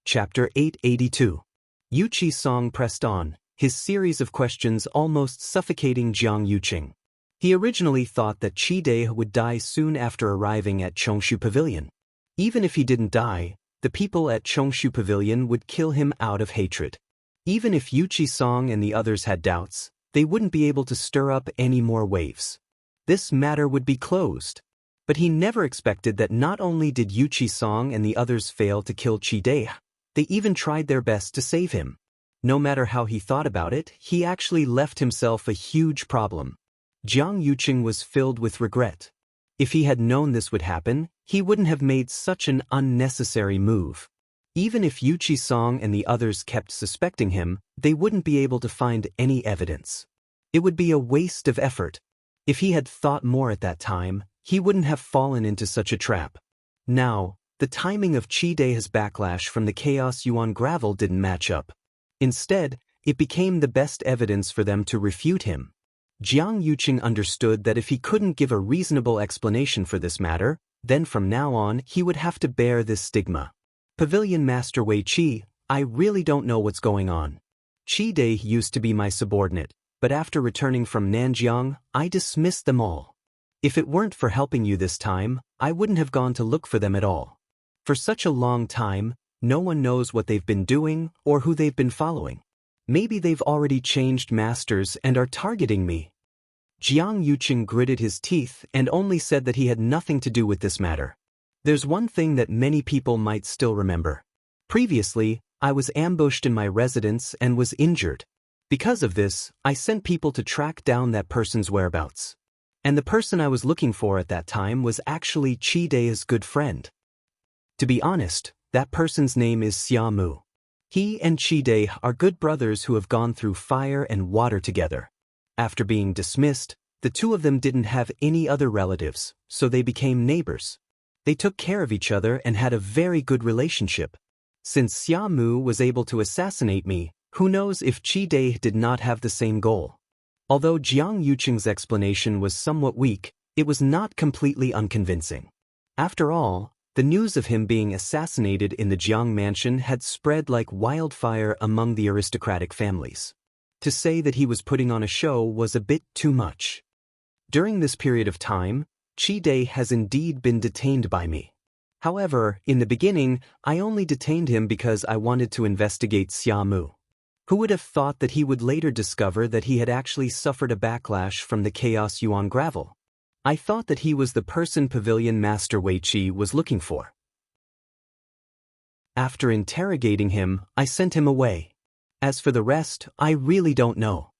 Chapter 882. Yu Qi-song pressed on, his series of questions almost suffocating Jiang Yuqing. He originally thought that Qi Dai would die soon after arriving at Chongshu Pavilion. Even if he didn't die, the people at Chongshu Pavilion would kill him out of hatred. Even if Yu Qi-song and the others had doubts, they wouldn't be able to stir up any more waves. This matter would be closed. But he never expected that not only did Yu Qi-song and the others fail to kill Qi Dai, they even tried their best to save him. No matter how he thought about it, he actually left himself a huge problem. Jiang Yuqing was filled with regret. If he had known this would happen, he wouldn't have made such an unnecessary move. Even if Yu Qi-song and the others kept suspecting him, they wouldn't be able to find any evidence. It would be a waste of effort. If he had thought more at that time, he wouldn't have fallen into such a trap. Now, the timing of Qi Dai's backlash from the Chaos Yuan gravel didn't match up. Instead, it became the best evidence for them to refute him. Jiang Yuqing understood that if he couldn't give a reasonable explanation for this matter, then from now on he would have to bear this stigma. Pavilion Master Wei Qi, I really don't know what's going on. Qi Dai used to be my subordinate, but after returning from Nanjiang, I dismissed them all. If it weren't for helping you this time, I wouldn't have gone to look for them at all. For such a long time, no one knows what they've been doing or who they've been following. Maybe they've already changed masters and are targeting me. Jiang Yuqing gritted his teeth and only said that he had nothing to do with this matter. There's one thing that many people might still remember. Previously, I was ambushed in my residence and was injured. Because of this, I sent people to track down that person's whereabouts. And the person I was looking for at that time was actually Qi Dai's good friend. To be honest, that person's name is Xia Mu. He and Qi Dai are good brothers who have gone through fire and water together. After being dismissed, the two of them didn't have any other relatives, so they became neighbors. They took care of each other and had a very good relationship. Since Xia Mu was able to assassinate me, who knows if Qi Dai did not have the same goal. Although Jiang Yuqing's explanation was somewhat weak, it was not completely unconvincing. After all, the news of him being assassinated in the Jiang mansion had spread like wildfire among the aristocratic families. To say that he was putting on a show was a bit too much. During this period of time, Qi Dai has indeed been detained by me. However, in the beginning, I only detained him because I wanted to investigate Xia Mu. Who would have thought that he would later discover that he had actually suffered a backlash from the Chaos Yuan gravel? I thought that he was the person Pavilion Master Wei Qi was looking for. After interrogating him, I sent him away. As for the rest, I really don't know.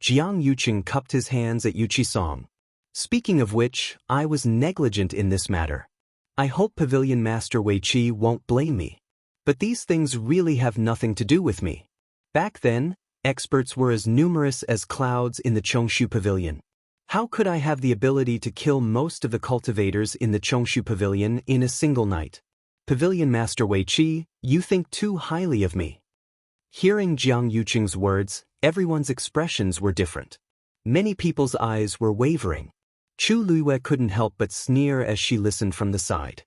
Jiang Yuqing cupped his hands at Yu Qi-song. Speaking of which, I was negligent in this matter. I hope Pavilion Master Wei Qi won't blame me. But these things really have nothing to do with me. Back then, experts were as numerous as clouds in the Chongshu Pavilion. How could I have the ability to kill most of the cultivators in the Chongshu Pavilion in a single night? Pavilion Master Wei Qi, you think too highly of me. Hearing Jiang Yuqing's words, everyone's expressions were different. Many people's eyes were wavering. Chu Luiwei couldn't help but sneer as she listened from the side.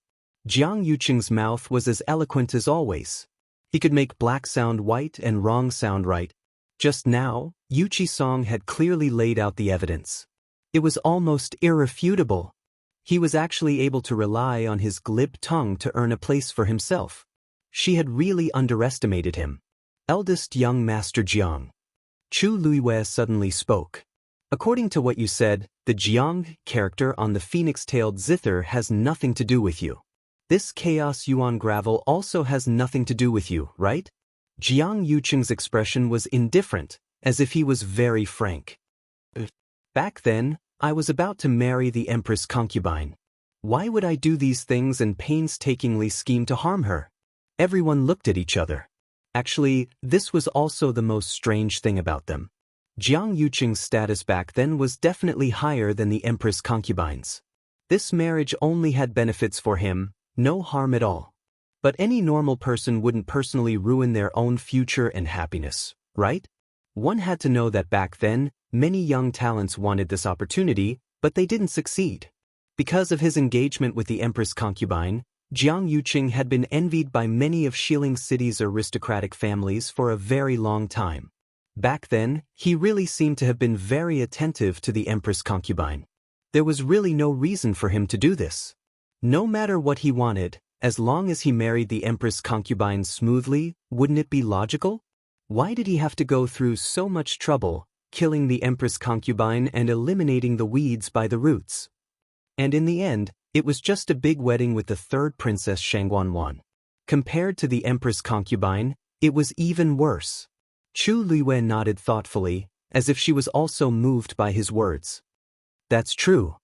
Jiang Yuqing's mouth was as eloquent as always. He could make black sound white and wrong sound right. Just now, Yu Qi-song had clearly laid out the evidence. It was almost irrefutable. He was actually able to rely on his glib tongue to earn a place for himself. She had really underestimated him. Eldest young Master Jiang. Chu Luiwei suddenly spoke. According to what you said, the Jiang character on the phoenix-tailed zither has nothing to do with you. This Chaos Yuan gravel also has nothing to do with you, right? Jiang Yuqing's expression was indifferent, as if he was very frank. Back then, I was about to marry the Empress concubine. Why would I do these things and painstakingly scheme to harm her? Everyone looked at each other. Actually, this was also the most strange thing about them. Jiang Yuqing's status back then was definitely higher than the Empress concubine's. This marriage only had benefits for him, no harm at all. But any normal person wouldn't personally ruin their own future and happiness, right? One had to know that back then, many young talents wanted this opportunity, but they didn't succeed. Because of his engagement with the Empress concubine, Jiang Yuqing had been envied by many of Xiling City's aristocratic families for a very long time. Back then, he really seemed to have been very attentive to the Empress concubine. There was really no reason for him to do this. No matter what he wanted, as long as he married the Empress concubine smoothly, wouldn't it be logical? Why did he have to go through so much trouble, killing the Empress concubine and eliminating the weeds by the roots? And in the end, it was just a big wedding with the third princess Shangguanwan. Compared to the Empress concubine, it was even worse. Chu Luiyue nodded thoughtfully, as if she was also moved by his words. That's true.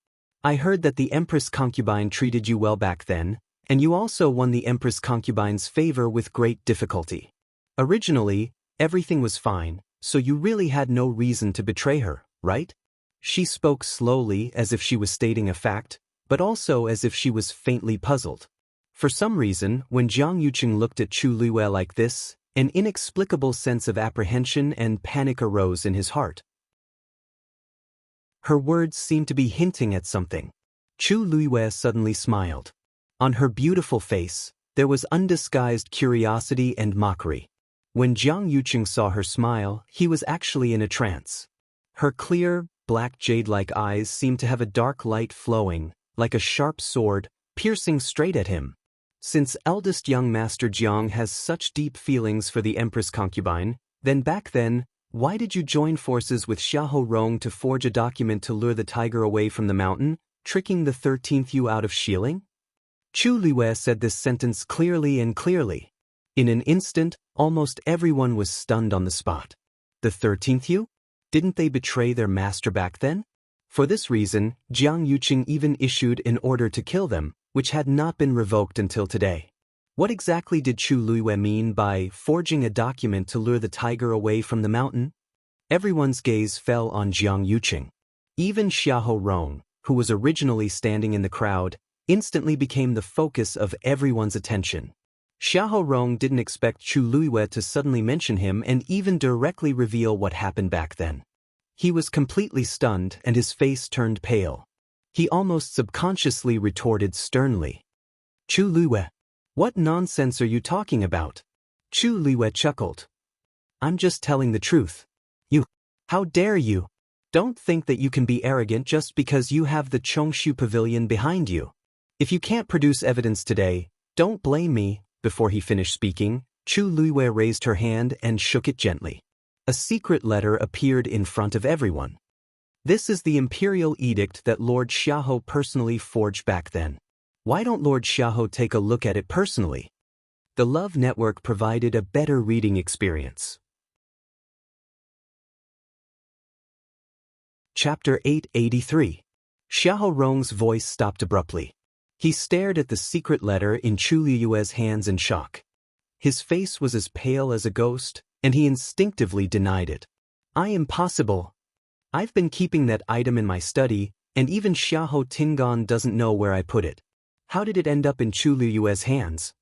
I heard that the Empress concubine treated you well back then, and you also won the Empress concubine's favor with great difficulty. Originally, everything was fine, so you really had no reason to betray her, right? She spoke slowly as if she was stating a fact, but also as if she was faintly puzzled. For some reason, when Jiang Yuqing looked at Chu Luiyue like this, an inexplicable sense of apprehension and panic arose in his heart. Her words seemed to be hinting at something. Chu Luiyue suddenly smiled. On her beautiful face, there was undisguised curiosity and mockery. When Jiang Yuqing saw her smile, he was actually in a trance. Her clear, black jade-like eyes seemed to have a dark light flowing, like a sharp sword, piercing straight at him. Since eldest young Master Jiang has such deep feelings for the Empress concubine, then back then, why did you join forces with Xiahou Rong to forge a document to lure the tiger away from the mountain, tricking the 13th Yu out of Xiling? Chu Luiyue said this sentence clearly and clearly. In an instant, almost everyone was stunned on the spot. The 13th Yu? Didn't they betray their master back then? For this reason, Jiang Yuqing even issued an order to kill them, which had not been revoked until today. What exactly did Chu Luiyue mean by forging a document to lure the tiger away from the mountain? Everyone's gaze fell on Jiang Yuqing. Even Xiahou Rong, who was originally standing in the crowd, instantly became the focus of everyone's attention. Xiahou Rong didn't expect Chu Luiyue to suddenly mention him and even directly reveal what happened back then. He was completely stunned and his face turned pale. He almost subconsciously retorted sternly. Chu Luiyue, what nonsense are you talking about? Chu Luiyue chuckled. I'm just telling the truth. You, how dare you? Don't think that you can be arrogant just because you have the Chongshu Pavilion behind you. If you can't produce evidence today, don't blame me. Before he finished speaking, Chu Luiyue raised her hand and shook it gently. A secret letter appeared in front of everyone. This is the imperial edict that Lord Xiahou personally forged back then. Why don't Lord Xiahou take a look at it personally? The Love Network provided a better reading experience. Chapter 883. Xiahou Rong's voice stopped abruptly. He stared at the secret letter in Chu Luiyue's hands in shock. His face was as pale as a ghost, and he instinctively denied it. Impossible. I've been keeping that item in my study, and even Xiahou Tingan doesn't know where I put it. How did it end up in Chu Luiyue's hands?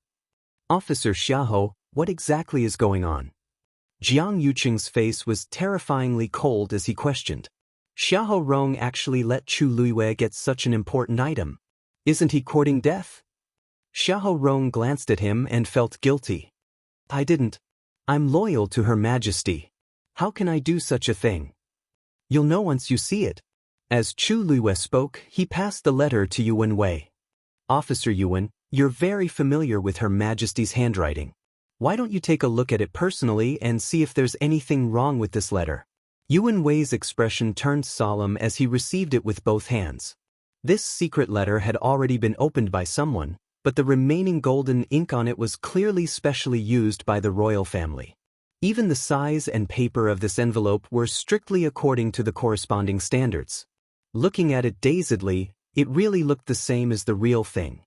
Officer Xiahou, what exactly is going on? Jiang Yuqing's face was terrifyingly cold as he questioned. Xiahou Rong actually let Chu Luiyue get such an important item. Isn't he courting death? Xiahou Rong glanced at him and felt guilty. I didn't. I'm loyal to Her Majesty. How can I do such a thing? You'll know once you see it. As Chu Luiyue spoke, he passed the letter to Yuan Wei. Officer Yuan, you're very familiar with Her Majesty's handwriting. Why don't you take a look at it personally and see if there's anything wrong with this letter? Yuan Wei's expression turned solemn as he received it with both hands. This secret letter had already been opened by someone, but the remaining golden ink on it was clearly specially used by the royal family. Even the size and paper of this envelope were strictly according to the corresponding standards. Looking at it dazedly, it really looked the same as the real thing.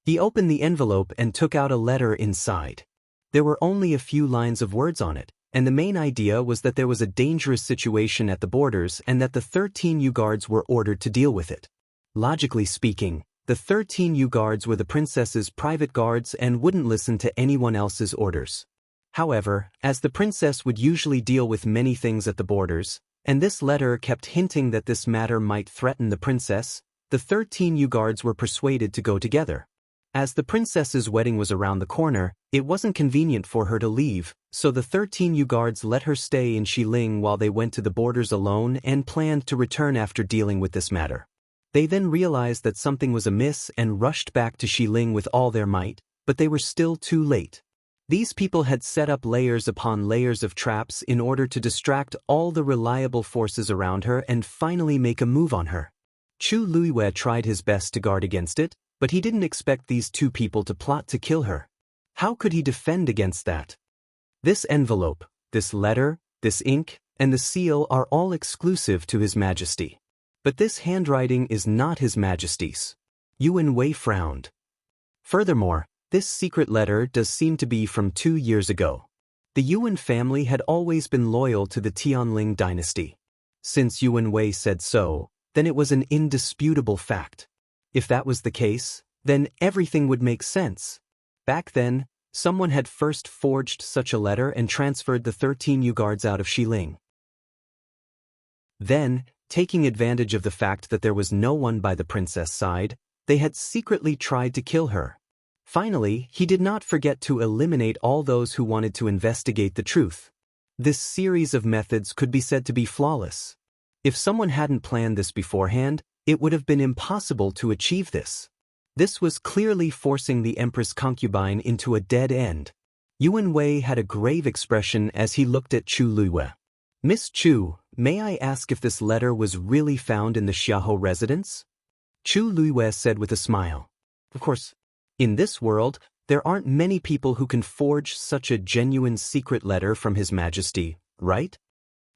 He opened the envelope and took out a letter inside. There were only a few lines of words on it, and the main idea was that there was a dangerous situation at the borders and that the 13 Yu guards were ordered to deal with it. Logically speaking, the 13 Yu guards were the princess's private guards and wouldn't listen to anyone else's orders. However, as the princess would usually deal with many things at the borders, and this letter kept hinting that this matter might threaten the princess, the 13 Yu guards were persuaded to go together. As the princess's wedding was around the corner, it wasn't convenient for her to leave, so the 13 Yu guards let her stay in Xiling while they went to the borders alone and planned to return after dealing with this matter. They then realized that something was amiss and rushed back to Xiling with all their might, but they were still too late. These people had set up layers upon layers of traps in order to distract all the reliable forces around her and finally make a move on her. Chu Luiyue tried his best to guard against it, but he didn't expect these two people to plot to kill her. How could he defend against that? This envelope, this letter, this ink, and the seal are all exclusive to His Majesty. But this handwriting is not His Majesty's. Yuan Wei frowned. Furthermore, this secret letter does seem to be from 2 years ago. The Yuan family had always been loyal to the Tianling dynasty. Since Yuan Wei said so, then it was an indisputable fact. If that was the case, then everything would make sense. Back then, someone had first forged such a letter and transferred the 13 Yu guards out of Xiling. Then, taking advantage of the fact that there was no one by the princess' side, they had secretly tried to kill her. Finally, he did not forget to eliminate all those who wanted to investigate the truth. This series of methods could be said to be flawless. If someone hadn't planned this beforehand, it would have been impossible to achieve this. This was clearly forcing the Empress concubine into a dead end. Yuan Wei had a grave expression as he looked at Chu Luiyue. "Miss Chu, may I ask if this letter was really found in the Xiahou residence?" Chu Luiyue said with a smile. "Of course. In this world, there aren't many people who can forge such a genuine secret letter from His Majesty, right?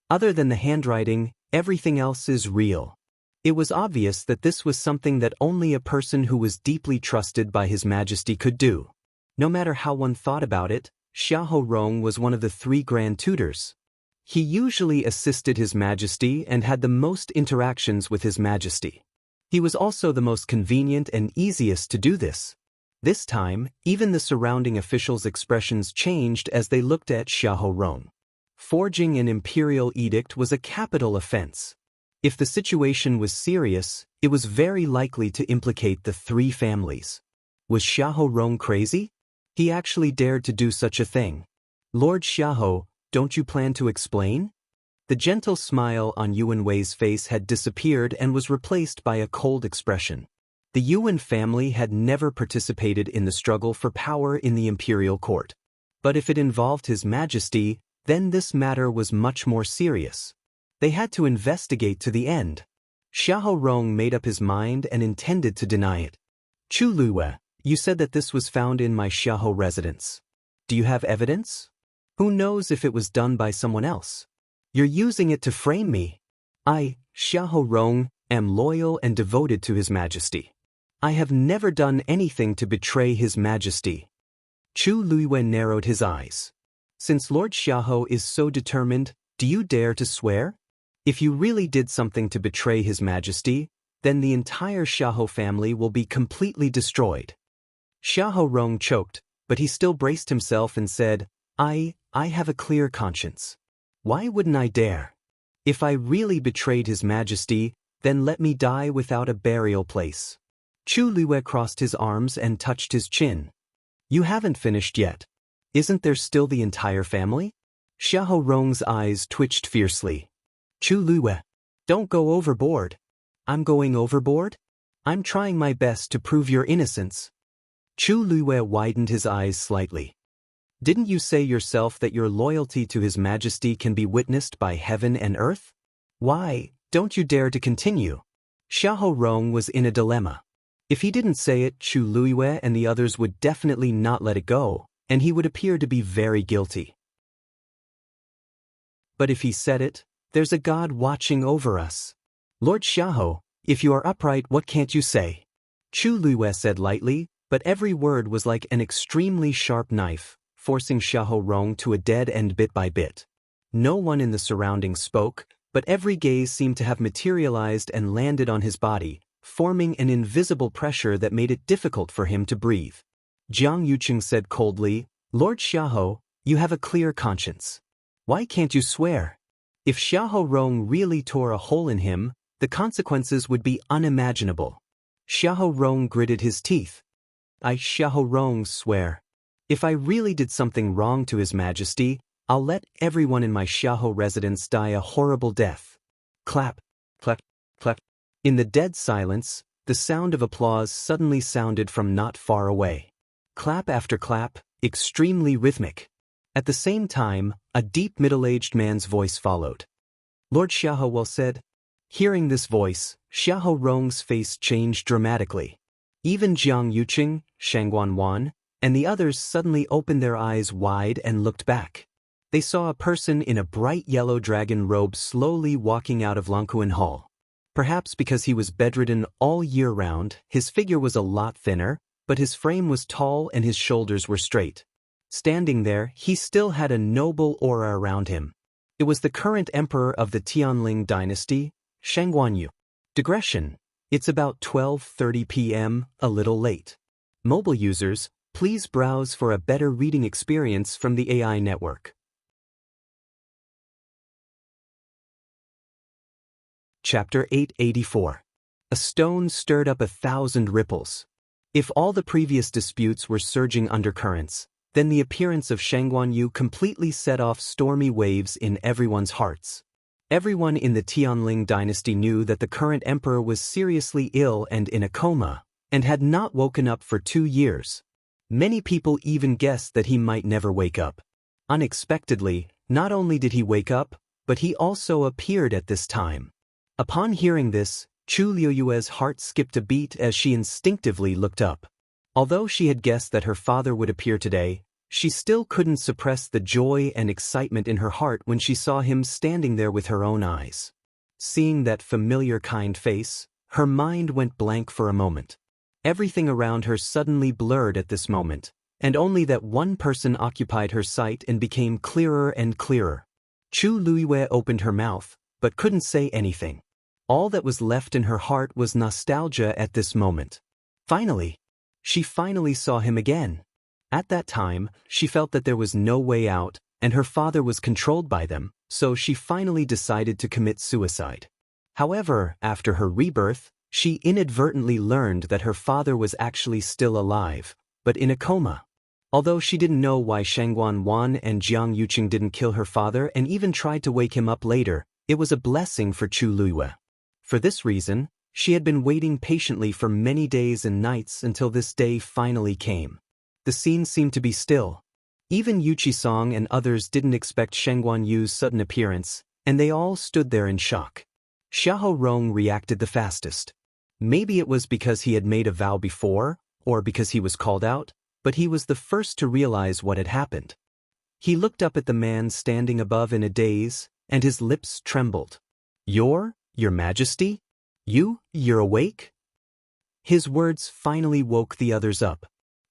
Other than the handwriting, everything else is real." It was obvious that this was something that only a person who was deeply trusted by His Majesty could do. No matter how one thought about it, Xiahou Rong was one of the 3 grand tutors. He usually assisted His Majesty and had the most interactions with His Majesty. He was also the most convenient and easiest to do this. This time, even the surrounding officials' expressions changed as they looked at Xiahou Rong. Forging an imperial edict was a capital offense. If the situation was serious, it was very likely to implicate the 3 families. Was Xiahou Rong crazy? He actually dared to do such a thing. "Lord Xiahou, don't you plan to explain?" The gentle smile on Yuan Wei's face had disappeared and was replaced by a cold expression. The Yuan family had never participated in the struggle for power in the imperial court. But if it involved His Majesty, then this matter was much more serious. They had to investigate to the end. Xiahou Rong made up his mind and intended to deny it. "Chu Luiyue, you said that this was found in my Xiahou residence. Do you have evidence? Who knows if it was done by someone else? You're using it to frame me. I, Xiahou Rong, am loyal and devoted to His Majesty. I have never done anything to betray His Majesty." Chu Luiyue narrowed his eyes. "Since Lord Xiahou is so determined, do you dare to swear? If you really did something to betray His Majesty, then the entire Xiahou family will be completely destroyed." Xiahou Rong choked, but he still braced himself and said, I have a clear conscience. Why wouldn't I dare? If I really betrayed His Majesty, then let me die without a burial place." Chu Luiyue crossed his arms and touched his chin. "You haven't finished yet. Isn't there still the entire family?" Xiahou Rong's eyes twitched fiercely. "Chu Luiyue, don't go overboard." "I'm going overboard? I'm trying my best to prove your innocence." Chu Luiyue widened his eyes slightly. "Didn't you say yourself that your loyalty to His Majesty can be witnessed by heaven and earth? Why don't you dare to continue?" Xiahou Rong was in a dilemma. If he didn't say it, Chu Luiyue and the others would definitely not let it go, and he would appear to be very guilty. But if he said it, there's a God watching over us. "Lord Xiahou, if you are upright, what can't you say?" Chu Luiyue said lightly, but every word was like an extremely sharp knife, forcing Xiahou Rong to a dead end bit by bit. No one in the surroundings spoke, but every gaze seemed to have materialized and landed on his body, forming an invisible pressure that made it difficult for him to breathe. Jiang Yuqing said coldly, "Lord Xiahou, you have a clear conscience. Why can't you swear?" If Xiahou Rong really tore a hole in him, the consequences would be unimaginable. Xiahou Rong gritted his teeth. I Xiahou Rong swear. If I really did something wrong to His Majesty, I'll let everyone in my Xiahou residence die a horrible death. Clap, clap, clap. In the dead silence, the sound of applause suddenly sounded from not far away. Clap after clap, extremely rhythmic. At the same time, a deep middle-aged man's voice followed. Lord Xiahou well said. Hearing this voice, Xiahou Rong's face changed dramatically. Even Jiang Yuqing, Shangguan Wan, and the others suddenly opened their eyes wide and looked back. They saw a person in a bright yellow dragon robe slowly walking out of Longkuan Hall. Perhaps because he was bedridden all year round, his figure was a lot thinner, but his frame was tall and his shoulders were straight. Standing there, he still had a noble aura around him. It was the current emperor of the Tianling dynasty, Shangguanyu. Digression. It's about 12:30 p.m., a little late. Mobile users, please browse for a better reading experience from the AI network. Chapter 884. A stone stirred up 1,000 ripples. If all the previous disputes were surging undercurrents, then the appearance of Shangguanyu completely set off stormy waves in everyone's hearts. Everyone in the Tianling dynasty knew that the current emperor was seriously ill and in a coma, and had not woken up for 2 years. Many people even guessed that he might never wake up. Unexpectedly, not only did he wake up, but he also appeared at this time. Upon hearing this, Chu Liuyue's heart skipped a beat as she instinctively looked up. Although she had guessed that her father would appear today, she still couldn't suppress the joy and excitement in her heart when she saw him standing there with her own eyes. Seeing that familiar kind face, her mind went blank for a moment. Everything around her suddenly blurred at this moment, and only that one person occupied her sight and became clearer and clearer. Chu Liyue opened her mouth, but couldn't say anything. All that was left in her heart was nostalgia at this moment. She finally saw him again. At that time, she felt that there was no way out, and her father was controlled by them, so she finally decided to commit suicide. However, after her rebirth, she inadvertently learned that her father was actually still alive, but in a coma. Although she didn't know why Shangguan Wan and Jiang Yuqing didn't kill her father and even tried to wake him up later, it was a blessing for Chu Liyue. For this reason, she had been waiting patiently for many days and nights until this day finally came. The scene seemed to be still. Even Yu Qisong and others didn't expect Shangguanyu's sudden appearance, and they all stood there in shock. Xiahou Rong reacted the fastest. Maybe it was because he had made a vow before, or because he was called out, but he was the first to realize what had happened. He looked up at the man standing above in a daze, and his lips trembled. Your Majesty? You're awake? His words finally woke the others up.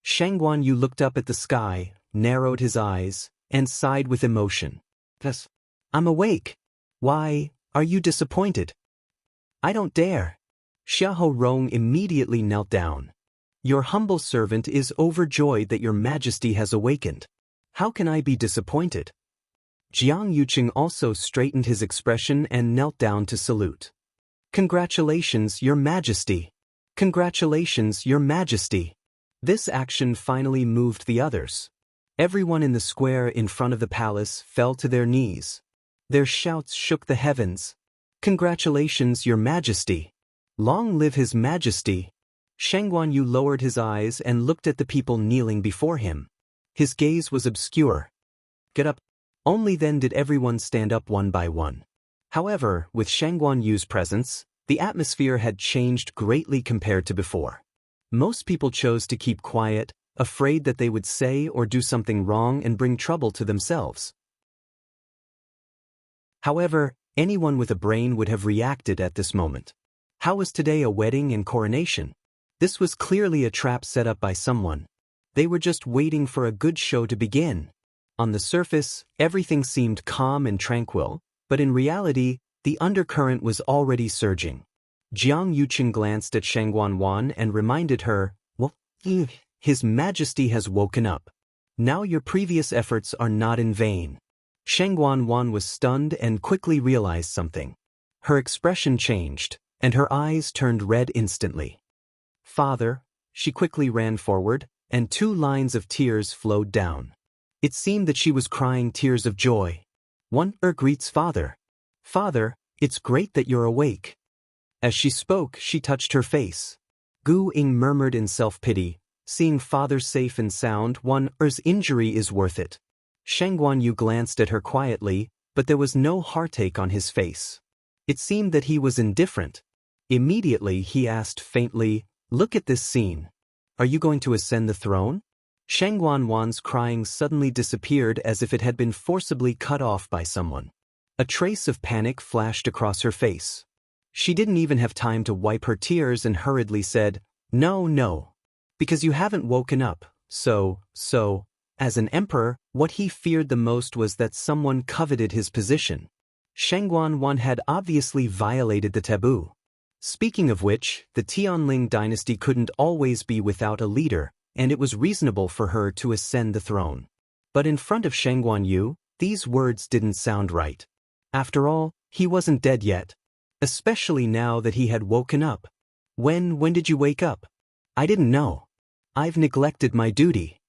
Shangguanyu looked up at the sky, narrowed his eyes, and sighed with emotion. Yes, I'm awake. Why, are you disappointed? I don't dare. Xiahou Rong immediately knelt down. Your humble servant is overjoyed that your Majesty has awakened. How can I be disappointed? Jiang Yuqing also straightened his expression and knelt down to salute. Congratulations, Your Majesty. Congratulations, Your Majesty. This action finally moved the others. Everyone in the square in front of the palace fell to their knees. Their shouts shook the heavens. Congratulations, Your Majesty. Long live His Majesty. Shangguanyu lowered his eyes and looked at the people kneeling before him. His gaze was obscure. Get up. Only then did everyone stand up one by one. However, with Shangguanyu's presence, the atmosphere had changed greatly compared to before. Most people chose to keep quiet, afraid that they would say or do something wrong and bring trouble to themselves. However, anyone with a brain would have reacted at this moment. How was today a wedding and coronation? This was clearly a trap set up by someone. They were just waiting for a good show to begin. On the surface, everything seemed calm and tranquil, but in reality, the undercurrent was already surging. Jiang Yuqing glanced at Shangguan Wan and reminded her, well, His Majesty has woken up. Now your previous efforts are not in vain. Shangguan Wan was stunned and quickly realized something. Her expression changed, and her eyes turned red instantly. Father, She quickly ran forward, and 2 lines of tears flowed down. It seemed that she was crying tears of joy. One greets father. Father, it's great that you're awake. As she spoke, she touched her face. Gu Ying murmured in self-pity, seeing father safe and sound, one injury is worth it. Sheng Guanyu glanced at her quietly, but there was no heartache on his face. It seemed that he was indifferent. Immediately he asked faintly, look at this scene. Are you going to ascend the throne? Sheng Guanwan's crying suddenly disappeared as if it had been forcibly cut off by someone. A trace of panic flashed across her face. She didn't even have time to wipe her tears and hurriedly said, No. Because you haven't woken up, so. As an emperor, what he feared the most was that someone coveted his position. Sheng Guanwan had obviously violated the taboo. Speaking of which, the Tianling dynasty couldn't always be without a leader, and it was reasonable for her to ascend the throne. But in front of Sheng Guanyu, these words didn't sound right. After all, he wasn't dead yet. Especially now that he had woken up. When did you wake up? I didn't know. I've neglected my duty.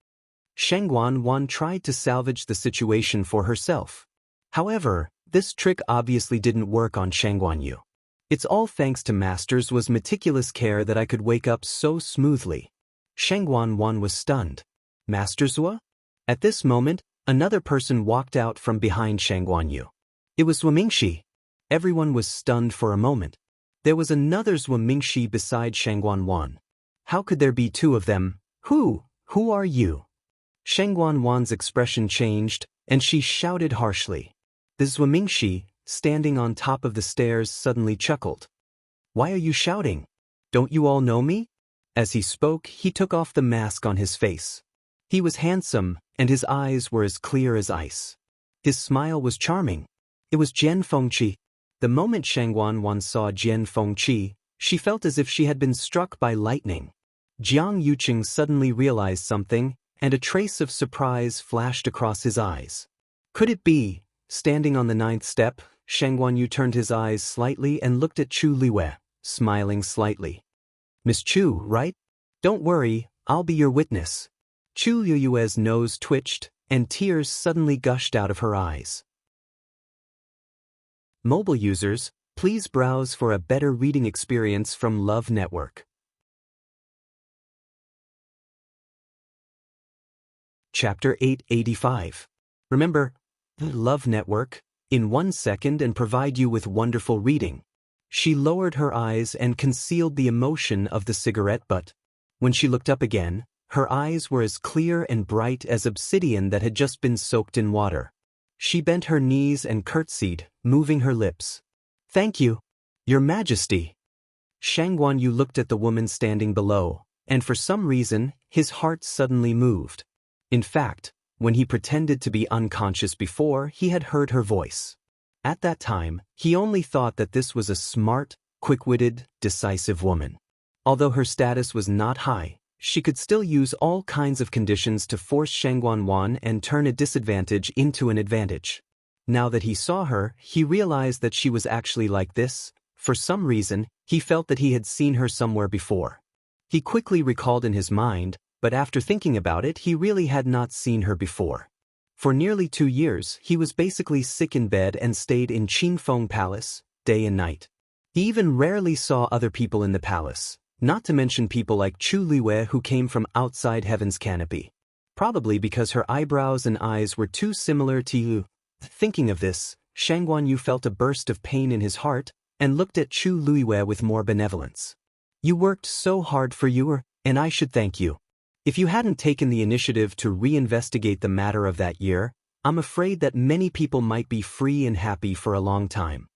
Sheng Guanwan tried to salvage the situation for herself. However, this trick obviously didn't work on Sheng Guanyu. It's all thanks to Master's meticulous care that I could wake up so smoothly. Sheng Guanwan was stunned. Master's what? At this moment, another person walked out from behind Sheng Guanyu. It was Mingxi. Everyone was stunned for a moment. There was another Mingxi beside Sheng Guanwan. How could there be 2 of them? Who are you? Sheng Guanwan's expression changed, and she shouted harshly. The Mingxi, standing on top of the stairs, suddenly chuckled. Why are you shouting? Don't you all know me? As he spoke, he took off the mask on his face. He was handsome, and his eyes were as clear as ice. His smile was charming. It was Jian Fengqi. The moment Sheng Guanwan saw Jian Fengqi, she felt as if she had been struck by lightning. Jiang Yuqing suddenly realized something, and a trace of surprise flashed across his eyes. Could it be? Standing on the 9th step, Sheng Guanyu turned his eyes slightly and looked at Chu Liwei, smiling slightly. Miss Chu, right? Don't worry, I'll be your witness. Chu Liwei's nose twitched, and tears suddenly gushed out of her eyes. Mobile users, please browse for a better reading experience from Love Network. Chapter 885. Remember, Love Network, in 1 second and provide you with wonderful reading. She lowered her eyes and concealed the emotion of the cigarette butt. When she looked up again, her eyes were as clear and bright as obsidian that had just been soaked in water. She bent her knees and curtsied, moving her lips. Thank you, Your Majesty. Sheng Guanyu looked at the woman standing below, and for some reason, his heart suddenly moved. In fact, when he pretended to be unconscious before, he had heard her voice. At that time, he only thought that this was a smart, quick-witted, decisive woman. Although her status was not high, she could still use all kinds of conditions to force Sheng Guanwan and turn a disadvantage into an advantage. Now that he saw her, he realized that she was actually like this. For some reason, he felt that he had seen her somewhere before. He quickly recalled in his mind, but after thinking about it, he really had not seen her before. For nearly 2 years, he was basically sick in bed and stayed in Qingfeng Palace, day and night. He even rarely saw other people in the palace, not to mention people like Chu Liwei who came from outside heaven's canopy. Probably because her eyebrows and eyes were too similar to you. Thinking of this, Sheng Guanyu felt a burst of pain in his heart and looked at Chu Liwei with more benevolence. You worked so hard for you, and I should thank you. If you hadn't taken the initiative to reinvestigate the matter of that year, I'm afraid that many people might be free and happy for a long time.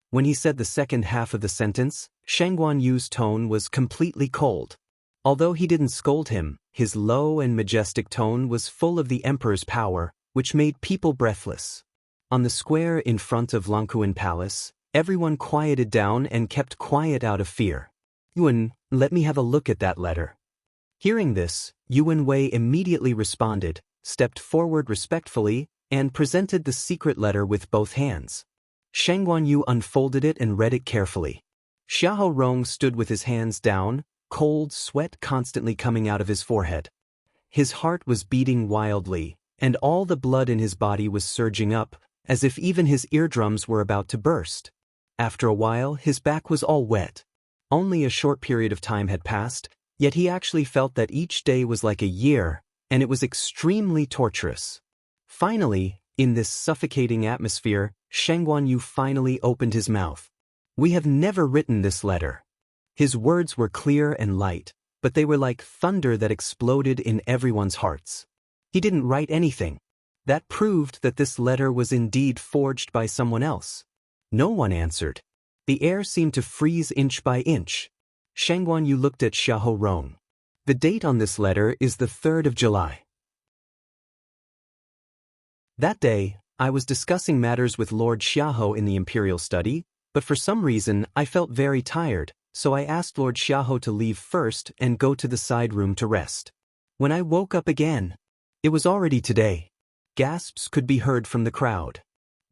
When he said the second half of the sentence, Sheng Guanyu's tone was completely cold. Although he didn't scold him, his low and majestic tone was full of the emperor's power, which made people breathless. On the square in front of Longtime Palace, everyone quieted down and kept quiet out of fear. Yuan, let me have a look at that letter. Hearing this, Yuan Wei immediately responded, stepped forward respectfully, and presented the secret letter with both hands. Sheng Guanyu unfolded it and read it carefully. Xiahou Rong stood with his hands down, cold sweat constantly coming out of his forehead. His heart was beating wildly, and all the blood in his body was surging up, as if even his eardrums were about to burst. After a while, his back was all wet. Only a short period of time had passed, yet he actually felt that each day was like a year, and it was extremely torturous. Finally, in this suffocating atmosphere, Sheng Guanyu finally opened his mouth. "We have never written this letter." His words were clear and light, but they were like thunder that exploded in everyone's hearts. He didn't write anything. That proved that this letter was indeed forged by someone else. No one answered. The air seemed to freeze inch by inch. Sheng Guanyu looked at Xiahou Rong. "The date on this letter is the 3rd of July. That day, I was discussing matters with Lord Xiahou in the Imperial study, but for some reason I felt very tired, so I asked Lord Xiahou to leave first and go to the side room to rest. When I woke up again, it was already today." Gasps could be heard from the crowd.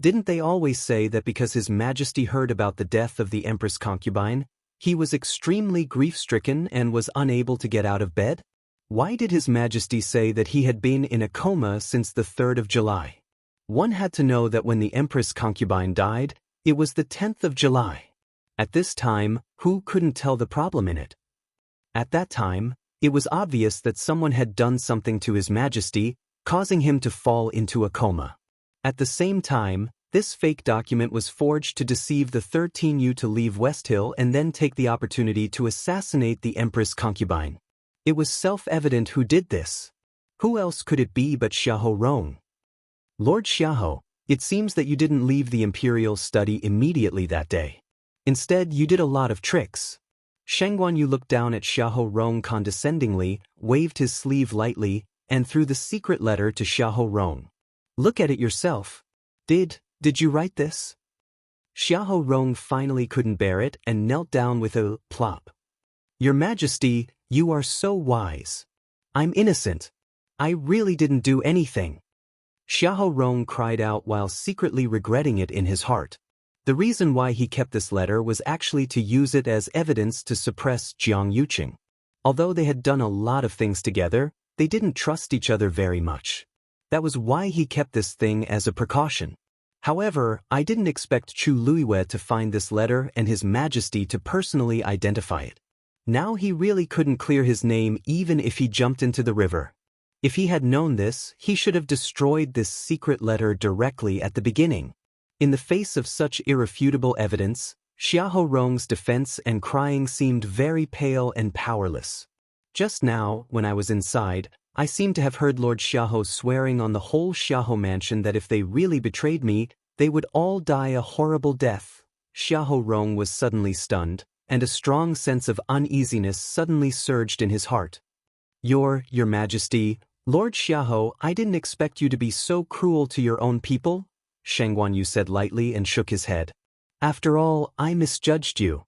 Didn't they always say that because His Majesty heard about the death of the Empress concubine, he was extremely grief-stricken and was unable to get out of bed? Why did His Majesty say that he had been in a coma since the 3rd of July? One had to know that when the Empress concubine died, it was the 10th of July. At this time, who couldn't tell the problem in it? At that time, it was obvious that someone had done something to His Majesty, causing him to fall into a coma. At the same time, this fake document was forged to deceive the 13U to leave West Hill and then take the opportunity to assassinate the Empress concubine. It was self-evident who did this. Who else could it be but Xiahou Rong? "Lord Xiahou, it seems that you didn't leave the Imperial study immediately that day. Instead, you did a lot of tricks." Sheng Guanyu looked down at Xiahou Rong condescendingly, waved his sleeve lightly, and threw the secret letter to Xiahou Rong. "Look at it yourself. Did you write this?" Xiahou Rong finally couldn't bear it and knelt down with a plop. "Your Majesty, you are so wise. I'm innocent. I really didn't do anything." Xiahou Rong cried out while secretly regretting it in his heart. The reason why he kept this letter was actually to use it as evidence to suppress Jiang Yuqing. Although they had done a lot of things together, they didn't trust each other very much. That was why he kept this thing as a precaution. However, I didn't expect Chu Luiwei to find this letter and His Majesty to personally identify it. Now he really couldn't clear his name even if he jumped into the river. If he had known this, he should have destroyed this secret letter directly at the beginning. In the face of such irrefutable evidence, Xiahou Rong's defense and crying seemed very pale and powerless. Just now, when I was inside, I seemed to have heard Lord Xiahou swearing on the whole Xiahou mansion that if they really betrayed me, they would all die a horrible death. Xiahou Rong was suddenly stunned, and a strong sense of uneasiness suddenly surged in his heart. Your Majesty, Lord Xiahou, I didn't expect you to be so cruel to your own people," Sheng Guanyu said lightly and shook his head. "After all, I misjudged you."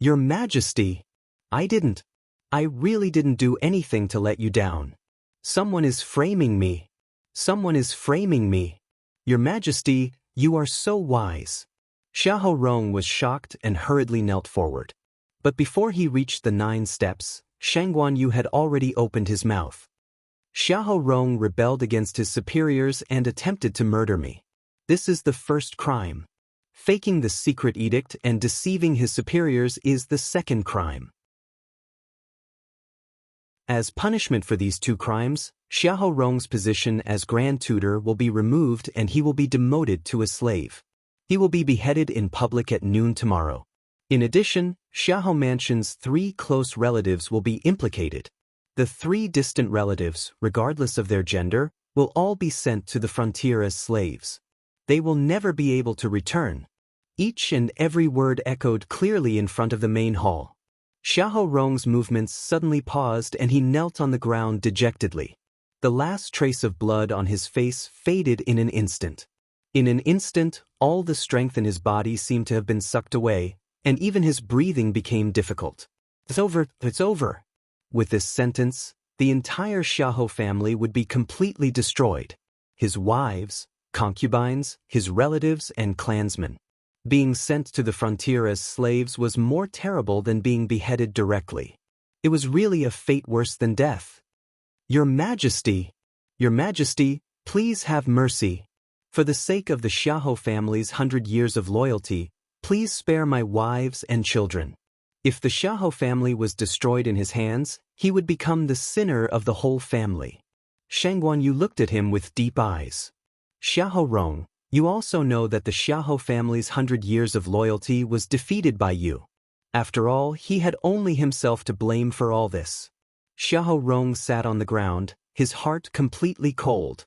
"Your Majesty, I really didn't do anything to let you down. Someone is framing me. Someone is framing me. Your Majesty, you are so wise." Xiahou Rong was shocked and hurriedly knelt forward. But before he reached the 9 steps, Sheng Guanyu had already opened his mouth. "Xiahou Rong rebelled against his superiors and attempted to murder me. This is the first crime. Faking the secret edict and deceiving his superiors is the second crime. As punishment for these 2 crimes, Xiahou Rong's position as Grand Tutor will be removed and he will be demoted to a slave. He will be beheaded in public at noon tomorrow. In addition, Xiahou Mansion's 3 close relatives will be implicated. The 3 distant relatives, regardless of their gender, will all be sent to the frontier as slaves. They will never be able to return. Each and every word echoed clearly in front of the main hall. Xiahou Rong's movements suddenly paused and he knelt on the ground dejectedly. The last trace of blood on his face faded in an instant. In an instant, all the strength in his body seemed to have been sucked away, and even his breathing became difficult. "It's over, it's over." With this sentence, the entire Xiahou family would be completely destroyed. His wives, concubines, his relatives, and clansmen. Being sent to the frontier as slaves was more terrible than being beheaded directly. It was really a fate worse than death. Your Majesty, please have mercy. For the sake of the Xiahou family's 100 years of loyalty, please spare my wives and children. If the Xiahou family was destroyed in his hands, he would become the sinner of the whole family. Shang Guanyu looked at him with deep eyes. Xiahou Rong, you also know that the Xiahou family's 100 years of loyalty was defeated by you. After all, he had only himself to blame for all this. Xiahou Rong sat on the ground, his heart completely cold.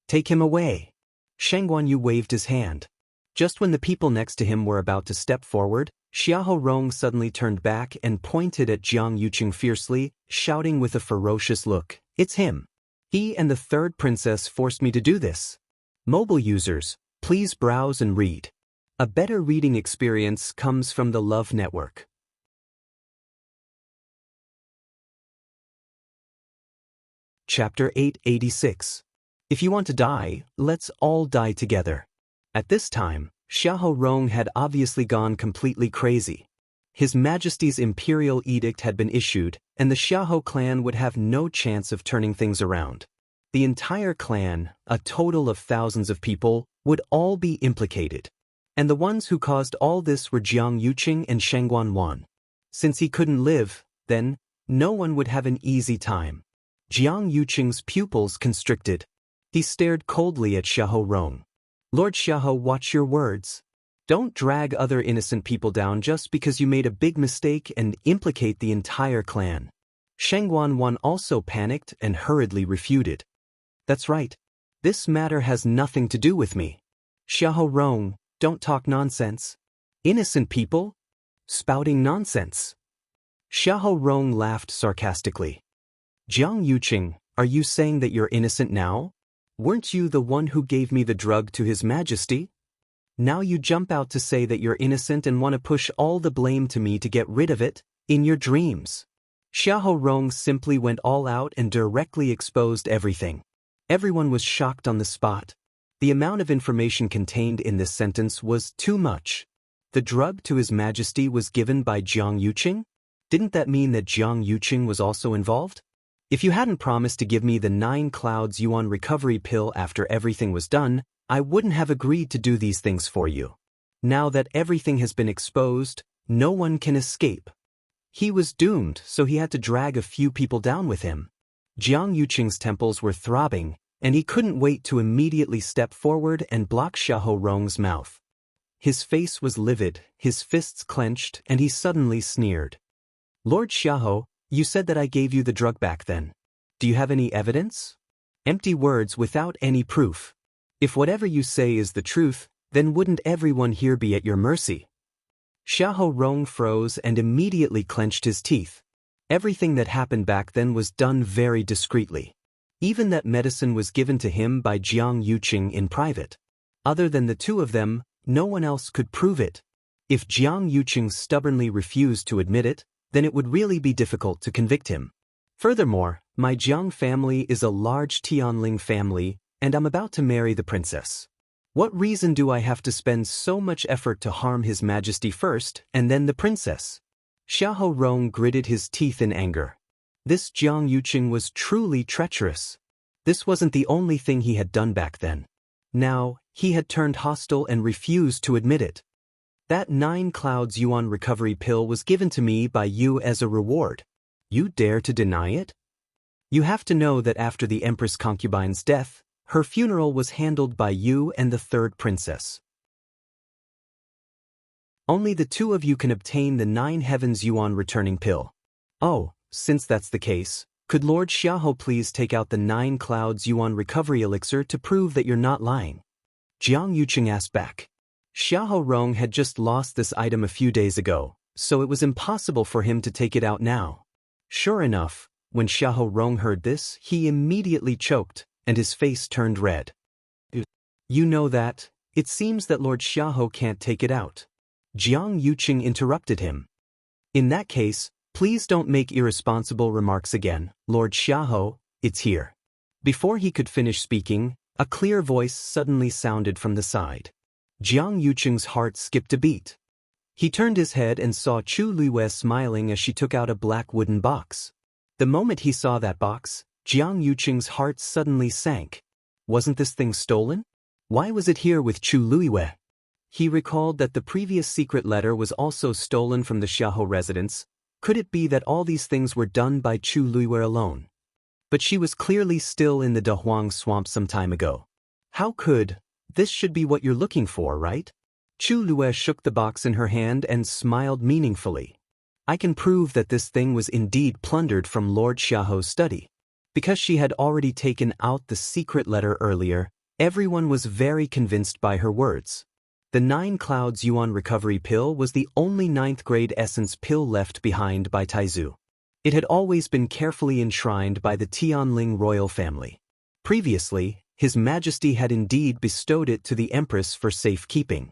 Take him away. Shang Guanyu waved his hand. Just when the people next to him were about to step forward, Xiahou Rong suddenly turned back and pointed at Jiang Yuqing fiercely, shouting with a ferocious look, "It's him! He and the third princess forced me to do this." Mobile users, please browse and read. A better reading experience comes from the Love Network. Chapter 886. If you want to die, let's all die together. At this time, Xiahou Rong had obviously gone completely crazy. His Majesty's imperial edict had been issued, and the Xiahou clan would have no chance of turning things around. The entire clan, a total of thousands of people, would all be implicated. And the ones who caused all this were Jiang Yuqing and Shang Guanwan. Since he couldn't live, then, no one would have an easy time. Jiang Yuqing's pupils constricted. He stared coldly at Xiahou Rong. Lord Xiahou, watch your words. Don't drag other innocent people down just because you made a big mistake and implicate the entire clan. Shang Guanwan also panicked and hurriedly refuted. That's right. This matter has nothing to do with me. Xiahou Rong, don't talk nonsense. Innocent people? Spouting nonsense. Xiahou Rong laughed sarcastically. Jiang Yuqing, are you saying that you're innocent now? Weren't you the one who gave me the drug to His Majesty? Now you jump out to say that you're innocent and want to push all the blame to me to get rid of it, in your dreams. Xiahou Rong simply went all out and directly exposed everything. Everyone was shocked on the spot. The amount of information contained in this sentence was too much. The drug to His Majesty was given by Jiang Yuqing? Didn't that mean that Jiang Yuqing was also involved? If you hadn't promised to give me the 9 clouds yuan recovery pill after everything was done, I wouldn't have agreed to do these things for you. Now that everything has been exposed, no one can escape. He was doomed, so he had to drag a few people down with him. Jiang Yuqing's temples were throbbing, and he couldn't wait to immediately step forward and block Xiahou Rong's mouth. His face was livid, his fists clenched, and he suddenly sneered. Lord Xiahou, you said that I gave you the drug back then. Do you have any evidence? Empty words without any proof. If whatever you say is the truth, then wouldn't everyone here be at your mercy? Xiahou Rong froze and immediately clenched his teeth. Everything that happened back then was done very discreetly. Even that medicine was given to him by Jiang Yuqing in private. Other than the two of them, no one else could prove it. If Jiang Yuqing stubbornly refused to admit it, then it would really be difficult to convict him. Furthermore, my Jiang family is a large Tianling family, and I'm about to marry the princess. What reason do I have to spend so much effort to harm His Majesty first, and then the princess? Xiahou Rong gritted his teeth in anger. This Jiang Yuqing was truly treacherous. This wasn't the only thing he had done back then. Now, he had turned hostile and refused to admit it. That 9 clouds yuan recovery pill was given to me by you as a reward. You dare to deny it? You have to know that after the Empress concubine's death, her funeral was handled by you and the third princess. Only the two of you can obtain the 9 heavens yuan returning pill. Oh, since that's the case, could Lord Xiahou please take out the 9 clouds yuan recovery elixir to prove that you're not lying? Jiang Yuqing asked back. Xiahou Rong had just lost this item a few days ago, so it was impossible for him to take it out now. Sure enough, when Xiahou Rong heard this, he immediately choked, and his face turned red. You know that, it seems that Lord Xiahou can't take it out. Jiang Yuqing interrupted him. In that case, please don't make irresponsible remarks again, Lord Xiahou, it's here. Before he could finish speaking, a clear voice suddenly sounded from the side. Jiang Yuqing's heart skipped a beat. He turned his head and saw Chu Luiyue smiling as she took out a black wooden box. The moment he saw that box, Jiang Yuqing's heart suddenly sank. Wasn't this thing stolen? Why was it here with Chu Luiyue? He recalled that the previous secret letter was also stolen from the Xiahou residence. Could it be that all these things were done by Chu Luiyue alone? But she was clearly still in the Dahuang swamp some time ago. How could? This should be what you're looking for, right? Chu Luiyue shook the box in her hand and smiled meaningfully. I can prove that this thing was indeed plundered from Lord Xiahou's study. Because she had already taken out the secret letter earlier, everyone was very convinced by her words. The 9 Clouds Yuan recovery pill was the only 9th grade essence pill left behind by Taizu. It had always been carefully enshrined by the Tianling royal family. Previously, His Majesty had indeed bestowed it to the Empress for safekeeping.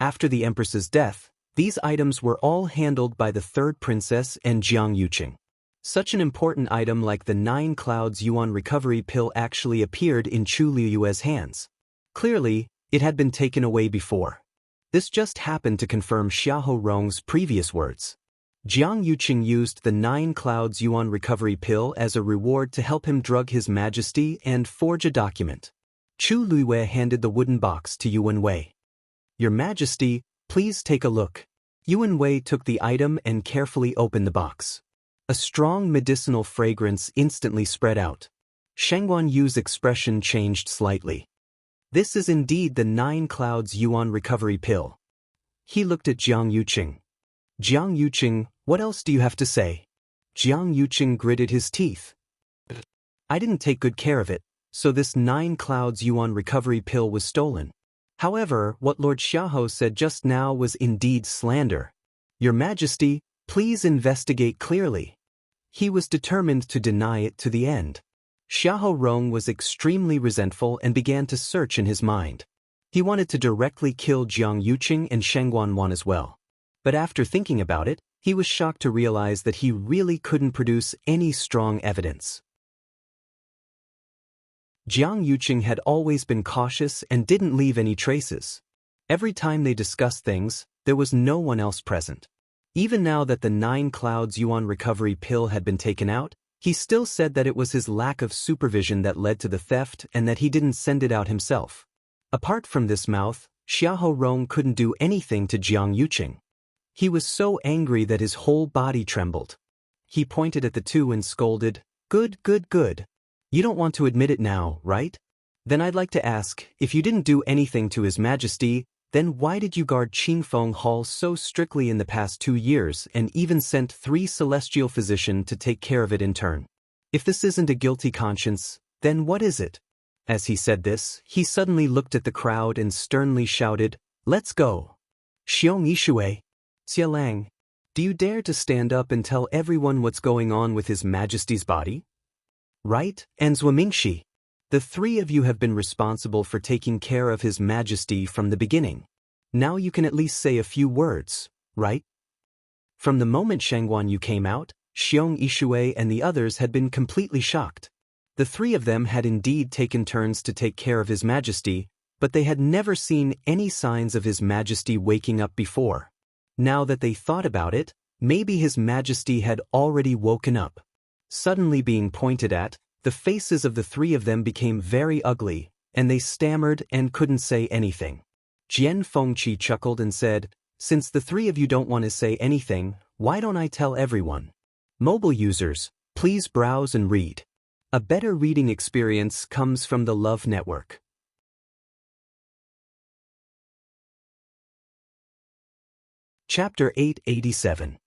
After the Empress's death, these items were all handled by the 3rd princess and Jiang Yuqing. Such an important item like the 9 Clouds Yuan recovery pill actually appeared in Chu Luiyue's hands. Clearly, it had been taken away before. This just happened to confirm Xiahou Rong's previous words. Jiang Yuqing used the 9 Clouds Yuan recovery pill as a reward to help him drug His Majesty and forge a document. Chu Luiyue handed the wooden box to Yuan Wei. Your Majesty, please take a look. Yuan Wei took the item and carefully opened the box. A strong medicinal fragrance instantly spread out. Shangguan Yu's expression changed slightly. This is indeed the 9 Clouds Yuan recovery pill. He looked at Jiang Yuqing. Jiang Yuqing, what else do you have to say? Jiang Yuqing gritted his teeth. I didn't take good care of it, so this 9 Clouds Yuan recovery pill was stolen. However, what Lord Xiahou said just now was indeed slander. Your Majesty, please investigate clearly. He was determined to deny it to the end. Xiahou Rong was extremely resentful and began to search in his mind. He wanted to directly kill Jiang Yuqing and Shangguan Wan as well. But after thinking about it, he was shocked to realize that he really couldn't produce any strong evidence. Jiang Yuqing had always been cautious and didn't leave any traces. Every time they discussed things, there was no one else present. Even now that the 9 Clouds Yuan recovery pill had been taken out, he still said that it was his lack of supervision that led to the theft and that he didn't send it out himself. Apart from this mouth, Xiahou Rong couldn't do anything to Jiang Yuqing. He was so angry that his whole body trembled. He pointed at the two and scolded, Good. You don't want to admit it now, right? Then I'd like to ask, if you didn't do anything to His Majesty, then why did you guard Qingfeng Hall so strictly in the past 2 years and even sent 3 celestial physicians to take care of it in turn? If this isn't a guilty conscience, then what is it? As he said this, he suddenly looked at the crowd and sternly shouted, Let's go! Xiong Yishui, Xia Lang, do you dare to stand up and tell everyone what's going on with His Majesty's body? Right, and Mingxi. The 3 of you have been responsible for taking care of His Majesty from the beginning. Now you can at least say a few words, right? From the moment Shangguan Yu came out, Xiong Yishui and the others had been completely shocked. The 3 of them had indeed taken turns to take care of His Majesty, but they had never seen any signs of His Majesty waking up before. Now that they thought about it, maybe His Majesty had already woken up. Suddenly being pointed at, the faces of the 3 of them became very ugly, and they stammered and couldn't say anything. Jian Fengqi chuckled and said, Since the 3 of you don't want to say anything, why don't I tell everyone? Mobile users, please browse and read. A better reading experience comes from the Love Network. Chapter 887.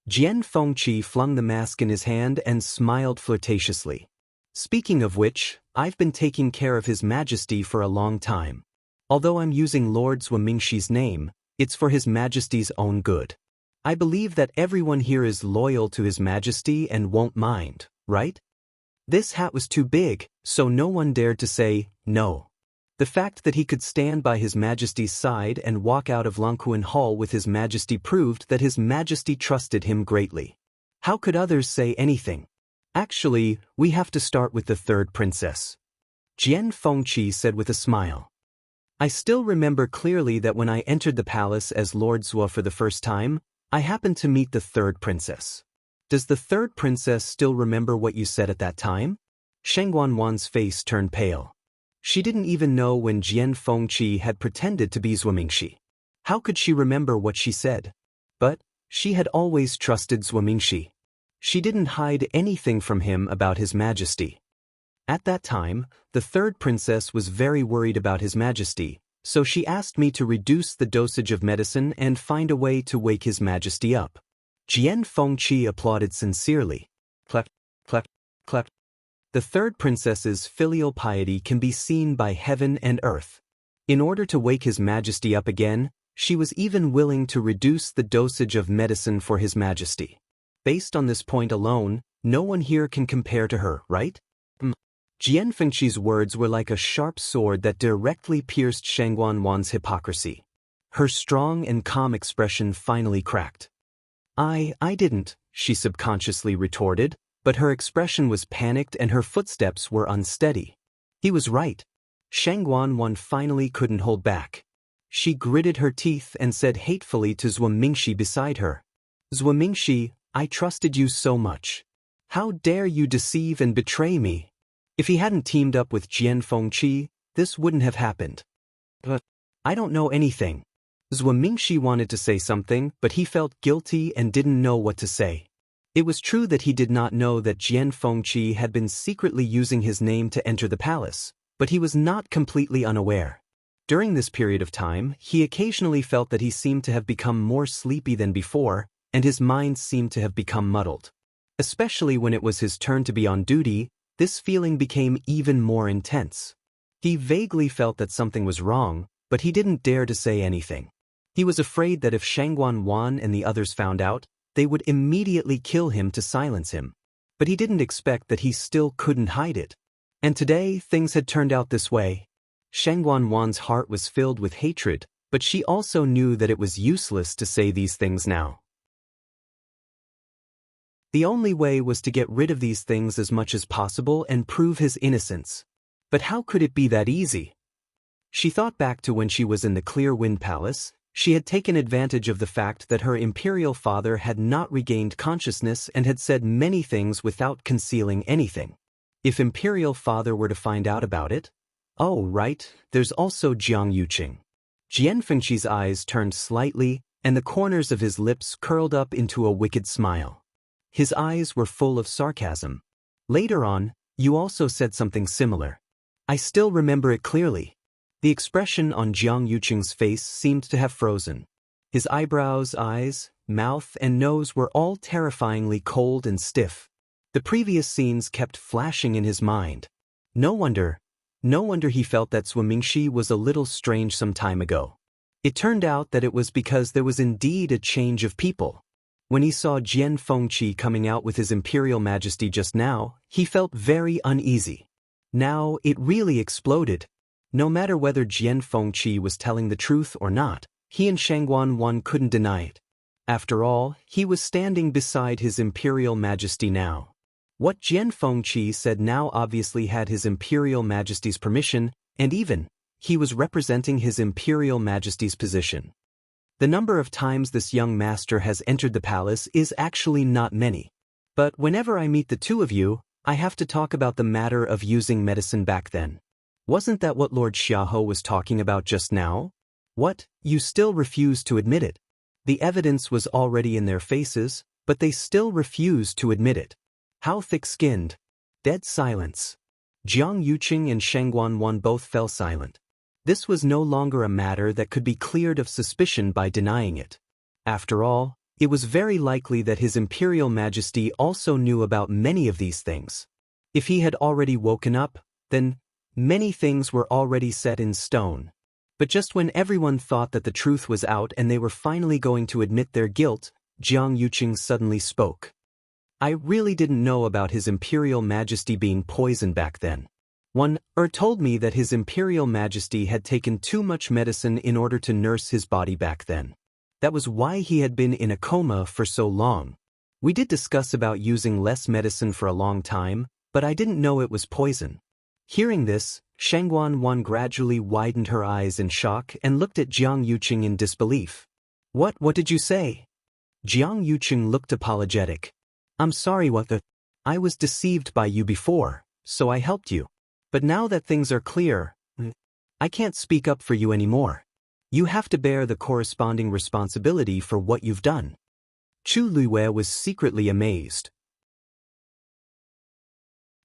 Jian Fengqi flung the mask in his hand and smiled flirtatiously. Speaking of which, I've been taking care of His Majesty for a long time. Although I'm using Lord Mingxi's name, it's for His Majesty's own good. I believe that everyone here is loyal to His Majesty and won't mind, right? This hat was too big, so no one dared to say no. The fact that he could stand by His Majesty's side and walk out of Longquan Hall with His Majesty proved that His Majesty trusted him greatly. How could others say anything? Actually, we have to start with the 3rd princess. Jian Fengqi said with a smile. I still remember clearly that when I entered the palace as Lord Zhuo for the first time, I happened to meet the third princess. Does the third princess still remember what you said at that time? Sheng Wanwan's face turned pale. She didn't even know when Jian Fengqi had pretended to be Zhuo Mingxi. How could she remember what she said? But she had always trusted Zhuo Mingxi. She didn't hide anything from him about His Majesty. At that time, the third princess was very worried about His Majesty, so she asked me to reduce the dosage of medicine and find a way to wake His Majesty up. Jian Fengqi applauded sincerely. Clap, clap, clap. The third princess's filial piety can be seen by heaven and earth. In order to wake His Majesty up again, she was even willing to reduce the dosage of medicine for His Majesty. Based on this point alone, no one here can compare to her, right? Jian Fengqi's words were like a sharp sword that directly pierced Sheng Wanwan's hypocrisy. Her strong and calm expression finally cracked. I didn't, she subconsciously retorted, but her expression was panicked and her footsteps were unsteady. He was right. Sheng Wanwan finally couldn't hold back. She gritted her teeth and said hatefully to Zhuo Mingxi beside her, Zhuo Mingxi, I trusted you so much. How dare you deceive and betray me? If he hadn't teamed up with Jian Fengqi, this wouldn't have happened. But I don't know anything. Zhuo Mingxi wanted to say something, but he felt guilty and didn't know what to say. It was true that he did not know that Jian Fengqi had been secretly using his name to enter the palace, but he was not completely unaware. During this period of time, he occasionally felt that he seemed to have become more sleepy than before, and his mind seemed to have become muddled. Especially when it was his turn to be on duty, this feeling became even more intense. He vaguely felt that something was wrong, but he didn't dare to say anything. He was afraid that if Sheng Wanwan and the others found out, they would immediately kill him to silence him. But he didn't expect that he still couldn't hide it. And today, things had turned out this way. Sheng Wanwan's heart was filled with hatred, but she also knew that it was useless to say these things now. The only way was to get rid of these things as much as possible and prove his innocence. But how could it be that easy? She thought back to when she was in the Clear Wind Palace. She had taken advantage of the fact that her imperial father had not regained consciousness and had said many things without concealing anything. If imperial father were to find out about it? Oh, right, there's also Jiang Yuqing. Jian Fengqi's eyes turned slightly, and the corners of his lips curled up into a wicked smile. His eyes were full of sarcasm. Later on, you also said something similar. I still remember it clearly. The expression on Jiang Yuqing's face seemed to have frozen. His eyebrows, eyes, mouth, and nose were all terrifyingly cold and stiff. The previous scenes kept flashing in his mind. No wonder he felt that Zhuo Mingxi was a little strange some time ago. It turned out that it was because there was indeed a change of people. When he saw Jian Fengqi coming out with His Imperial Majesty just now, he felt very uneasy. Now it really exploded. No matter whether Jian Fengqi was telling the truth or not, he and Sheng Wanwan couldn't deny it. After all, he was standing beside His Imperial Majesty now. What Jian Fengqi said now obviously had His Imperial Majesty's permission, and even, he was representing His Imperial Majesty's position. The number of times this young master has entered the palace is actually not many. But whenever I meet the two of you, I have to talk about the matter of using medicine back then. Wasn't that what Lord Xiaohe was talking about just now? What, you still refuse to admit it? The evidence was already in their faces, but they still refused to admit it. How thick-skinned. Dead silence. Jiang Yuqing and Sheng Wanwan both fell silent. This was no longer a matter that could be cleared of suspicion by denying it. After all, it was very likely that His Imperial Majesty also knew about many of these things. If he had already woken up, then many things were already set in stone. But just when everyone thought that the truth was out and they were finally going to admit their guilt, Jiang Yuqing suddenly spoke. I really didn't know about His Imperial Majesty being poisoned back then. One told me that His Imperial Majesty had taken too much medicine in order to nurse his body back then. That was why he had been in a coma for so long. We did discuss about using less medicine for a long time, but I didn't know it was poison. Hearing this, Shangguan gradually widened her eyes in shock and looked at Jiang Yuqing in disbelief. What did you say? Jiang Yuqing looked apologetic. I'm sorry I was deceived by you before, so I helped you. But now that things are clear, I can't speak up for you anymore. You have to bear the corresponding responsibility for what you've done. Chu Luiwei was secretly amazed.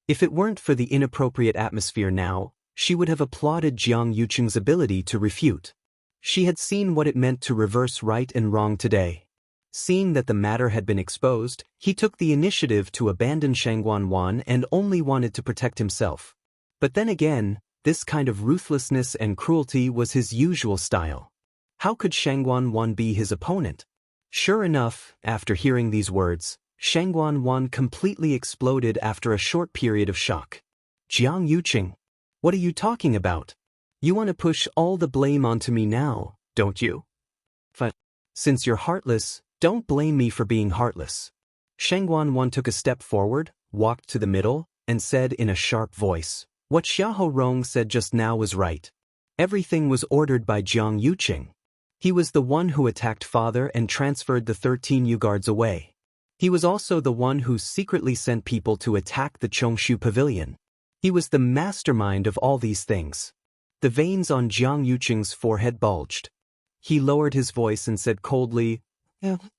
If it weren't for the inappropriate atmosphere now, she would have applauded Jiang Yuqing's ability to refute. She had seen what it meant to reverse right and wrong today. Seeing that the matter had been exposed, he took the initiative to abandon Shangguan and only wanted to protect himself. But then again, this kind of ruthlessness and cruelty was his usual style. How could Shangguan be his opponent? Sure enough, after hearing these words, Shangguan completely exploded after a short period of shock. Jiang Yuqing, what are you talking about? You want to push all the blame onto me now, don't you? But since you're heartless, don't blame me for being heartless. Shangguan took a step forward, walked to the middle, and said in a sharp voice, what Xiahou Rong said just now was right. Everything was ordered by Jiang Yuqing. He was the one who attacked father and transferred the 13 Yuguards away. He was also the one who secretly sent people to attack the Chongshu Pavilion. He was the mastermind of all these things. The veins on Jiang Yuqing's forehead bulged. He lowered his voice and said coldly,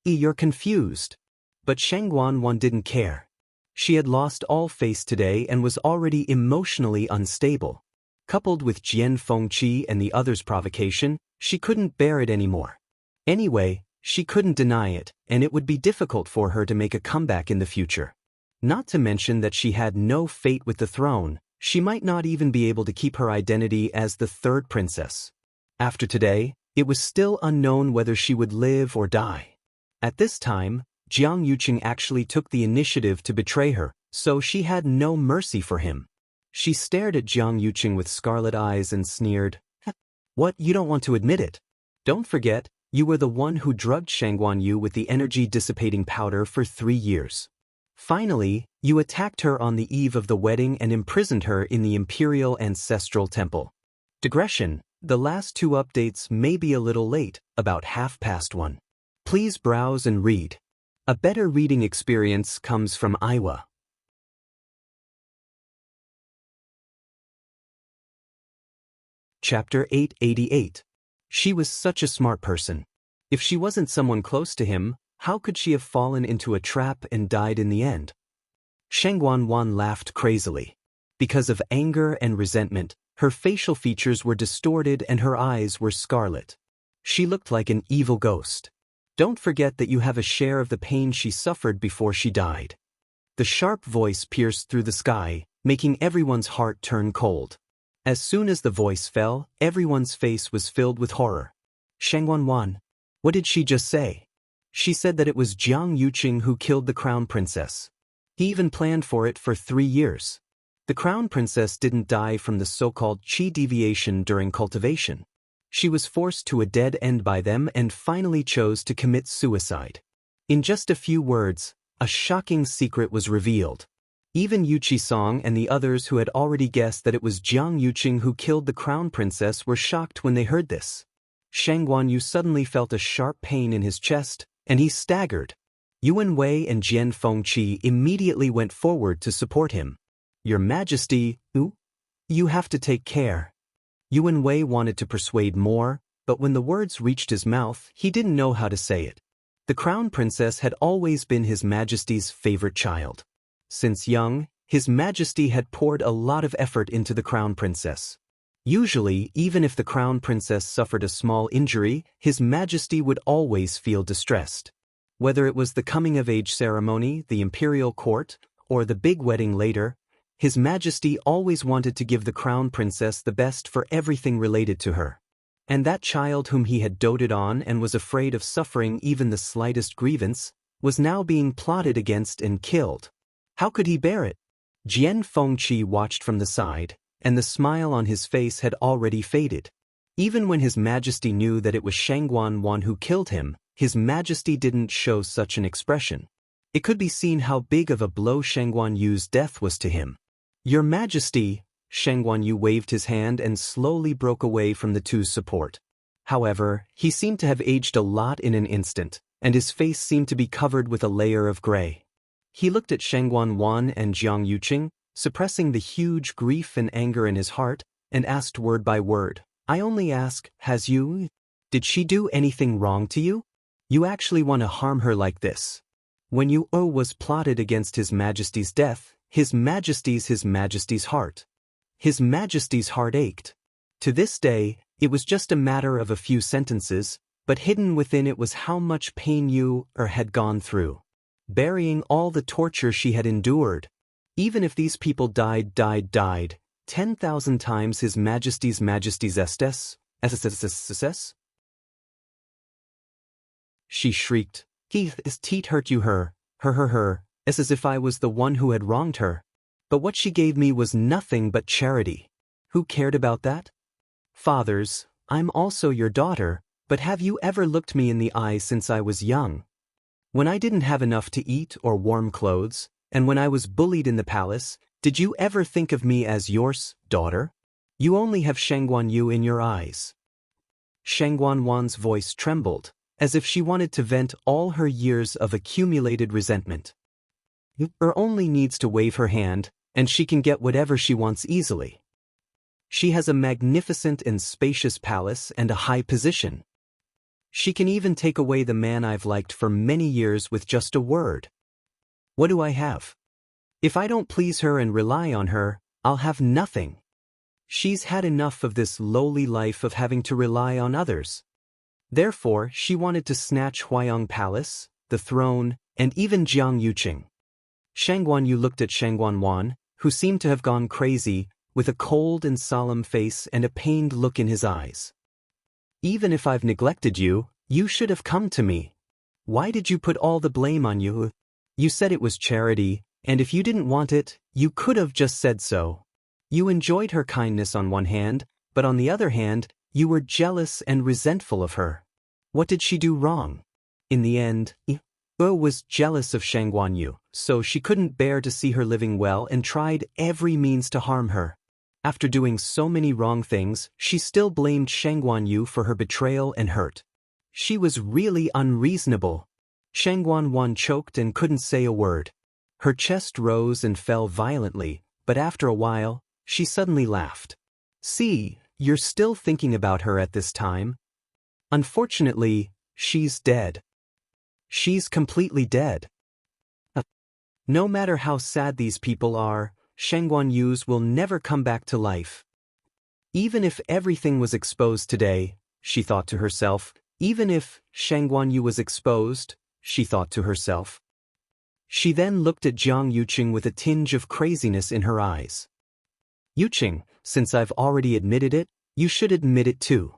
You're confused. But Shangguan didn't care. She had lost all face today and was already emotionally unstable. Coupled with Jian Fengqi and the others' provocation, she couldn't bear it anymore. Anyway, she couldn't deny it, and it would be difficult for her to make a comeback in the future. Not to mention that she had no fate with the throne, she might not even be able to keep her identity as the third princess. After today, it was still unknown whether she would live or die. At this time, Jiang Yuqing actually took the initiative to betray her, so she had no mercy for him. She stared at Jiang Yuqing with scarlet eyes and sneered, What, you don't want to admit it? Don't forget, you were the one who drugged Shangguan Yu with the energy-dissipating powder for 3 years. Finally, you attacked her on the eve of the wedding and imprisoned her in the Imperial Ancestral Temple. Digression, the last 2 updates may be a little late, about 1:30. Please browse and read. A better reading experience comes from Iowa. Chapter 888. She was such a smart person. If she wasn't someone close to him, how could she have fallen into a trap and died in the end? Shangguan laughed crazily. Because of anger and resentment, her facial features were distorted and her eyes were scarlet. She looked like an evil ghost. Don't forget that you have a share of the pain she suffered before she died. The sharp voice pierced through the sky, making everyone's heart turn cold. As soon as the voice fell, everyone's face was filled with horror. Shangguan, what did she just say? She said that it was Jiang Yuqing who killed the crown princess. He even planned for it for 3 years. The crown princess didn't die from the so-called qi deviation during cultivation. She was forced to a dead end by them and finally chose to commit suicide. In just a few words, a shocking secret was revealed. Even Yu Qisong and the others who had already guessed that it was Jiang Yuqing who killed the crown princess were shocked when they heard this. Shangguan Yu suddenly felt a sharp pain in his chest, and he staggered. Yuan Wei and Jian Fengqi immediately went forward to support him. Your Majesty, you have to take care. Yuan Wei wanted to persuade more, but when the words reached his mouth, he didn't know how to say it. The crown princess had always been His Majesty's favorite child. Since young, His Majesty had poured a lot of effort into the crown princess. Usually, even if the crown princess suffered a small injury, His Majesty would always feel distressed. Whether it was the coming-of-age ceremony, the imperial court, or the big wedding later, His Majesty always wanted to give the crown princess the best for everything related to her. And that child whom he had doted on and was afraid of suffering even the slightest grievance, was now being plotted against and killed. How could he bear it? Jian Fengqi watched from the side, and the smile on his face had already faded. Even when His Majesty knew that it was Shangguan who killed him, His Majesty didn't show such an expression. It could be seen how big of a blow Shangguan Yu's death was to him. Your Majesty, Shang Guanyu waved his hand and slowly broke away from the two's support. However, he seemed to have aged a lot in an instant, and his face seemed to be covered with a layer of gray. He looked at Shangguan and Jiang Yuqing, suppressing the huge grief and anger in his heart, and asked word by word, "I only ask, did she do anything wrong to you? You actually want to harm her like this? When Yu was plotted against His Majesty's death, His Majesty's heart. His Majesty's heart ached. To this day, it was just a matter of a few sentences, but hidden within it was how much pain Yu had gone through. Burying all the torture she had endured. Even if these people died 10,000 times His Majesty's Estes? She shrieked. His teeth hurt you her, as if I was the one who had wronged her. But what she gave me was nothing but charity. Who cared about that? Fathers, I'm also your daughter, but have you ever looked me in the eye since I was young? When I didn't have enough to eat or warm clothes, and when I was bullied in the palace, did you ever think of me as yours, daughter? You only have Shangguanyu in your eyes. Shangguanwan's voice trembled, as if she wanted to vent all her years of accumulated resentment. Her only needs to wave her hand, and she can get whatever she wants easily. She has a magnificent and spacious palace and a high position. She can even take away the man I've liked for many years with just a word. What do I have? If I don't please her and rely on her, I'll have nothing. She's had enough of this lowly life of having to rely on others. Therefore, she wanted to snatch Huayong Palace, the throne, and even Jiang Yuqing. Shangguanyu looked at Shangguanwan, who seemed to have gone crazy, with a cold and solemn face and a pained look in his eyes. Even if I've neglected you, you should have come to me. Why did you put all the blame on you? You said it was charity, and if you didn't want it, you could have just said so. You enjoyed her kindness on one hand, but on the other hand, you were jealous and resentful of her. What did she do wrong? In the end, was jealous of Shangguanyu, so she couldn't bear to see her living well and tried every means to harm her. After doing so many wrong things, she still blamed Shangguanyu for her betrayal and hurt. She was really unreasonable. Shangguanwan choked and couldn't say a word. Her chest rose and fell violently, but after a while, she suddenly laughed. See, you're still thinking about her at this time? Unfortunately, she's dead. She's completely dead. No matter how sad these people are, Shangguanyu's will never come back to life. Even if everything was exposed today, she thought to herself, even if Shangguanyu was exposed, she thought to herself. She then looked at Jiang Yuqing with a tinge of craziness in her eyes. Yuqing, since I've already admitted it, you should admit it too.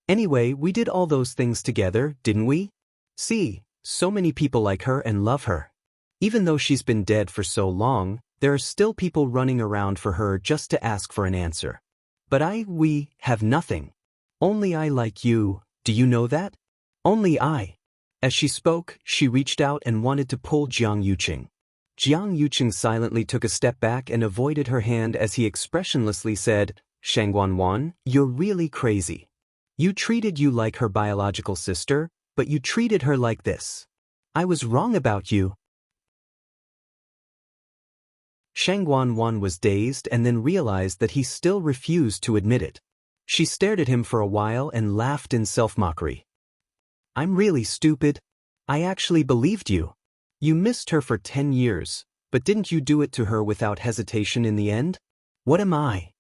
Anyway, we did all those things together, didn't we? See, so many people like her and love her. Even though she's been dead for so long, there are still people running around for her just to ask for an answer. But we have nothing. Only I like you, do you know that? Only I. As she spoke, she reached out and wanted to pull Jiang Yuqing. Jiang Yuqing silently took a step back and avoided her hand as he expressionlessly said, Shangguanwan, you're really crazy. You treated you like her biological sister, but you treated her like this. I was wrong about you. Shangguanwan was dazed and then realized that he still refused to admit it. She stared at him for a while and laughed in self-mockery. I'm really stupid. I actually believed you. You missed her for 10 years, but didn't you do it to her without hesitation in the end? What am I?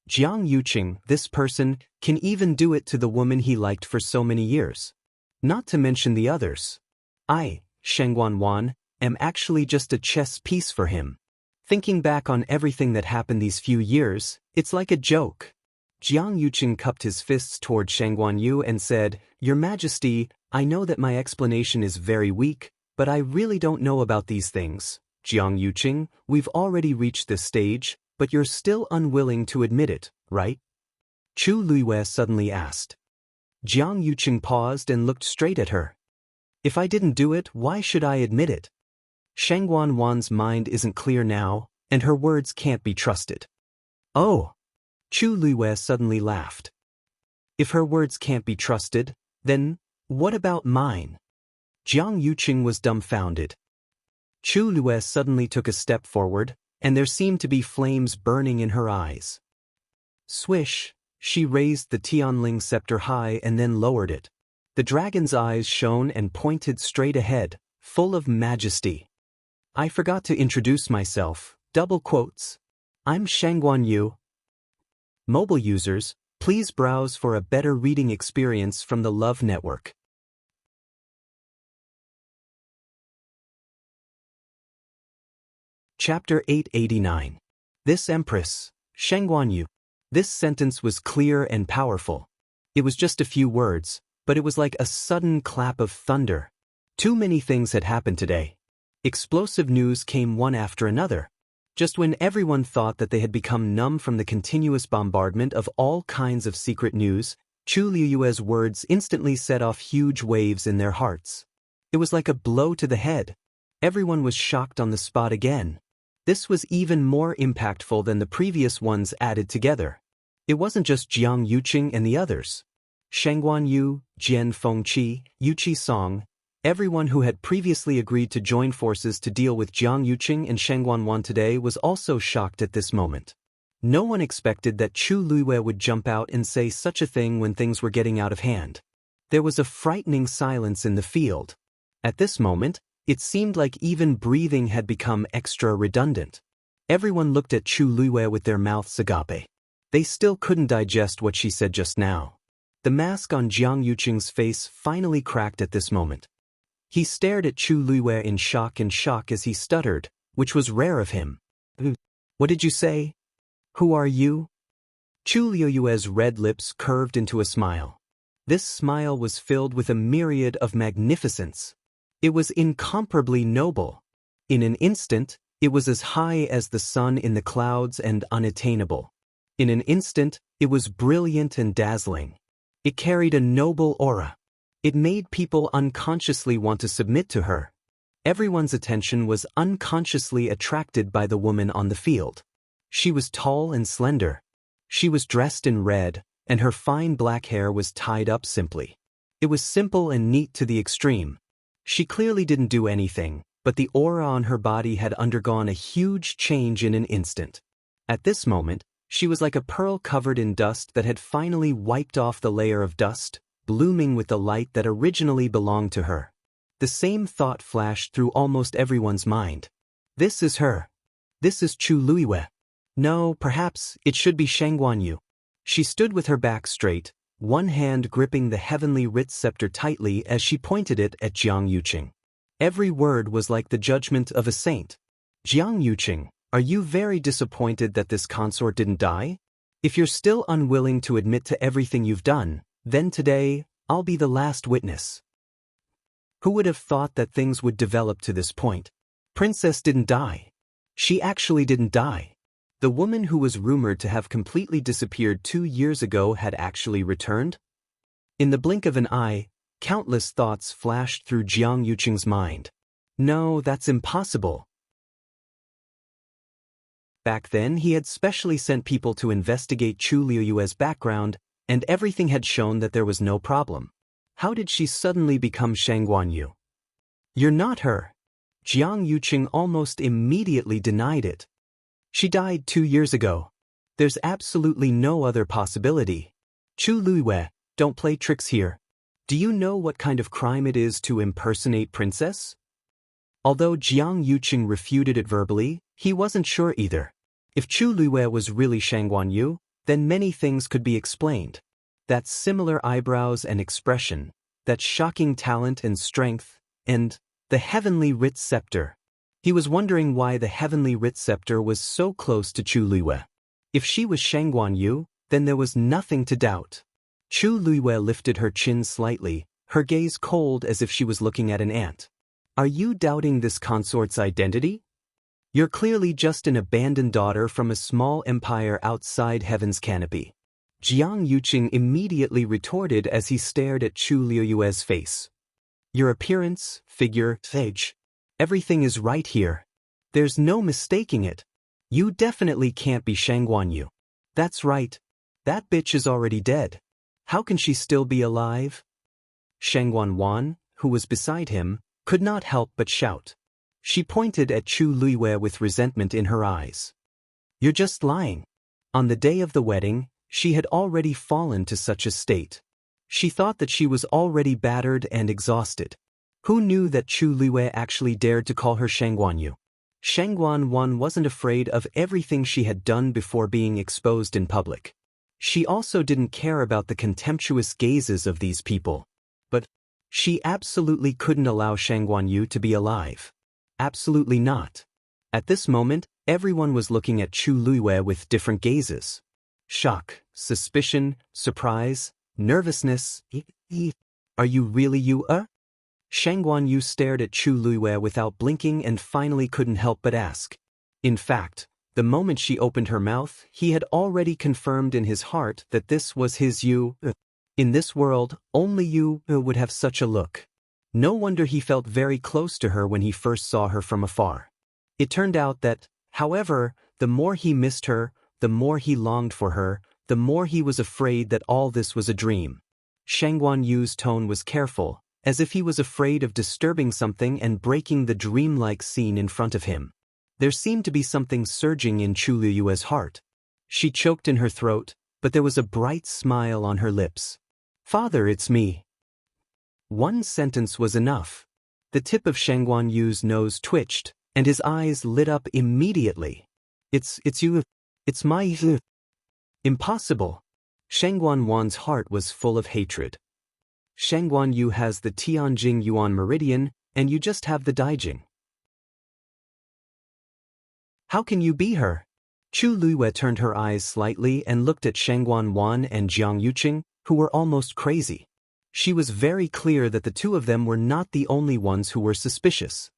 Jiang Yuqing, this person, can even do it to the woman he liked for so many years. Not to mention the others. I, Shangguanwan, am actually just a chess piece for him. Thinking back on everything that happened these few years, it's like a joke. Jiang Yuqing cupped his fists toward Shangguanyu and said, Your Majesty, I know that my explanation is very weak, but I really don't know about these things. Jiang Yuqing, we've already reached this stage, but you're still unwilling to admit it, right? Chu Luiyue suddenly asked. Jiang Yuqing paused and looked straight at her. If I didn't do it, why should I admit it? Shangguanwan's mind isn't clear now, and her words can't be trusted. Oh, Chu Luiyue suddenly laughed. If her words can't be trusted, then what about mine? Jiang Yuqing was dumbfounded. Chu Luiyue suddenly took a step forward, and there seemed to be flames burning in her eyes. Swish, she raised the Tianling scepter high and then lowered it. The dragon's eyes shone and pointed straight ahead, full of majesty. I forgot to introduce myself, double quotes. I'm Shangguan Yu. Mobile users, please browse for a better reading experience from the Love Network. Chapter 889. This Empress, Shangguan Yu. This sentence was clear and powerful. It was just a few words, but it was like a sudden clap of thunder. Too many things had happened today. Explosive news came one after another. Just when everyone thought that they had become numb from the continuous bombardment of all kinds of secret news, Chu Luiyue's words instantly set off huge waves in their hearts. It was like a blow to the head. Everyone was shocked on the spot again. This was even more impactful than the previous ones added together. It wasn't just Jiang Yuqing and the others. Shangguan Yu, Jian Fengqi, Yuqi Song, everyone who had previously agreed to join forces to deal with Jiang Yuqing and Shangguan Wan today was also shocked at this moment. No one expected that Chu Luiyue would jump out and say such a thing when things were getting out of hand. There was a frightening silence in the field. At this moment, it seemed like even breathing had become extra redundant. Everyone looked at Chu Luiyue with their mouths agape. They still couldn't digest what she said just now. The mask on Jiang Yuqing's face finally cracked at this moment. He stared at Chu Luiyue in shock as he stuttered, which was rare of him. What did you say? Who are you? Chu Luiyue's red lips curved into a smile. This smile was filled with a myriad of magnificence. It was incomparably noble. In an instant, it was as high as the sun in the clouds and unattainable. In an instant, it was brilliant and dazzling. It carried a noble aura. It made people unconsciously want to submit to her. Everyone's attention was unconsciously attracted by the woman on the field. She was tall and slender. She was dressed in red, and her fine black hair was tied up simply. It was simple and neat to the extreme. She clearly didn't do anything, but the aura on her body had undergone a huge change in an instant. At this moment, she was like a pearl covered in dust that had finally wiped off the layer of dust, blooming with the light that originally belonged to her. The same thought flashed through almost everyone's mind. This is her. This is Chu Luiyue. No, perhaps it should be Shangguan Yu. She stood with her back straight, one hand gripping the heavenly writ scepter tightly as she pointed it at Jiang Yuqing. Every word was like the judgment of a saint. Jiang Yuqing, are you very disappointed that this consort didn't die? If you're still unwilling to admit to everything you've done, then today, I'll be the last witness. Who would have thought that things would develop to this point? Princess didn't die. She actually didn't die. The woman who was rumored to have completely disappeared 2 years ago had actually returned? In the blink of an eye, countless thoughts flashed through Jiang Yuqing's mind. No, that's impossible. Back then, he had specially sent people to investigate Chu Luiyue's background, and everything had shown that there was no problem. How did she suddenly become Shangguan Yu? You're not her. Jiang Yuqing almost immediately denied it. She died 2 years ago. There's absolutely no other possibility. Chu Luiyue, don't play tricks here. Do you know what kind of crime it is to impersonate princess? Although Jiang Yuqing refuted it verbally, he wasn't sure either. If Chu Luiyue was really Shangguan Yu, then many things could be explained. That similar eyebrows and expression, that shocking talent and strength, and the heavenly writ scepter. He was wondering why the heavenly writ scepter was so close to Chu Luiyue. If she was Shangguan Yu, then there was nothing to doubt. Chu Luiyue lifted her chin slightly, her gaze cold as if she was looking at an ant. Are you doubting this consort's identity? You're clearly just an abandoned daughter from a small empire outside heaven's canopy. Jiang Yuqing immediately retorted as he stared at Chu Luiyue's face. Your appearance, figure, age. Everything is right here. There's no mistaking it. You definitely can't be Shangguan Yu. That's right. That bitch is already dead. How can she still be alive? Shangguan, who was beside him, could not help but shout. She pointed at Chu Luiwei with resentment in her eyes. You're just lying. On the day of the wedding, she had already fallen to such a state. She thought that she was already battered and exhausted. Who knew that Chu Luiwei actually dared to call her Shangguan? Shangguan wasn't afraid of everything she had done before being exposed in public. She also didn't care about the contemptuous gazes of these people. But she absolutely couldn't allow Shangguan to be alive. Absolutely not. At this moment, everyone was looking at Chu Luiwei with different gazes. Shock, suspicion, surprise, nervousness. Are you really you? Shangguan stared at Chu Luiwei without blinking and finally couldn't help but ask. In fact, the moment she opened her mouth, he had already confirmed in his heart that this was his you. In this world, only you would have such a look. No wonder he felt very close to her when he first saw her from afar. It turned out that, however, the more he missed her, the more he longed for her, the more he was afraid that all this was a dream. Shangguan's tone was careful, as if he was afraid of disturbing something and breaking the dreamlike scene in front of him. There seemed to be something surging in Chu Luiwei's heart. She choked in her throat, but there was a bright smile on her lips. Father, it's me. One sentence was enough. The tip of Shangguan's nose twitched, and his eyes lit up immediately. It's you. It's my you. Impossible. Shangguan's heart was full of hatred. Shangguan has the Tianjing Yuan meridian, and you just have the Daijing. How can you be her? Chu Luiwei turned her eyes slightly and looked at Shangguan and Jiang Yuqing, who were almost crazy. She was very clear that the two of them were not the only ones who were suspicious.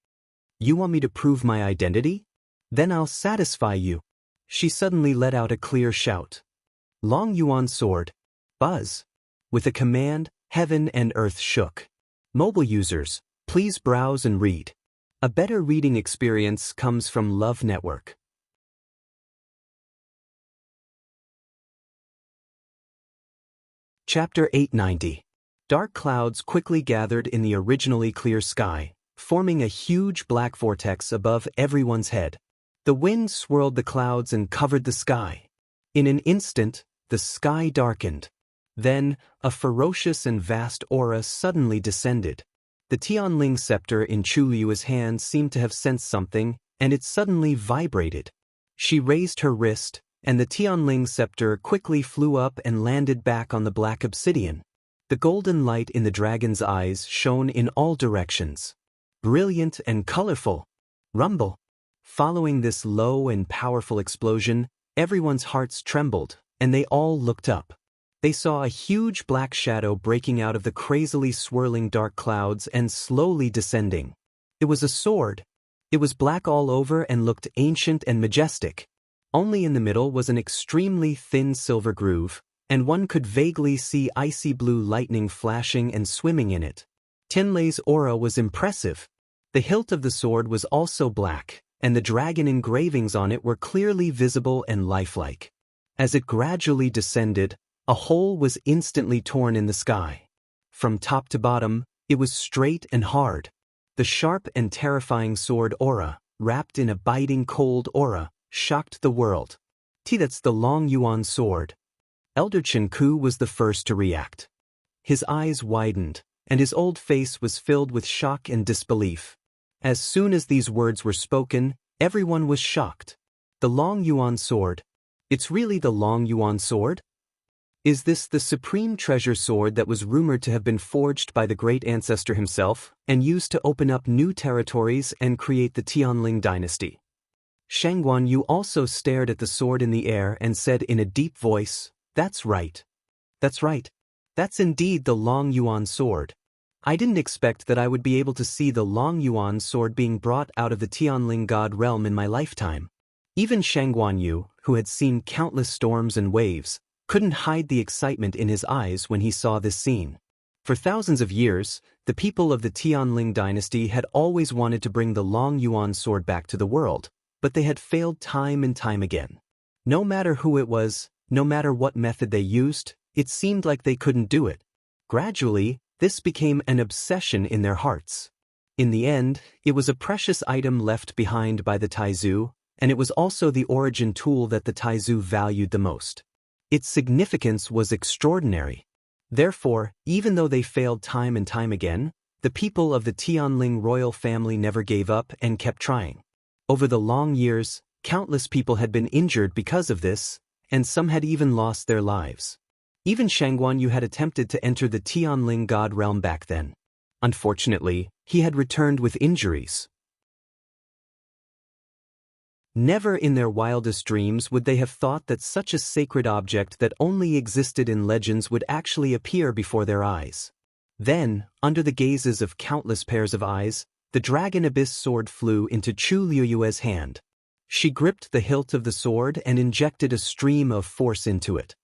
You want me to prove my identity? Then I'll satisfy you. She suddenly let out a clear shout. Long Yuan sword. Buzz. With a command, heaven and earth shook. Mobile users, please browse and read. A better reading experience comes from Love Network. Chapter 890. Dark clouds quickly gathered in the originally clear sky, forming a huge black vortex above everyone's head. The wind swirled the clouds and covered the sky. In an instant, the sky darkened. Then, a ferocious and vast aura suddenly descended. The Tianling scepter in Chu Luiwei's hand seemed to have sensed something, and it suddenly vibrated. She raised her wrist, and the Tianling scepter quickly flew up and landed back on the black obsidian. The golden light in the dragon's eyes shone in all directions. Brilliant and colorful. Rumble. Following this low and powerful explosion, everyone's hearts trembled, and they all looked up. They saw a huge black shadow breaking out of the crazily swirling dark clouds and slowly descending. It was a sword. It was black all over and looked ancient and majestic. Only in the middle was an extremely thin silver groove, and one could vaguely see icy blue lightning flashing and swimming in it. Tianlei's aura was impressive. The hilt of the sword was also black, and the dragon engravings on it were clearly visible and lifelike. As it gradually descended, a hole was instantly torn in the sky. From top to bottom, it was straight and hard. The sharp and terrifying sword aura, wrapped in a biting cold aura, shocked the world. That's the Long Yuan sword. Elder Chen Ku was the first to react. His eyes widened, and his old face was filled with shock and disbelief. As soon as these words were spoken, everyone was shocked. The Long Yuan sword. It's really the Long Yuan sword? Is this the supreme treasure sword that was rumored to have been forged by the great ancestor himself and used to open up new territories and create the Tianling dynasty? Shangguan also stared at the sword in the air and said in a deep voice, That's right. That's right. That's indeed the Long Yuan sword. I didn't expect that I would be able to see the Long Yuan sword being brought out of the Tianling god realm in my lifetime. Even Shangguan, who had seen countless storms and waves, couldn't hide the excitement in his eyes when he saw this scene. For thousands of years, the people of the Tianling dynasty had always wanted to bring the Long Yuan sword back to the world, but they had failed time and time again. No matter who it was, No matter what method they used, it seemed like they couldn't do it. Gradually, this became an obsession in their hearts. In the end, it was a precious item left behind by the Taizu, and it was also the origin tool that the Taizu valued the most. Its significance was extraordinary. Therefore, even though they failed time and time again, the people of the Tianling royal family never gave up and kept trying. Over the long years, countless people had been injured because of this, and some had even lost their lives. Even Shangguanyu had attempted to enter the Tianling god realm back then. Unfortunately, he had returned with injuries. Never in their wildest dreams would they have thought that such a sacred object that only existed in legends would actually appear before their eyes. Then, under the gazes of countless pairs of eyes, the dragon abyss sword flew into Chu Liuyue's hand. She gripped the hilt of the sword and injected a stream of force into it.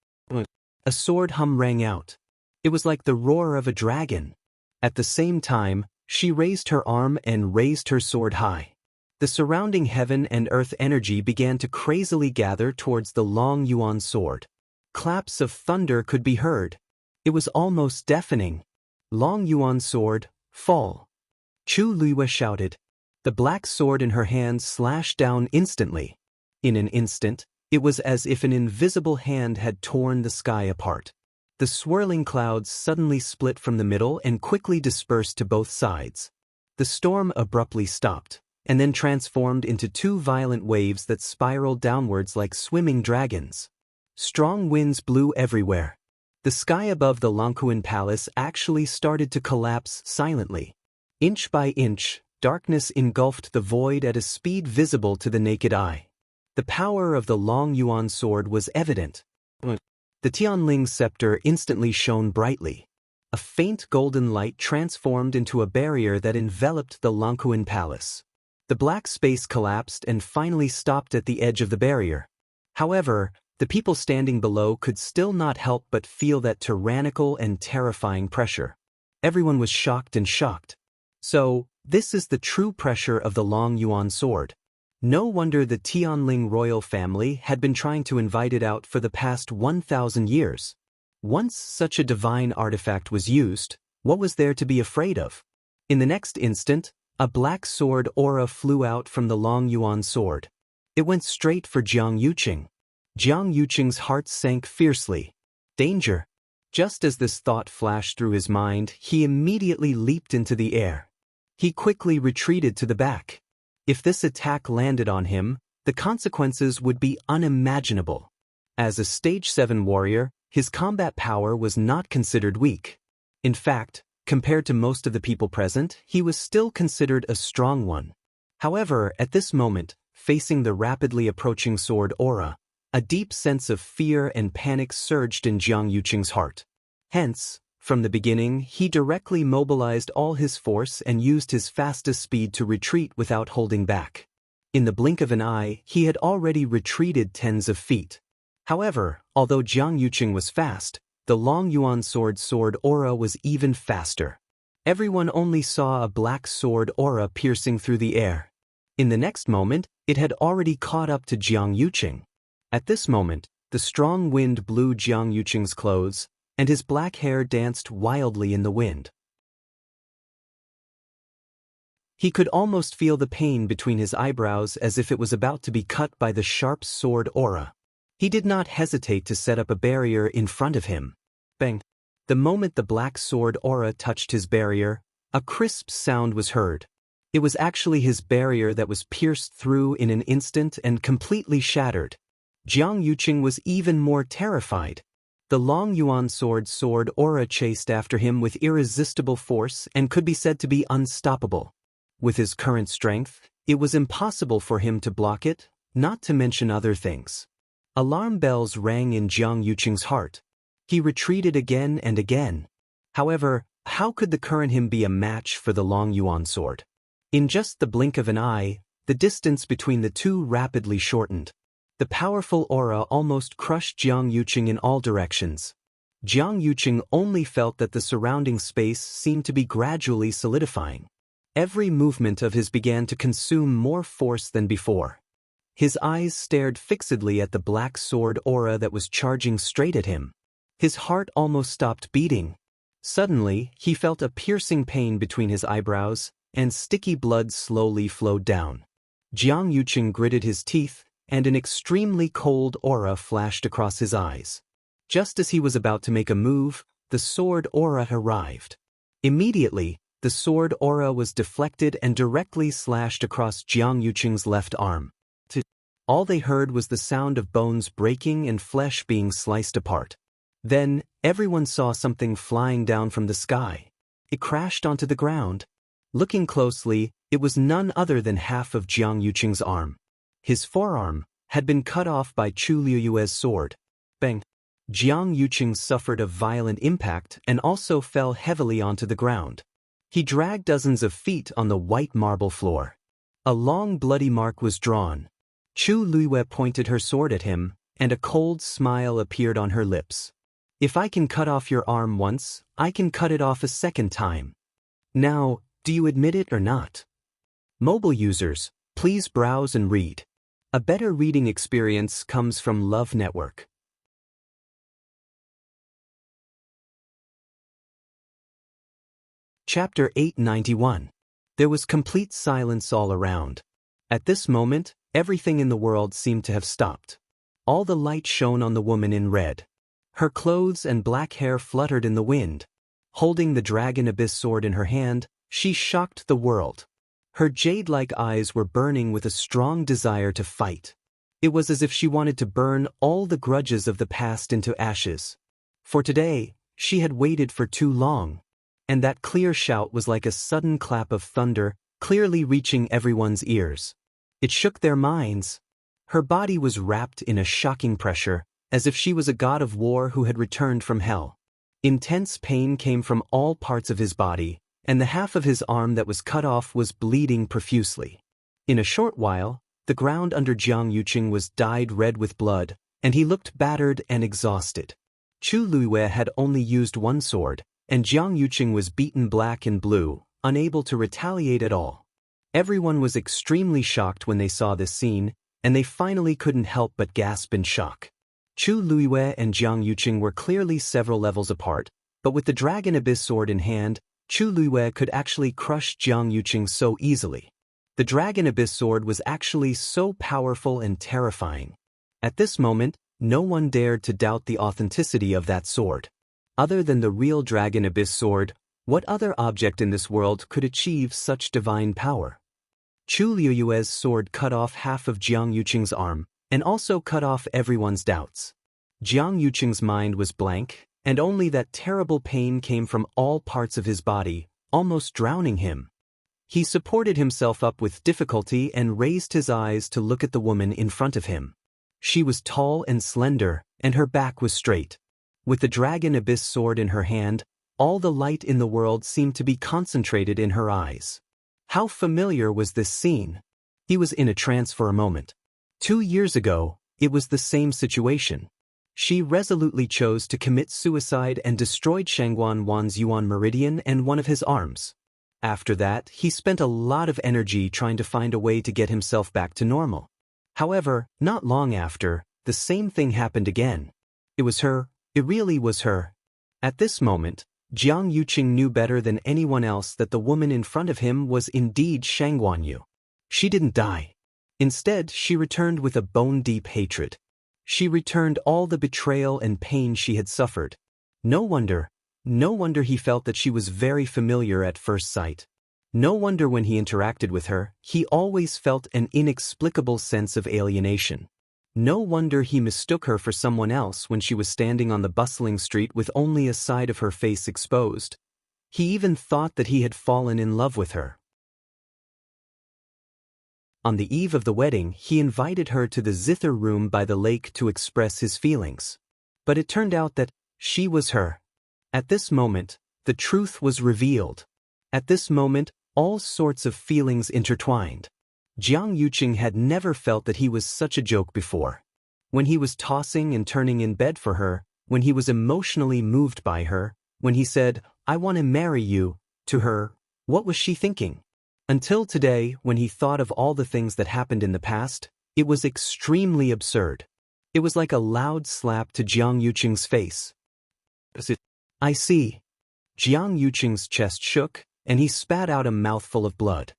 A sword hum rang out. It was like the roar of a dragon. At the same time, she raised her arm and raised her sword high. The surrounding heaven and earth energy began to crazily gather towards the long yuan sword. Claps of thunder could be heard. It was almost deafening. Long yuan sword, fall. Chu Liyue shouted. The black sword in her hand slashed down instantly. In an instant, it was as if an invisible hand had torn the sky apart. The swirling clouds suddenly split from the middle and quickly dispersed to both sides. The storm abruptly stopped, and then transformed into two violent waves that spiraled downwards like swimming dragons. Strong winds blew everywhere. The sky above the Longquan Palace actually started to collapse silently. Inch by inch, darkness engulfed the void at a speed visible to the naked eye. The power of the long yuan sword was evident. The Tianling scepter instantly shone brightly. A faint golden light transformed into a barrier that enveloped the Longquan Palace. The black space collapsed and finally stopped at the edge of the barrier. However, the people standing below could still not help but feel that tyrannical and terrifying pressure. Everyone was shocked and shocked. So, this is the true pressure of the long yuan sword. No wonder the Tianling royal family had been trying to invite it out for the past 1,000 years. Once such a divine artifact was used, what was there to be afraid of? In the next instant, a black sword aura flew out from the long yuan sword. It went straight for Jiang Yuqing. Jiang Yuqing's heart sank fiercely. Danger! Just as this thought flashed through his mind, he immediately leaped into the air. He quickly retreated to the back. If this attack landed on him, the consequences would be unimaginable. As a Stage 7 warrior, his combat power was not considered weak. In fact, compared to most of the people present, he was still considered a strong one. However, at this moment, facing the rapidly approaching sword aura, a deep sense of fear and panic surged in Jiang Yuqing's heart. Hence, from the beginning, he directly mobilized all his force and used his fastest speed to retreat without holding back. In the blink of an eye, he had already retreated tens of feet. However, although Jiang Yuqing was fast, the long yuan sword aura was even faster. Everyone only saw a black sword aura piercing through the air. In the next moment, it had already caught up to Jiang Yuqing. At this moment, the strong wind blew Jiang Yuqing's clothes, and his black hair danced wildly in the wind. He could almost feel the pain between his eyebrows as if it was about to be cut by the sharp sword aura. He did not hesitate to set up a barrier in front of him. Bang! The moment the black sword aura touched his barrier, a crisp sound was heard. It was actually his barrier that was pierced through in an instant and completely shattered. Jiang Yuqing was even more terrified. The long yuan sword aura chased after him with irresistible force and could be said to be unstoppable. With his current strength, it was impossible for him to block it, not to mention other things. Alarm bells rang in Jiang Yuqing's heart. He retreated again and again. However, how could the current him be a match for the long yuan sword? In just the blink of an eye, the distance between the two rapidly shortened. The powerful aura almost crushed Jiang Yuqing in all directions. Jiang Yuqing only felt that the surrounding space seemed to be gradually solidifying. Every movement of his began to consume more force than before. His eyes stared fixedly at the black sword aura that was charging straight at him. His heart almost stopped beating. Suddenly, he felt a piercing pain between his eyebrows, and sticky blood slowly flowed down. Jiang Yuqing gritted his teeth, and an extremely cold aura flashed across his eyes. Just as he was about to make a move, the sword aura arrived. Immediately, the sword aura was deflected and directly slashed across Jiang Yuqing's left arm. All they heard was the sound of bones breaking and flesh being sliced apart. Then, everyone saw something flying down from the sky. It crashed onto the ground. Looking closely, it was none other than half of Jiang Yuqing's arm. His forearm had been cut off by Chu Liyue's sword. Bang! Jiang Yuqing suffered a violent impact and also fell heavily onto the ground. He dragged dozens of feet on the white marble floor. A long bloody mark was drawn. Chu Liyue pointed her sword at him, and a cold smile appeared on her lips. If I can cut off your arm once, I can cut it off a second time. Now, do you admit it or not? Mobile users, please browse and read. A better reading experience comes from Love Network. Chapter 891. There was complete silence all around. At this moment, everything in the world seemed to have stopped. All the light shone on the woman in red. Her clothes and black hair fluttered in the wind. Holding the dragon abyss sword in her hand, she shocked the world. Her jade-like eyes were burning with a strong desire to fight. It was as if she wanted to burn all the grudges of the past into ashes. For today, she had waited for too long. And that clear shout was like a sudden clap of thunder, clearly reaching everyone's ears. It shook their minds. Her body was wrapped in a shocking pressure, as if she was a god of war who had returned from hell. Intense pain came from all parts of his body, and the half of his arm that was cut off was bleeding profusely. In a short while, the ground under Jiang Yuqing was dyed red with blood, and he looked battered and exhausted. Chu Liyue had only used one sword, and Jiang Yuqing was beaten black and blue, unable to retaliate at all. Everyone was extremely shocked when they saw this scene, and they finally couldn't help but gasp in shock. Chu Liyue and Jiang Yuqing were clearly several levels apart, but with the Dragon Abyss sword in hand, Chu Liyue could actually crush Jiang Yuqing so easily. The Dragon Abyss sword was actually so powerful and terrifying. At this moment, no one dared to doubt the authenticity of that sword. Other than the real Dragon Abyss sword, what other object in this world could achieve such divine power? Chu Liyue's sword cut off half of Jiang Yuqing's arm, and also cut off everyone's doubts. Jiang Yuqing's mind was blank, and only that terrible pain came from all parts of his body, almost drowning him. He supported himself up with difficulty and raised his eyes to look at the woman in front of him. She was tall and slender, and her back was straight. With the Dragon Abyss sword in her hand, all the light in the world seemed to be concentrated in her eyes. How familiar was this scene? He was in a trance for a moment. 2 years ago, it was the same situation. She resolutely chose to commit suicide and destroyed Shangguan Wan's Yuan Meridian and one of his arms. After that, he spent a lot of energy trying to find a way to get himself back to normal. However, not long after, the same thing happened again. It was her, it really was her. At this moment, Jiang Yuqing knew better than anyone else that the woman in front of him was indeed Shangguan Yu. She didn't die. Instead, she returned with a bone-deep hatred. She returned all the betrayal and pain she had suffered. No wonder he felt that she was very familiar at first sight. No wonder when he interacted with her, he always felt an inexplicable sense of alienation. No wonder he mistook her for someone else when she was standing on the bustling street with only a side of her face exposed. He even thought that he had fallen in love with her. On the eve of the wedding, he invited her to the zither room by the lake to express his feelings. But it turned out that she was her. At this moment, the truth was revealed. At this moment, all sorts of feelings intertwined. Jiang Yuqing had never felt that he was such a joke before. When he was tossing and turning in bed for her, when he was emotionally moved by her, when he said, "I want to marry you," to her, what was she thinking? Until today, when he thought of all the things that happened in the past, It was extremely absurd. It was like a loud slap to Jiang Yuqing's face. I see. Jiang Yuqing's chest shook, and he spat out a mouthful of blood.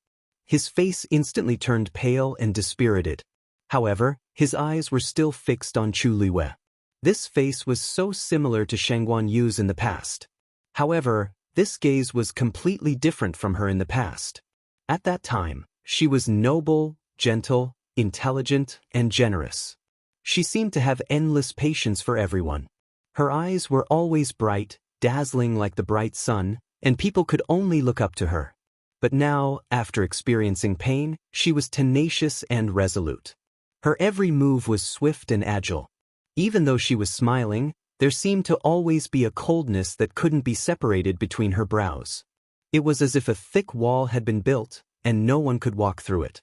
His face instantly turned pale and dispirited. However, his eyes were still fixed on Chu Luiyue. This face was so similar to Shangguan Yu's in the past. However, this gaze was completely different from her in the past. At that time, she was noble, gentle, intelligent, and generous. She seemed to have endless patience for everyone. Her eyes were always bright, dazzling like the bright sun, and people could only look up to her. But now, after experiencing pain, she was tenacious and resolute. Her every move was swift and agile. Even though she was smiling, there seemed to always be a coldness that couldn't be separated between her brows. It was as if a thick wall had been built, and no one could walk through it.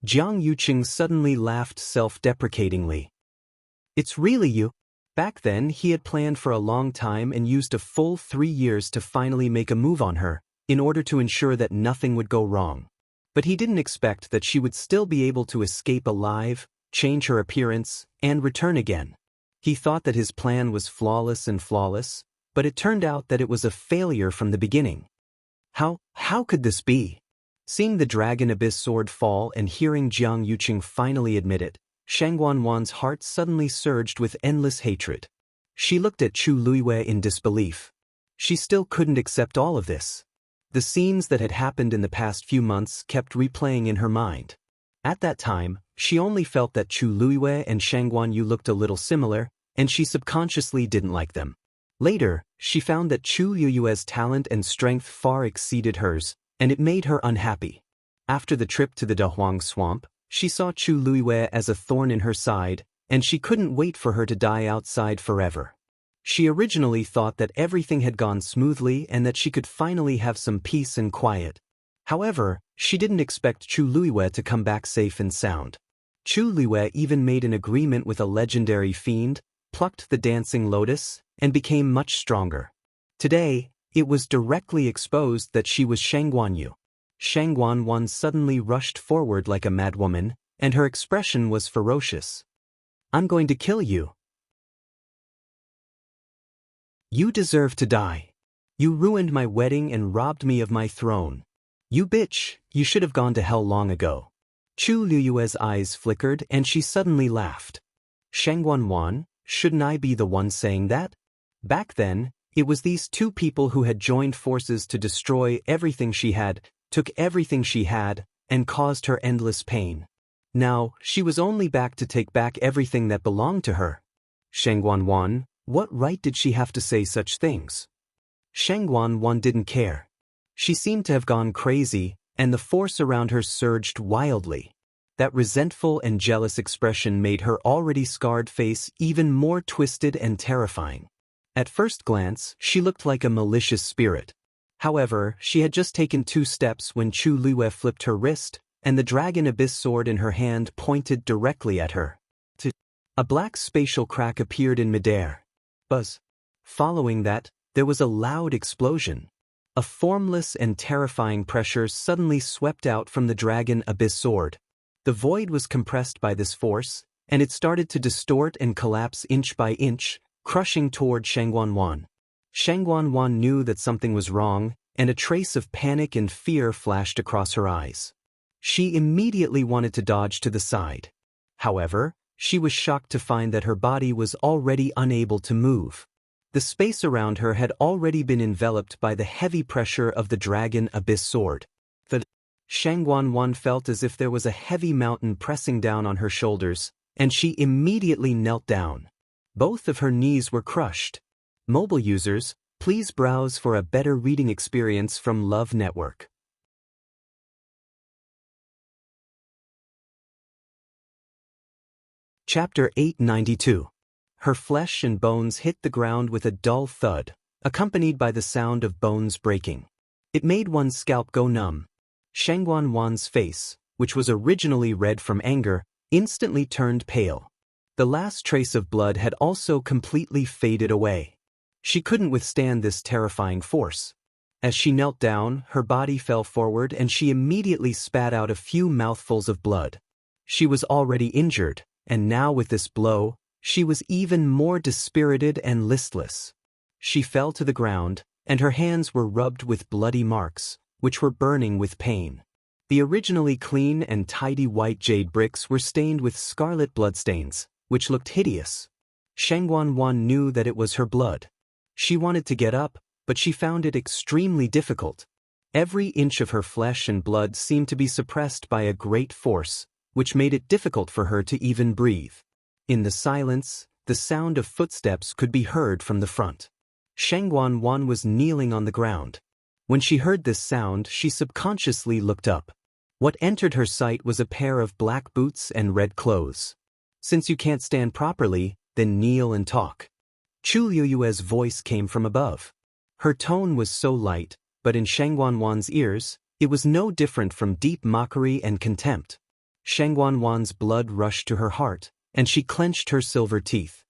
Jiang Yuqing suddenly laughed self-deprecatingly. It's really you? Back then, he had planned for a long time and used a full 3 years to finally make a move on her, in order to ensure that nothing would go wrong. But he didn't expect that she would still be able to escape alive, change her appearance, and return again. He thought that his plan was flawless, but it turned out that it was a failure from the beginning. How could this be? Seeing the Dragon Abyss sword fall and hearing Jiang Yuqing finally admit it, Shangguan Wan's heart suddenly surged with endless hatred. She looked at Chu Luiyue in disbelief. She still couldn't accept all of this. The scenes that had happened in the past few months kept replaying in her mind. At that time, she only felt that Chu Luiyue and Shangguan Yu looked a little similar, and she subconsciously didn't like them. Later, she found that Chu Luiyue's talent and strength far exceeded hers, and it made her unhappy. After the trip to the Dahuang swamp, she saw Chu Luiyue as a thorn in her side, and she couldn't wait for her to die outside forever. She originally thought that everything had gone smoothly and that she could finally have some peace and quiet. However, she didn't expect Chu Luiyue to come back safe and sound. Chu Luiyue even made an agreement with a legendary fiend, plucked the dancing lotus, and became much stronger. Today, it was directly exposed that she was Shangguan Yu. Shangguan Wan suddenly rushed forward like a madwoman, and her expression was ferocious. I'm going to kill you. You deserve to die. You ruined my wedding and robbed me of my throne. You bitch, you should have gone to hell long ago. Chu Luiyue's eyes flickered and she suddenly laughed. Shangguan Wan, shouldn't I be the one saying that? Back then, it was these two people who had joined forces to destroy everything she had, took everything she had, and caused her endless pain. Now, she was only back to take back everything that belonged to her. Shangguan Wan, what right did she have to say such things? Shangguan Wan didn't care. She seemed to have gone crazy, and the force around her surged wildly. That resentful and jealous expression made her already scarred face even more twisted and terrifying. At first glance, she looked like a malicious spirit. However, she had just taken 2 steps when Chu Luiyue flipped her wrist, and the Dragon Abyss sword in her hand pointed directly at her. A black spatial crack appeared in midair. Buzz. Following that, there was a loud explosion. A formless and terrifying pressure suddenly swept out from the Dragon Abyss sword. The void was compressed by this force, and it started to distort and collapse inch by inch, crushing toward Shangguan Wan. Shangguan Wan knew that something was wrong, and a trace of panic and fear flashed across her eyes. She immediately wanted to dodge to the side. However, she was shocked to find that her body was already unable to move. The space around her had already been enveloped by the heavy pressure of the Dragon Abyss sword. Shangguan Wan felt as if there was a heavy mountain pressing down on her shoulders, and she immediately knelt down. Both of her knees were crushed. Mobile users, please browse for a better reading experience from Love Network. Chapter 892. Her flesh and bones hit the ground with a dull thud, accompanied by the sound of bones breaking. It made one's scalp go numb. Shangguan Wan's face, which was originally red from anger, instantly turned pale. The last trace of blood had also completely faded away. She couldn't withstand this terrifying force. As she knelt down, her body fell forward and she immediately spat out a few mouthfuls of blood. She was already injured, and now with this blow, she was even more dispirited and listless. She fell to the ground, and her hands were rubbed with bloody marks, which were burning with pain. The originally clean and tidy white jade bricks were stained with scarlet bloodstains, which looked hideous. Shangguan knew that it was her blood. She wanted to get up, but she found it extremely difficult. Every inch of her flesh and blood seemed to be suppressed by a great force, which made it difficult for her to even breathe. In the silence, the sound of footsteps could be heard from the front. Shangguan was kneeling on the ground. When she heard this sound, she subconsciously looked up. What entered her sight was a pair of black boots and red clothes. Since you can't stand properly, then kneel and talk. Chu Liyue's voice came from above. Her tone was so light, but in Shangguan's ears, it was no different from deep mockery and contempt. Shangguan's blood rushed to her heart, and she clenched her silver teeth.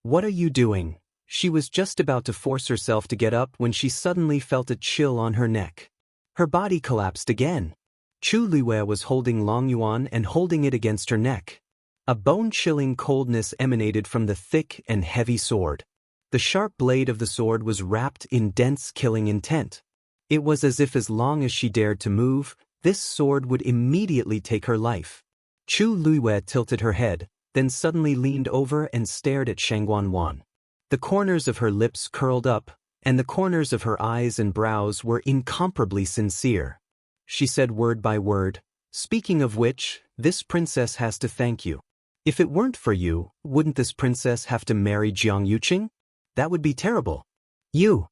"What are you doing?" She was just about to force herself to get up when she suddenly felt a chill on her neck. Her body collapsed again. Chu Liyue was holding Long Yuan and holding it against her neck. A bone-chilling coldness emanated from the thick and heavy sword. The sharp blade of the sword was wrapped in dense killing intent. It was as if as long as she dared to move, this sword would immediately take her life. Chu Liyue tilted her head, then suddenly leaned over and stared at Shangguan. The corners of her lips curled up, and the corners of her eyes and brows were incomparably sincere. She said word by word, "Speaking of which, this princess has to thank you. If it weren't for you, wouldn't this princess have to marry Jiang Yuqing? That would be terrible." "You!"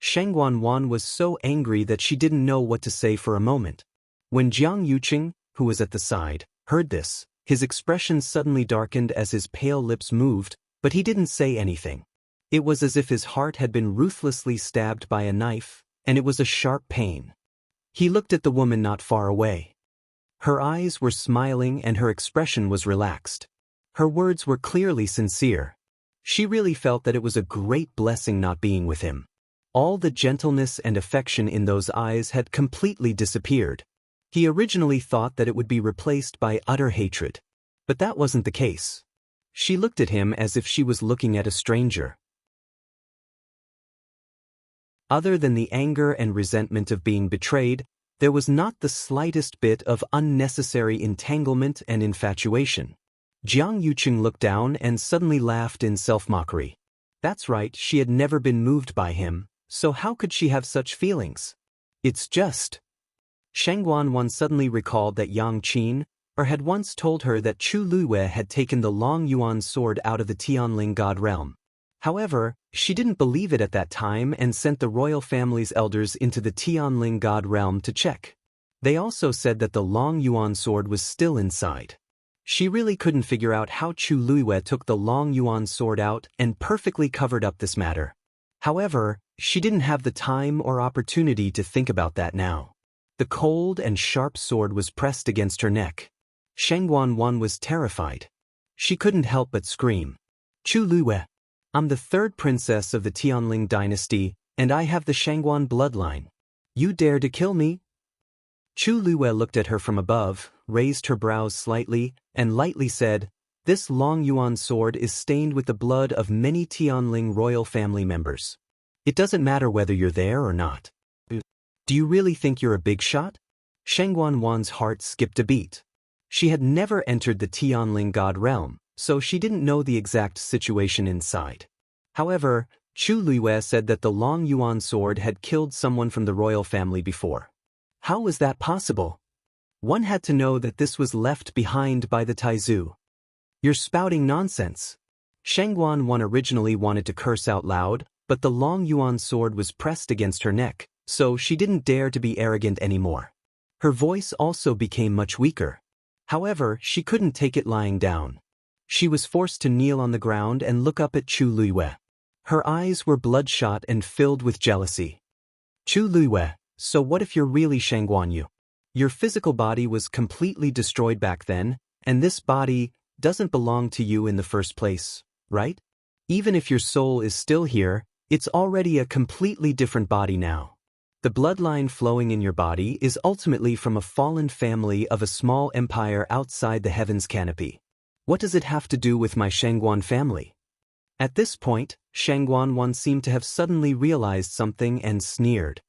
Shangguan was so angry that she didn't know what to say for a moment. When Jiang Yuqing, who was at the side, heard this, his expression suddenly darkened as his pale lips moved, but he didn't say anything. It was as if his heart had been ruthlessly stabbed by a knife, and it was a sharp pain. He looked at the woman not far away. Her eyes were smiling and her expression was relaxed. Her words were clearly sincere. She really felt that it was a great blessing not being with him. All the gentleness and affection in those eyes had completely disappeared. He originally thought that it would be replaced by utter hatred. But that wasn't the case. She looked at him as if she was looking at a stranger. Other than the anger and resentment of being betrayed, there was not the slightest bit of unnecessary entanglement and infatuation. Jiang Yuqing looked down and suddenly laughed in self-mockery. That's right, she had never been moved by him, so how could she have such feelings? It's just... Shangguan suddenly recalled that Yang Qin had once told her that Chu Liyue had taken the Long Yuan sword out of the Tianling God realm. However, she didn't believe it at that time and sent the royal family's elders into the Tianling God realm to check. They also said that the Long Yuan sword was still inside. She really couldn't figure out how Chu Liyue took the Long Yuan sword out and perfectly covered up this matter. However, she didn't have the time or opportunity to think about that now. The cold and sharp sword was pressed against her neck. Shangguan was terrified. She couldn't help but scream, "Chu Liyue! I'm the third princess of the Tianling dynasty, and I have the Shangguan bloodline. You dare to kill me?" Chu Liyue looked at her from above, raised her brows slightly, and lightly said, "This Long Yuan sword is stained with the blood of many Tianling royal family members. It doesn't matter whether you're there or not. Do you really think you're a big shot?" Shangguan's heart skipped a beat. She had never entered the Tianling God realm, so she didn't know the exact situation inside. However, Chu Liyue said that the Long Yuan sword had killed someone from the royal family before. How was that possible? One had to know that this was left behind by the Taizu. "You're spouting nonsense." Shangguan originally wanted to curse out loud, but the Long Yuan sword was pressed against her neck, so she didn't dare to be arrogant anymore. Her voice also became much weaker. However, she couldn't take it lying down. She was forced to kneel on the ground and look up at Chu Liyue. Her eyes were bloodshot and filled with jealousy. "Chu Liyue, so what if you're really Shangguan Yu? Your physical body was completely destroyed back then, and this body doesn't belong to you in the first place, right? Even if your soul is still here, it's already a completely different body now. The bloodline flowing in your body is ultimately from a fallen family of a small empire outside the heaven's canopy. What does it have to do with my Shangguan family? At this point, Shangguan seemed to have suddenly realized something and sneered.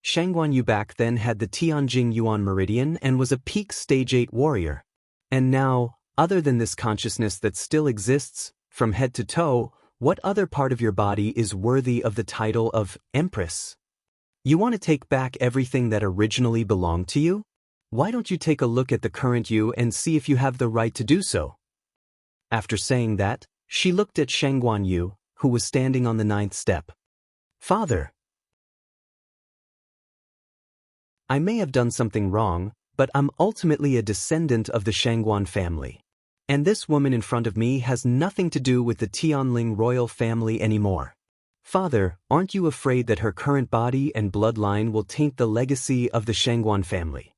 Shangguan Yu back then had the Tianjing Yuan Meridian and was a peak stage 8 warrior. And now, other than this consciousness that still exists, from head to toe, what other part of your body is worthy of the title of Empress? You want to take back everything that originally belonged to you? Why don't you take a look at the current you and see if you have the right to do so? After saying that, she looked at Shangguan Yu, who was standing on the 9th step. Father, I may have done something wrong, but I'm ultimately a descendant of the Shangguan family. And this woman in front of me has nothing to do with the Tianling royal family anymore. Father, aren't you afraid that her current body and bloodline will taint the legacy of the Shangguan family?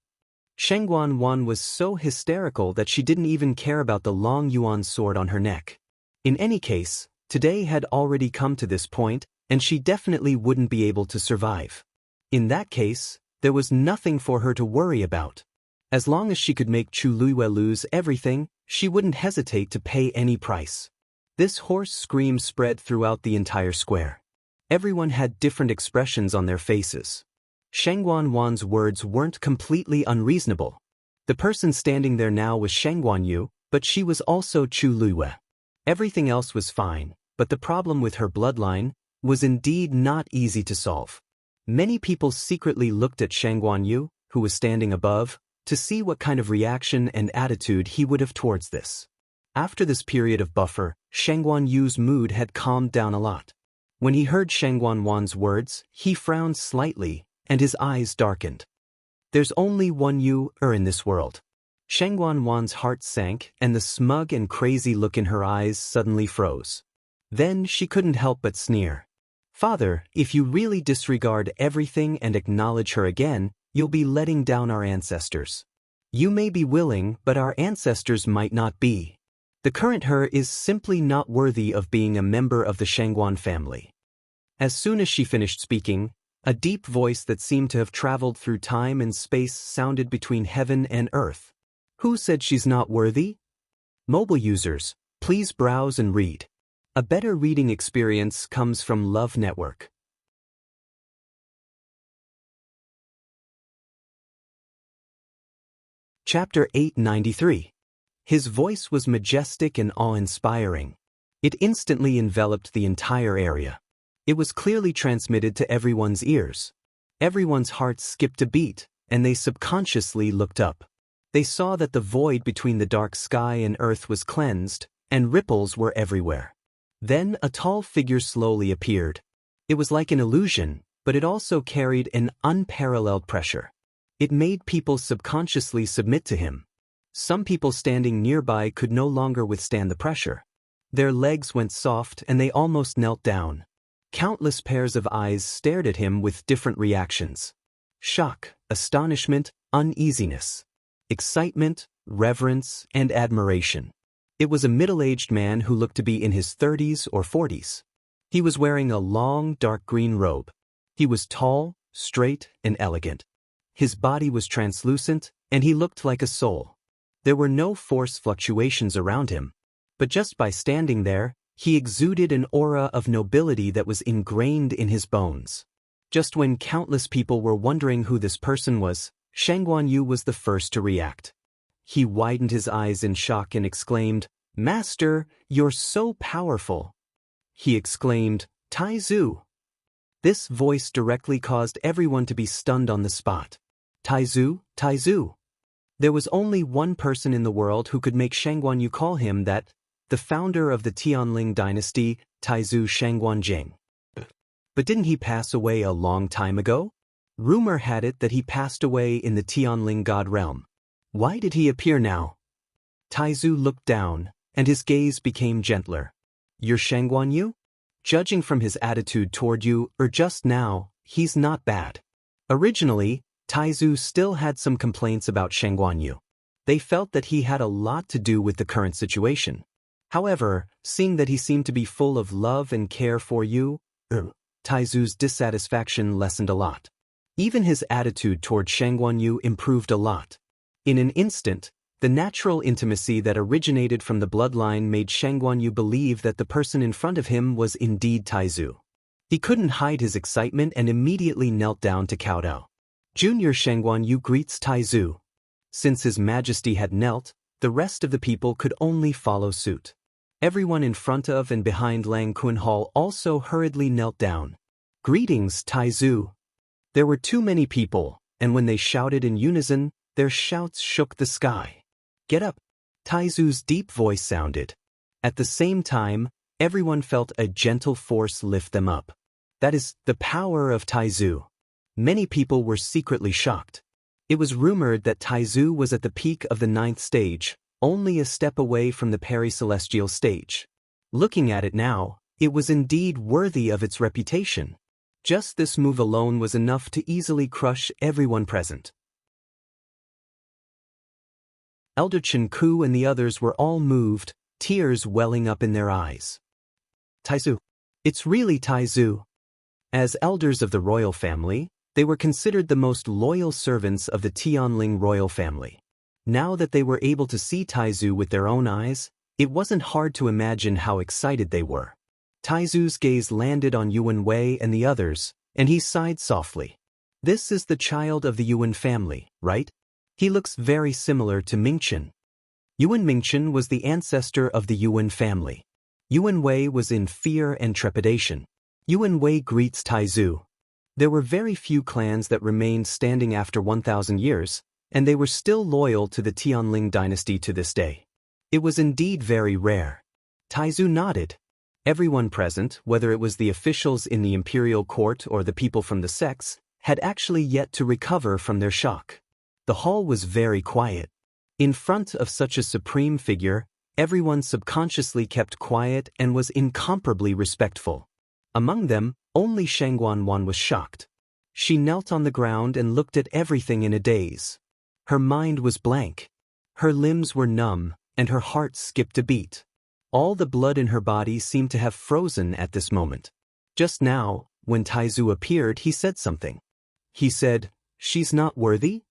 Shangguan was so hysterical that she didn't even care about the long yuan sword on her neck. In any case, today had already come to this point, and she definitely wouldn't be able to survive. In that case, there was nothing for her to worry about. As long as she could make Chu Luiyue lose everything, she wouldn't hesitate to pay any price. This hoarse scream spread throughout the entire square. Everyone had different expressions on their faces. Shangguan words weren't completely unreasonable. The person standing there now was Shangguan Yu, but she was also Chu Luiyue. Everything else was fine, but the problem with her bloodline was indeed not easy to solve. Many people secretly looked at Shangguan Yu, who was standing above, to see what kind of reaction and attitude he would have towards this. After this period of buffer, Shangguan Yu's mood had calmed down a lot. When he heard Shangguan words, he frowned slightly, and his eyes darkened. There's only one you in this world. Shangguan heart sank, and the smug and crazy look in her eyes suddenly froze. Then she couldn't help but sneer. Father, if you really disregard everything and acknowledge her again, you'll be letting down our ancestors. You may be willing, but our ancestors might not be. The current her is simply not worthy of being a member of the Shangguan family. As soon as she finished speaking, a deep voice that seemed to have traveled through time and space sounded between heaven and earth. Who said she's not worthy? Mobile users, please browse and read. A better reading experience comes from Love Network. Chapter 893. His voice was majestic and awe-inspiring. It instantly enveloped the entire area. It was clearly transmitted to everyone's ears. Everyone's hearts skipped a beat, and they subconsciously looked up. They saw that the void between the dark sky and earth was cleansed, and ripples were everywhere. Then a tall figure slowly appeared. It was like an illusion, but it also carried an unparalleled pressure. It made people subconsciously submit to him. Some people standing nearby could no longer withstand the pressure. Their legs went soft and they almost knelt down. Countless pairs of eyes stared at him with different reactions. Shock, astonishment, uneasiness. Excitement, reverence, and admiration. It was a middle-aged man who looked to be in his 30s or 40s. He was wearing a long, dark green robe. He was tall, straight, and elegant. His body was translucent, and he looked like a soul. There were no force fluctuations around him, but just by standing there, he exuded an aura of nobility that was ingrained in his bones. Just when countless people were wondering who this person was, Shangguan Yu was the first to react. He widened his eyes in shock and exclaimed, "Master, you're so powerful." He exclaimed, "Tai Zu." This voice directly caused everyone to be stunned on the spot. Tai Zu, Tai Zu. There was only one person in the world who could make Shangguan Yu call him that, the founder of the Tianling dynasty, Tai Zu Shangguanjing. But didn't he pass away a long time ago? Rumor had it that he passed away in the Tianling god realm. Why did he appear now? Tai Zu looked down, and his gaze became gentler. You're Shangguan Yu? Judging from his attitude toward you, or just now, he's not bad. Originally, Tai Zu still had some complaints about Shangguan Yu. They felt that he had a lot to do with the current situation. However, seeing that he seemed to be full of love and care for you, Tai Zu's dissatisfaction lessened a lot. Even his attitude toward Shangguanyu improved a lot. In an instant, the natural intimacy that originated from the bloodline made Shangguanyu believe that the person in front of him was indeed Taizu. He couldn't hide his excitement and immediately knelt down to kowtow. Junior Shangguanyu greets Taizu. Since His Majesty had knelt, the rest of the people could only follow suit. Everyone in front of and behind Lang Kun Hall also hurriedly knelt down. Greetings, Taizu. There were too many people, and when they shouted in unison, their shouts shook the sky. Get up! Taizu's deep voice sounded. At the same time, everyone felt a gentle force lift them up. That is the power of Taizu. Many people were secretly shocked. It was rumored that Taizu was at the peak of the 9th stage, only a step away from the peri-celestial stage. Looking at it now, it was indeed worthy of its reputation. Just this move alone was enough to easily crush everyone present. Elder Chen Ku and the others were all moved, tears welling up in their eyes. Taizu. It's really Taizu. As elders of the royal family, they were considered the most loyal servants of the Tianling royal family. Now that they were able to see Taizu with their own eyes, it wasn't hard to imagine how excited they were. Taizu's gaze landed on Yuan Wei and the others, and he sighed softly. This is the child of the Yuan family, right? He looks very similar to Mingchen. Yuan Mingchen was the ancestor of the Yuan family. Yuan Wei was in fear and trepidation. Yuan Wei greets Taizu. There were very few clans that remained standing after 1,000 years, and they were still loyal to the Tianling dynasty to this day. It was indeed very rare. Taizu nodded. Everyone present, whether it was the officials in the imperial court or the people from the sects, had actually yet to recover from their shock. The hall was very quiet. In front of such a supreme figure, everyone subconsciously kept quiet and was incomparably respectful. Among them, only Shangguanwan was shocked. She knelt on the ground and looked at everything in a daze. Her mind was blank. Her limbs were numb, and her heart skipped a beat. All the blood in her body seemed to have frozen at this moment. Just now, when Taizu appeared, he said something. He said, "She's not worthy?"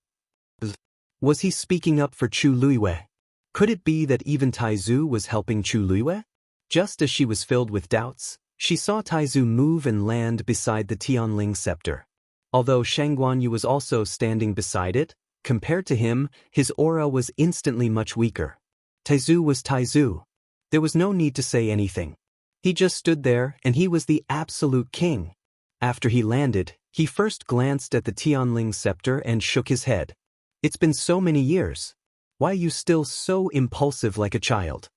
Was he speaking up for Chu Luiwei? Could it be that even Taizu was helping Chu Luiwei? Just as she was filled with doubts, she saw Taizu move and land beside the Tianling scepter. Although Shangguanyu was also standing beside it, compared to him, his aura was instantly much weaker. Taizu was Taizu. There was no need to say anything. He just stood there, and he was the absolute king. After he landed, he first glanced at the Tianling scepter and shook his head. It's been so many years. Why are you still so impulsive like a child?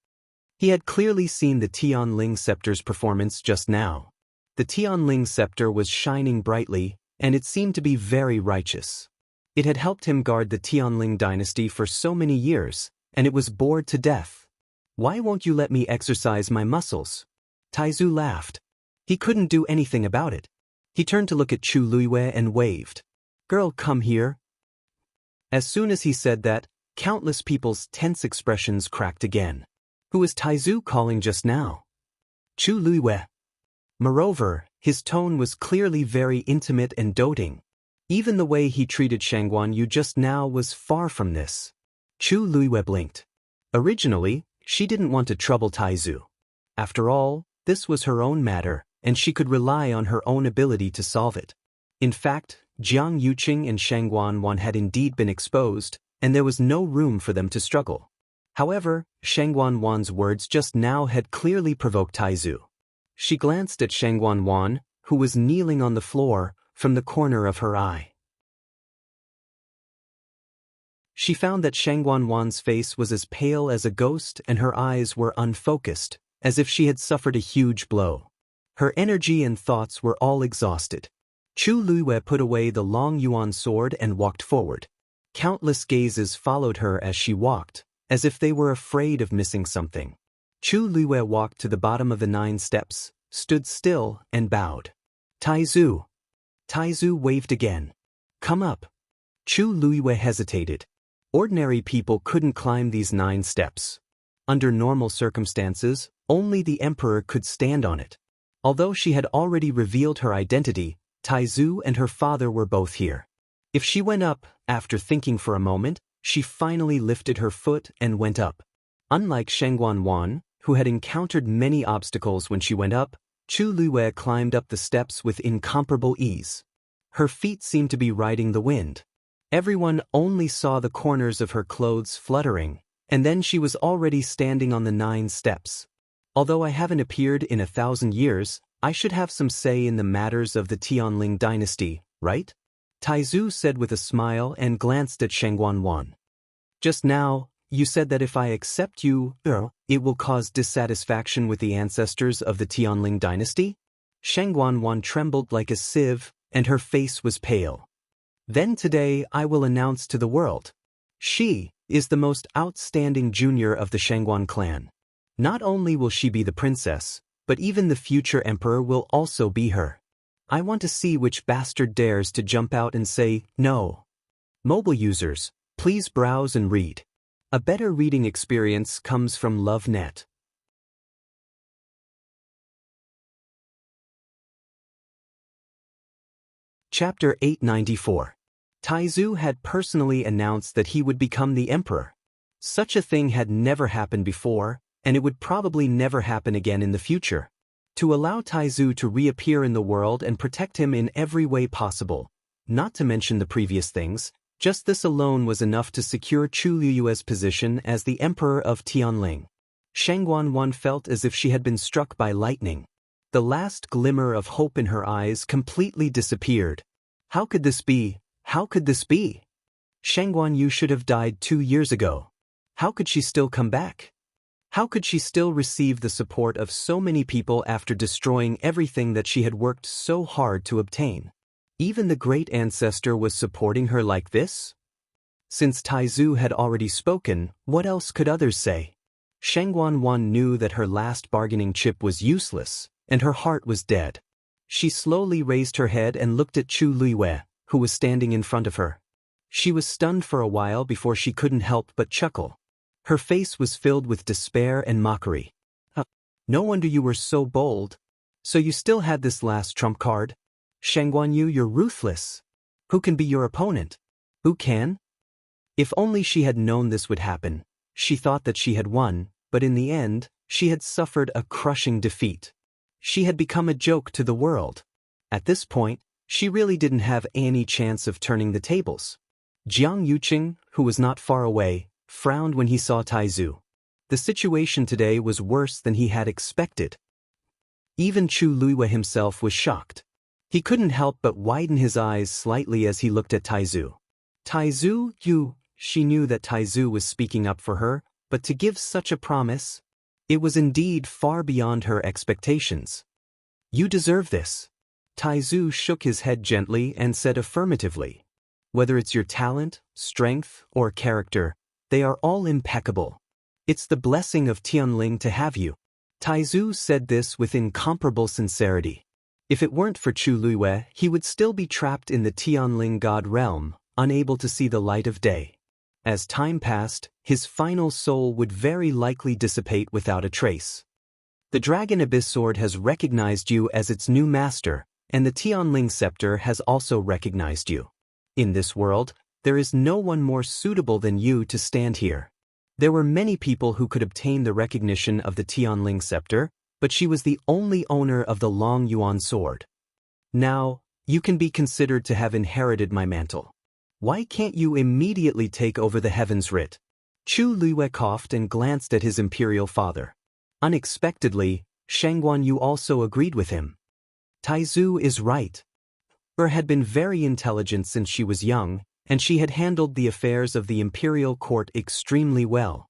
He had clearly seen the Tianling scepter's performance just now. The Tianling scepter was shining brightly, and it seemed to be very righteous. It had helped him guard the Tianling dynasty for so many years, and it was bored to death. Why won't you let me exercise my muscles? Taizu laughed. He couldn't do anything about it. He turned to look at Chu Luiwei and waved. Girl, come here. As soon as he said that, countless people's tense expressions cracked again. Who was Taizu calling just now? Chu Luiwei. Moreover, his tone was clearly very intimate and doting. Even the way he treated Shangguanyu just now was far from this. Chu Luiwei blinked. Originally, she didn't want to trouble Taizu. After all, this was her own matter, and she could rely on her own ability to solve it. In fact, Jiang Yuqing and Shangguanwan had indeed been exposed, and there was no room for them to struggle. However, Shangguanwan's words just now had clearly provoked Taizu. She glanced at Shangguanwan, who was kneeling on the floor, from the corner of her eye. She found that Shangguanwan's face was as pale as a ghost and her eyes were unfocused, as if she had suffered a huge blow. Her energy and thoughts were all exhausted. Chu Luiwei put away the long yuan sword and walked forward. Countless gazes followed her as she walked, as if they were afraid of missing something. Chu Luiwei walked to the bottom of the 9 steps, stood still, and bowed. Taizu. Taizu waved again. Come up. Chu Luiwei hesitated. Ordinary people couldn't climb these 9 steps. Under normal circumstances, only the emperor could stand on it. Although she had already revealed her identity, Taizu and her father were both here. If she went up, after thinking for a moment, she finally lifted her foot and went up. Unlike Shengguan, who had encountered many obstacles when she went up, Chu Luiwei climbed up the steps with incomparable ease. Her feet seemed to be riding the wind. Everyone only saw the corners of her clothes fluttering, and then she was already standing on the 9 steps. Although I haven't appeared in 1,000 years, I should have some say in the matters of the Tianling dynasty, right? Taizu said with a smile and glanced at Shengguan. Just now, you said that if I accept you, it will cause dissatisfaction with the ancestors of the Tianling dynasty? Shengguan trembled like a sieve, and her face was pale. Then today I will announce to the world. She is the most outstanding junior of the Shengguan clan. Not only will she be the princess, but even the future emperor will also be her. I want to see which bastard dares to jump out and say, no. Mobile users, please browse and read. A better reading experience comes from LoveNet. Chapter 894. Taizu had personally announced that he would become the emperor. Such a thing had never happened before, and it would probably never happen again in the future. To allow Taizu to reappear in the world and protect him in every way possible, not to mention the previous things, just this alone was enough to secure Chu Liyue's position as the emperor of Tianling. Shengguan felt as if she had been struck by lightning. The last glimmer of hope in her eyes completely disappeared. How could this be? How could this be? Shengguan should have died 2 years ago. How could she still come back? How could she still receive the support of so many people after destroying everything that she had worked so hard to obtain? Even the great ancestor was supporting her like this? Since Taizu had already spoken, what else could others say? Shengguan knew that her last bargaining chip was useless, and her heart was dead. She slowly raised her head and looked at Chu Luiwei, who was standing in front of her. She was stunned for a while before she couldn't help but chuckle. Her face was filled with despair and mockery. No wonder you were so bold. So you still had this last trump card? Shengguan, you're ruthless. Who can be your opponent? Who can? If only she had known this would happen. She thought that she had won, but in the end, she had suffered a crushing defeat. She had become a joke to the world. At this point, she really didn't have any chance of turning the tables. Jiang Yuqing, who was not far away, frowned when he saw Taizu. The situation today was worse than he had expected. Even Chu Luiwei himself was shocked. He couldn't help but widen his eyes slightly as he looked at Taizu. Taizu, you... She knew that Taizu was speaking up for her, but to give such a promise, it was indeed far beyond her expectations. You deserve this. Taizu shook his head gently and said affirmatively. Whether it's your talent, strength, or character, they are all impeccable. It's the blessing of Tianling to have you. Taizu said this with incomparable sincerity. If it weren't for Chu Luiwei, he would still be trapped in the Tianling god realm, unable to see the light of day. As time passed, his final soul would very likely dissipate without a trace. The Dragon Abyss Sword has recognized you as its new master, and the Tianling scepter has also recognized you. In this world, there is no one more suitable than you to stand here. There were many people who could obtain the recognition of the Tianling scepter, but she was the only owner of the Long Yuan sword. Now, you can be considered to have inherited my mantle. Why can't you immediately take over the Heaven's Writ? Chu Luiwei coughed and glanced at his imperial father. Unexpectedly, Shengguan also agreed with him. Taizu is right. Her had been very intelligent since she was young, and she had handled the affairs of the imperial court extremely well.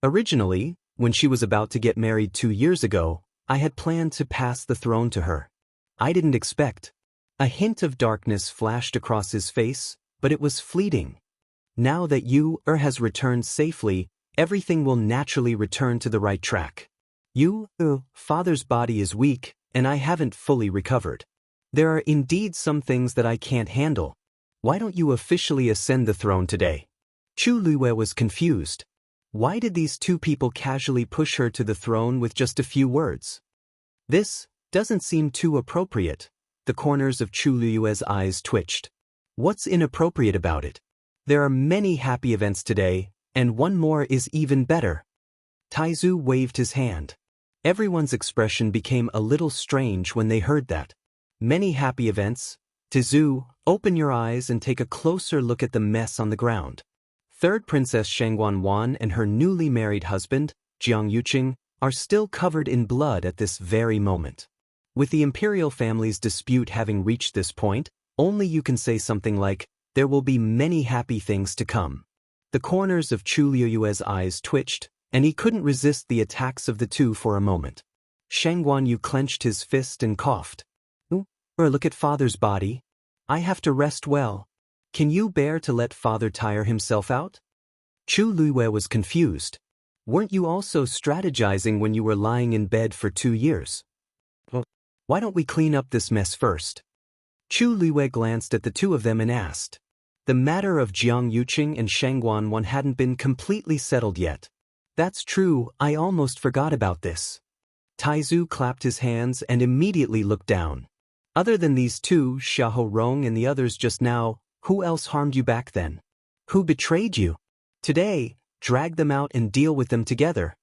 Originally, when she was about to get married 2 years ago, I had planned to pass the throne to her. I didn't expect. A hint of darkness flashed across his face, but it was fleeting. Now that you, has returned safely, everything will naturally return to the right track. You, father's body is weak, and I haven't fully recovered. There are indeed some things that I can't handle. Why don't you officially ascend the throne today? Chu Luiwei was confused. Why did these two people casually push her to the throne with just a few words? This Doesn't seem too appropriate. The corners of Chu Liyue's eyes twitched. What's inappropriate about it? There are many happy events today, and one more is even better. Taizu waved his hand. Everyone's expression became a little strange when they heard that. Many happy events? Taizu, open your eyes and take a closer look at the mess on the ground. Third Princess Shangguan and her newly married husband, Jiang Yuqing, are still covered in blood at this very moment. With the imperial family's dispute having reached this point, only you can say something like, there will be many happy things to come. The corners of Chu Liyue's eyes twitched, and he couldn't resist the attacks of the two for a moment. Shangguan Yu clenched his fist and coughed. Or look at father's body. I have to rest well. Can you bear to let father tire himself out? Chu Liyue was confused. Weren't you also strategizing when you were lying in bed for 2 years? Well, why don't we clean up this mess first? Chu Liyue glanced at the two of them and asked. The matter of Jiang Yuqing and Shangguan hadn't been completely settled yet. That's true, I almost forgot about this. Taizu clapped his hands and immediately looked down. Other than these two, Xiahou Rong and the others just now, who else harmed you back then? Who betrayed you? Today, drag them out and deal with them together.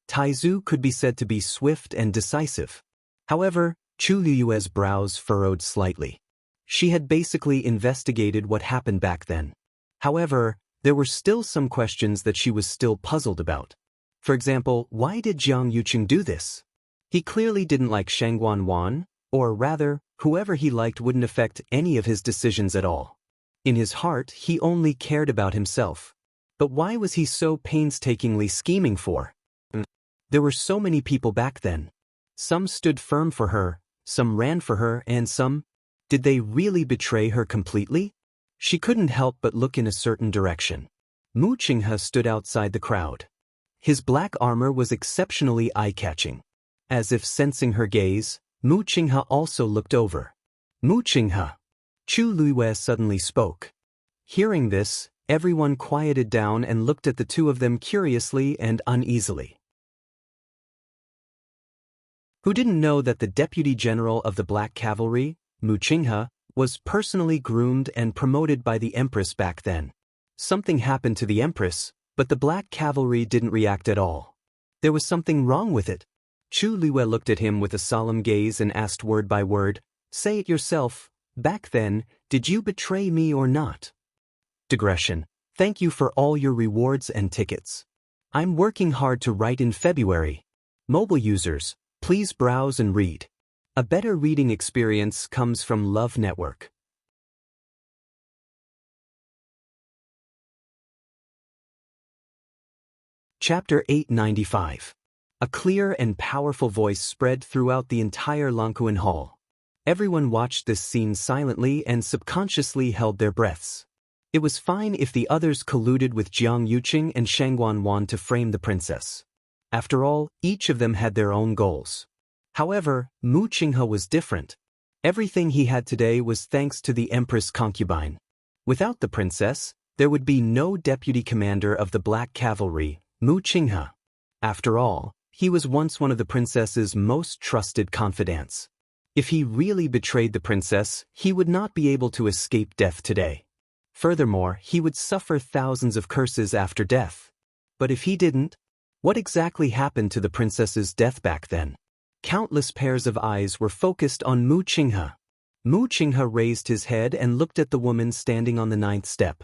Taizu could be said to be swift and decisive. However, Chu Liyue's brows furrowed slightly. She had basically investigated what happened back then. However, there were still some questions that she was still puzzled about. For example, why did Jiang Yuqing do this? He clearly didn't like Shangguan, or rather, whoever he liked wouldn't affect any of his decisions at all. In his heart, he only cared about himself. But why was he so painstakingly scheming for? There were so many people back then. Some stood firm for her, some ran for her, and some... Did they really betray her completely? She couldn't help but look in a certain direction. Mu Qinghe stood outside the crowd. His black armor was exceptionally eye-catching. As if sensing her gaze, Mu Qinghe also looked over. Mu Qinghe. Chu Liyue suddenly spoke. Hearing this, everyone quieted down and looked at the two of them curiously and uneasily. Who didn't know that the Deputy General of the Black Cavalry, Mu Qinghe, was personally groomed and promoted by the Empress back then? Something happened to the Empress, but the Black Cavalry didn't react at all. There was something wrong with it. Chu Liyue looked at him with a solemn gaze and asked word by word, say it yourself, back then, did you betray me or not? Digression. Thank you for all your rewards and tickets. I'm working hard to write in February. Mobile users, please browse and read. A better reading experience comes from Love Network. Chapter 895. A clear and powerful voice spread throughout the entire Longkuan Hall. Everyone watched this scene silently and subconsciously held their breaths. It was fine if the others colluded with Jiang Yuqing and Shangguan to frame the princess. After all, each of them had their own goals. However, Mu Qinghe was different. Everything he had today was thanks to the Empress concubine. Without the princess, there would be no deputy commander of the Black Cavalry, Mu Qinghe. After all, he was once one of the princess's most trusted confidants. If he really betrayed the princess, he would not be able to escape death today. Furthermore, he would suffer thousands of curses after death. But if he didn't, what exactly happened to the princess's death back then? Countless pairs of eyes were focused on Mu Qinghe. Mu Qinghe raised his head and looked at the woman standing on the 9th step.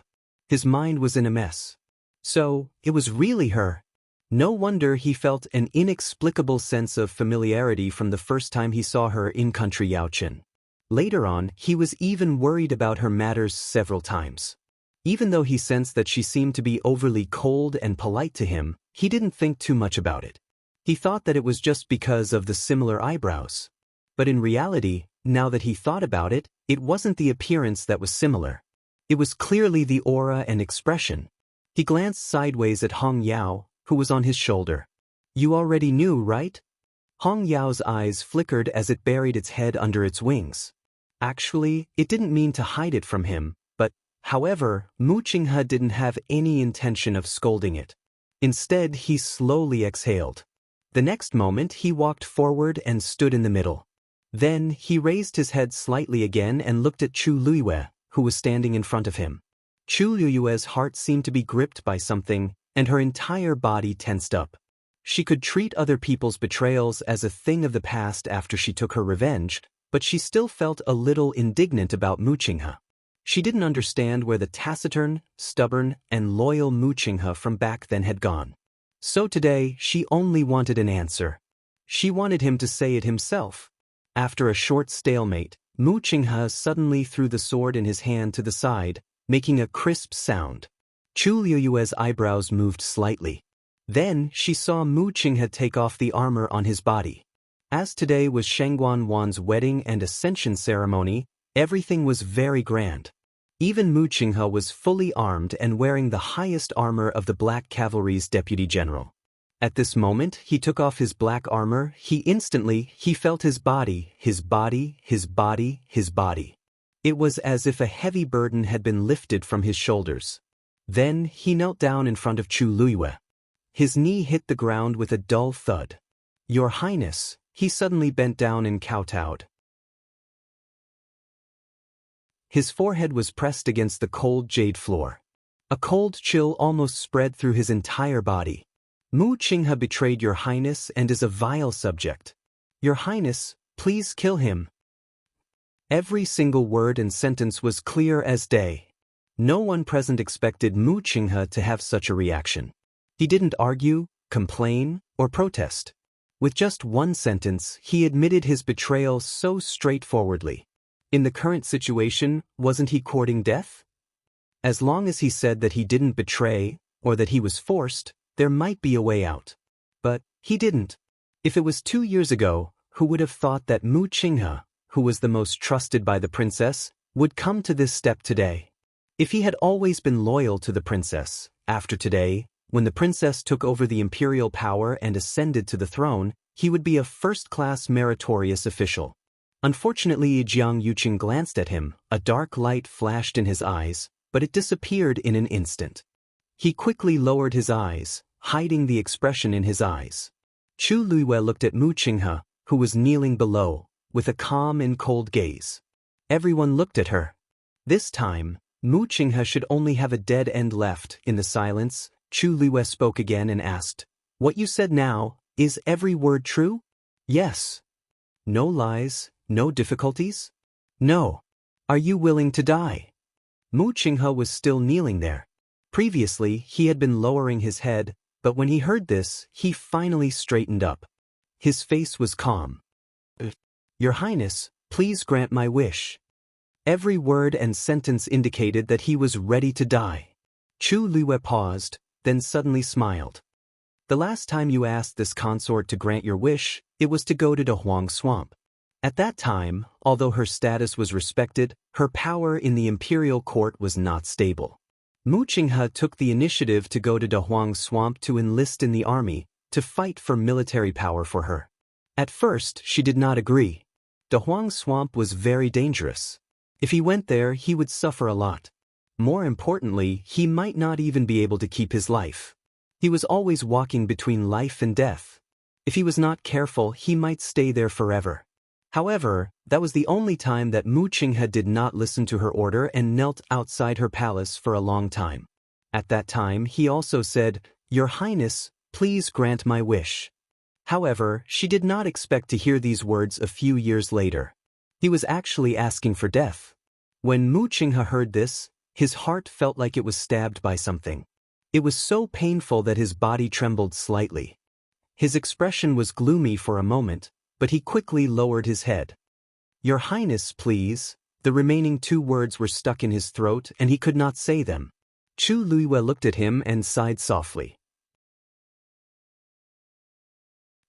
His mind was in a mess. So, it was really her. No wonder he felt an inexplicable sense of familiarity from the first time he saw her in country Yaochen. Later on, he was even worried about her matters several times. Even though he sensed that she seemed to be overly cold and polite to him, he didn't think too much about it. He thought that it was just because of the similar eyebrows. But in reality, now that he thought about it, it wasn't the appearance that was similar. It was clearly the aura and expression. He glanced sideways at Hong Yao, who was on his shoulder. You already knew, right? Hong Yao's eyes flickered as it buried its head under its wings. Actually, it didn't mean to hide it from him, but, however, Mu Qinghe didn't have any intention of scolding it. Instead, he slowly exhaled. The next moment, he walked forward and stood in the middle. Then, he raised his head slightly again and looked at Chu Luiyue, who was standing in front of him. Chu Luiyue's heart seemed to be gripped by something, and her entire body tensed up. She could treat other people's betrayals as a thing of the past after she took her revenge, but she still felt a little indignant about Mu Qinghe. She didn't understand where the taciturn, stubborn, and loyal Mu Qinghe from back then had gone. So today, she only wanted an answer. She wanted him to say it himself. After a short stalemate, Mu Qinghe suddenly threw the sword in his hand to the side, making a crisp sound. Chu Luiyue's eyebrows moved slightly. Then, she saw Mu Qinghe take off the armor on his body. As today was Shangguan Wan's wedding and ascension ceremony, everything was very grand. Even Mu Qinghe was fully armed and wearing the highest armor of the Black Cavalry's deputy general. At this moment, he took off his black armor. He felt his body. It was as if a heavy burden had been lifted from his shoulders. Then, he knelt down in front of Chu Luiyue. His knee hit the ground with a dull thud. "Your Highness," he suddenly bent down and kowtowed. His forehead was pressed against the cold jade floor. A cold chill almost spread through his entire body. "Mu Qinghe betrayed Your Highness and is a vile subject. Your Highness, please kill him." Every single word and sentence was clear as day. No one present expected Mu Qinghe to have such a reaction. He didn't argue, complain, or protest. With just one sentence, he admitted his betrayal so straightforwardly. In the current situation, wasn't he courting death? As long as he said that he didn't betray, or that he was forced, there might be a way out. But he didn't. If it was 2 years ago, who would have thought that Mu Qinghe, who was the most trusted by the princess, would come to this step today? If he had always been loyal to the princess, after today, when the princess took over the imperial power and ascended to the throne, he would be a first-class meritorious official. Unfortunately, Jiang Yuqing glanced at him. A dark light flashed in his eyes, but it disappeared in an instant. He quickly lowered his eyes, hiding the expression in his eyes. Chu Luiyue looked at Mu Qinghe, who was kneeling below, with a calm and cold gaze. Everyone looked at her. This time, Mu Qinghe should only have a dead end left. In the silence, Chu Luiyue spoke again and asked, "What you said now, is every word true?" "Yes." "No lies, no difficulties?" "No." "Are you willing to die?" Mu Qinghe was still kneeling there. Previously, he had been lowering his head, but when he heard this, he finally straightened up. His face was calm. "Your Highness, please grant my wish." Every word and sentence indicated that he was ready to die. Chu Luiyue paused, then suddenly smiled. "The last time you asked this consort to grant your wish, it was to go to Dahuang Swamp. At that time, although her status was respected, her power in the imperial court was not stable. Mu Qinghe took the initiative to go to Dahuang Swamp to enlist in the army, to fight for military power for her. At first, she did not agree. Dahuang Swamp was very dangerous. If he went there, he would suffer a lot. More importantly, he might not even be able to keep his life. He was always walking between life and death. If he was not careful, he might stay there forever. However, that was the only time that Mu Qinghe did not listen to her order and knelt outside her palace for a long time. At that time, he also said, "Your Highness, please grant my wish." However, she did not expect to hear these words a few years later. He was actually asking for death. When Mu Qinghe heard this, his heart felt like it was stabbed by something. It was so painful that his body trembled slightly. His expression was gloomy for a moment, but he quickly lowered his head. "Your Highness, please." The remaining 2 words were stuck in his throat and he could not say them. Chu Luiyue looked at him and sighed softly.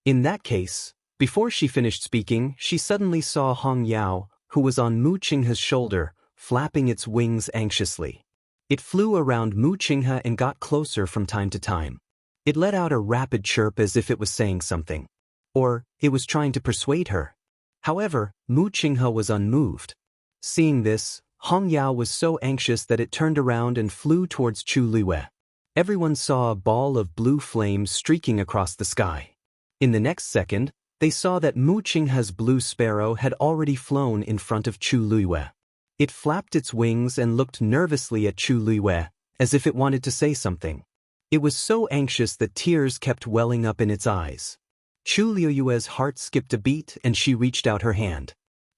In that case, before she finished speaking, she suddenly saw Hong Yao, who was on Mu Qinghe's shoulder, flapping its wings anxiously. It flew around Mu Qinghe and got closer from time to time. It let out a rapid chirp as if it was saying something. Or, it was trying to persuade her. However, Mu Qinghe was unmoved. Seeing this, Hong Yao was so anxious that it turned around and flew towards Chu Luiyue. Everyone saw a ball of blue flame streaking across the sky. In the next second, They saw that Mu Qinghe's blue sparrow had already flown in front of Chu Luiyue. It flapped its wings and looked nervously at Chu Luiyue, as if it wanted to say something. It was so anxious that tears kept welling up in its eyes. Chu Luiyue's heart skipped a beat and she reached out her hand.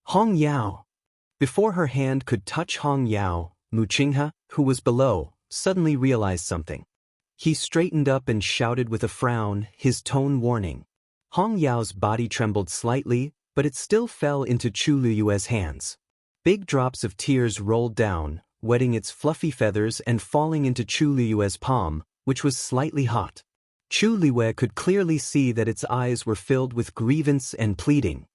Hong Yao! Before her hand could touch Hong Yao, Mu Qinghe, who was below, suddenly realized something. He straightened up and shouted with a frown, his tone warning. Hong Yao's body trembled slightly, but it still fell into Chu Luiyue's hands. Big drops of tears rolled down, wetting its fluffy feathers and falling into Chu Luiyue's palm, which was slightly hot. Chu Luiyue could clearly see that its eyes were filled with grievance and pleading.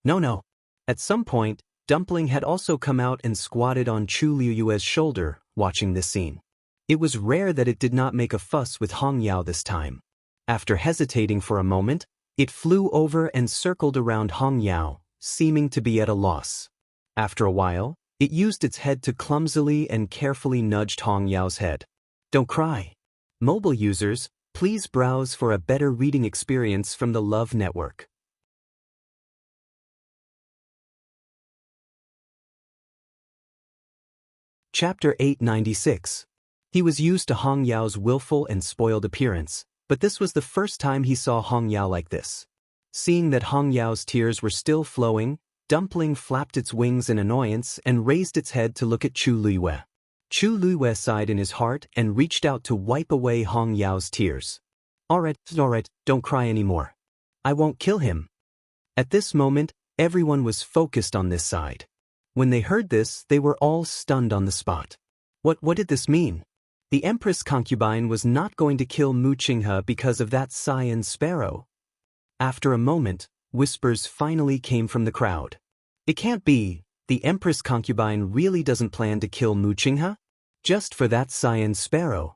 No. At some point, Dumpling had also come out and squatted on Chu Luiyue's shoulder, watching this scene. It was rare that it did not make a fuss with Hong Yao this time. After hesitating for a moment, it flew over and circled around Hong Yao, seeming to be at a loss. After a while, it used its head to clumsily and carefully nudged Hong Yao's head. Don't cry. Mobile users, please browse for a better reading experience from the Love Network. Chapter 896. He was used to Hong Yao's willful and spoiled appearance, but this was the first time he saw Hong Yao like this. Seeing that Hong Yao's tears were still flowing, Dumpling flapped its wings in annoyance and raised its head to look at Chu Luiyue. Chu Luiyue sighed in his heart and reached out to wipe away Hong Yao's tears. Alright, don't cry anymore. I won't kill him. At this moment, everyone was focused on this side. When they heard this, they were all stunned on the spot. What did this mean? The Empress concubine was not going to kill Mu Qinghe because of that cyan sparrow. After a moment, whispers finally came from the crowd. It can't be. The Empress concubine really doesn't plan to kill Mu Qinghe? Just for that cyan sparrow.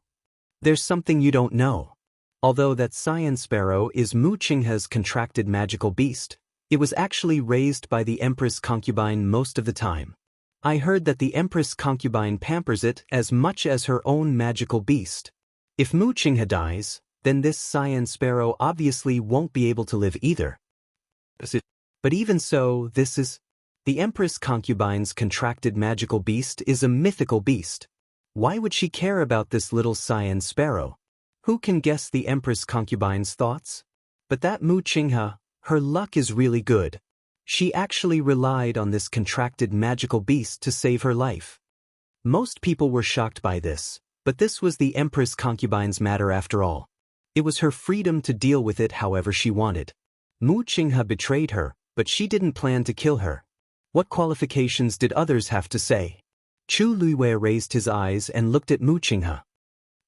There's something you don't know. Although that cyan sparrow is Mu Qinghe's contracted magical beast, it was actually raised by the Empress concubine most of the time. I heard that the Empress concubine pampers it as much as her own magical beast. If Mu Qinghe dies, then this cyan sparrow obviously won't be able to live either. But even so, the Empress concubine's contracted magical beast is a mythical beast. Why would she care about this little cyan sparrow? Who can guess the Empress concubine's thoughts? But that Mu Qinghe, her luck is really good. She actually relied on this contracted magical beast to save her life. Most people were shocked by this, but this was the Empress concubine's matter after all. It was her freedom to deal with it however she wanted. Mu Qinghe betrayed her, but she didn't plan to kill her. What qualifications did others have to say? Chu Luiyue raised his eyes and looked at Mu Qinghe.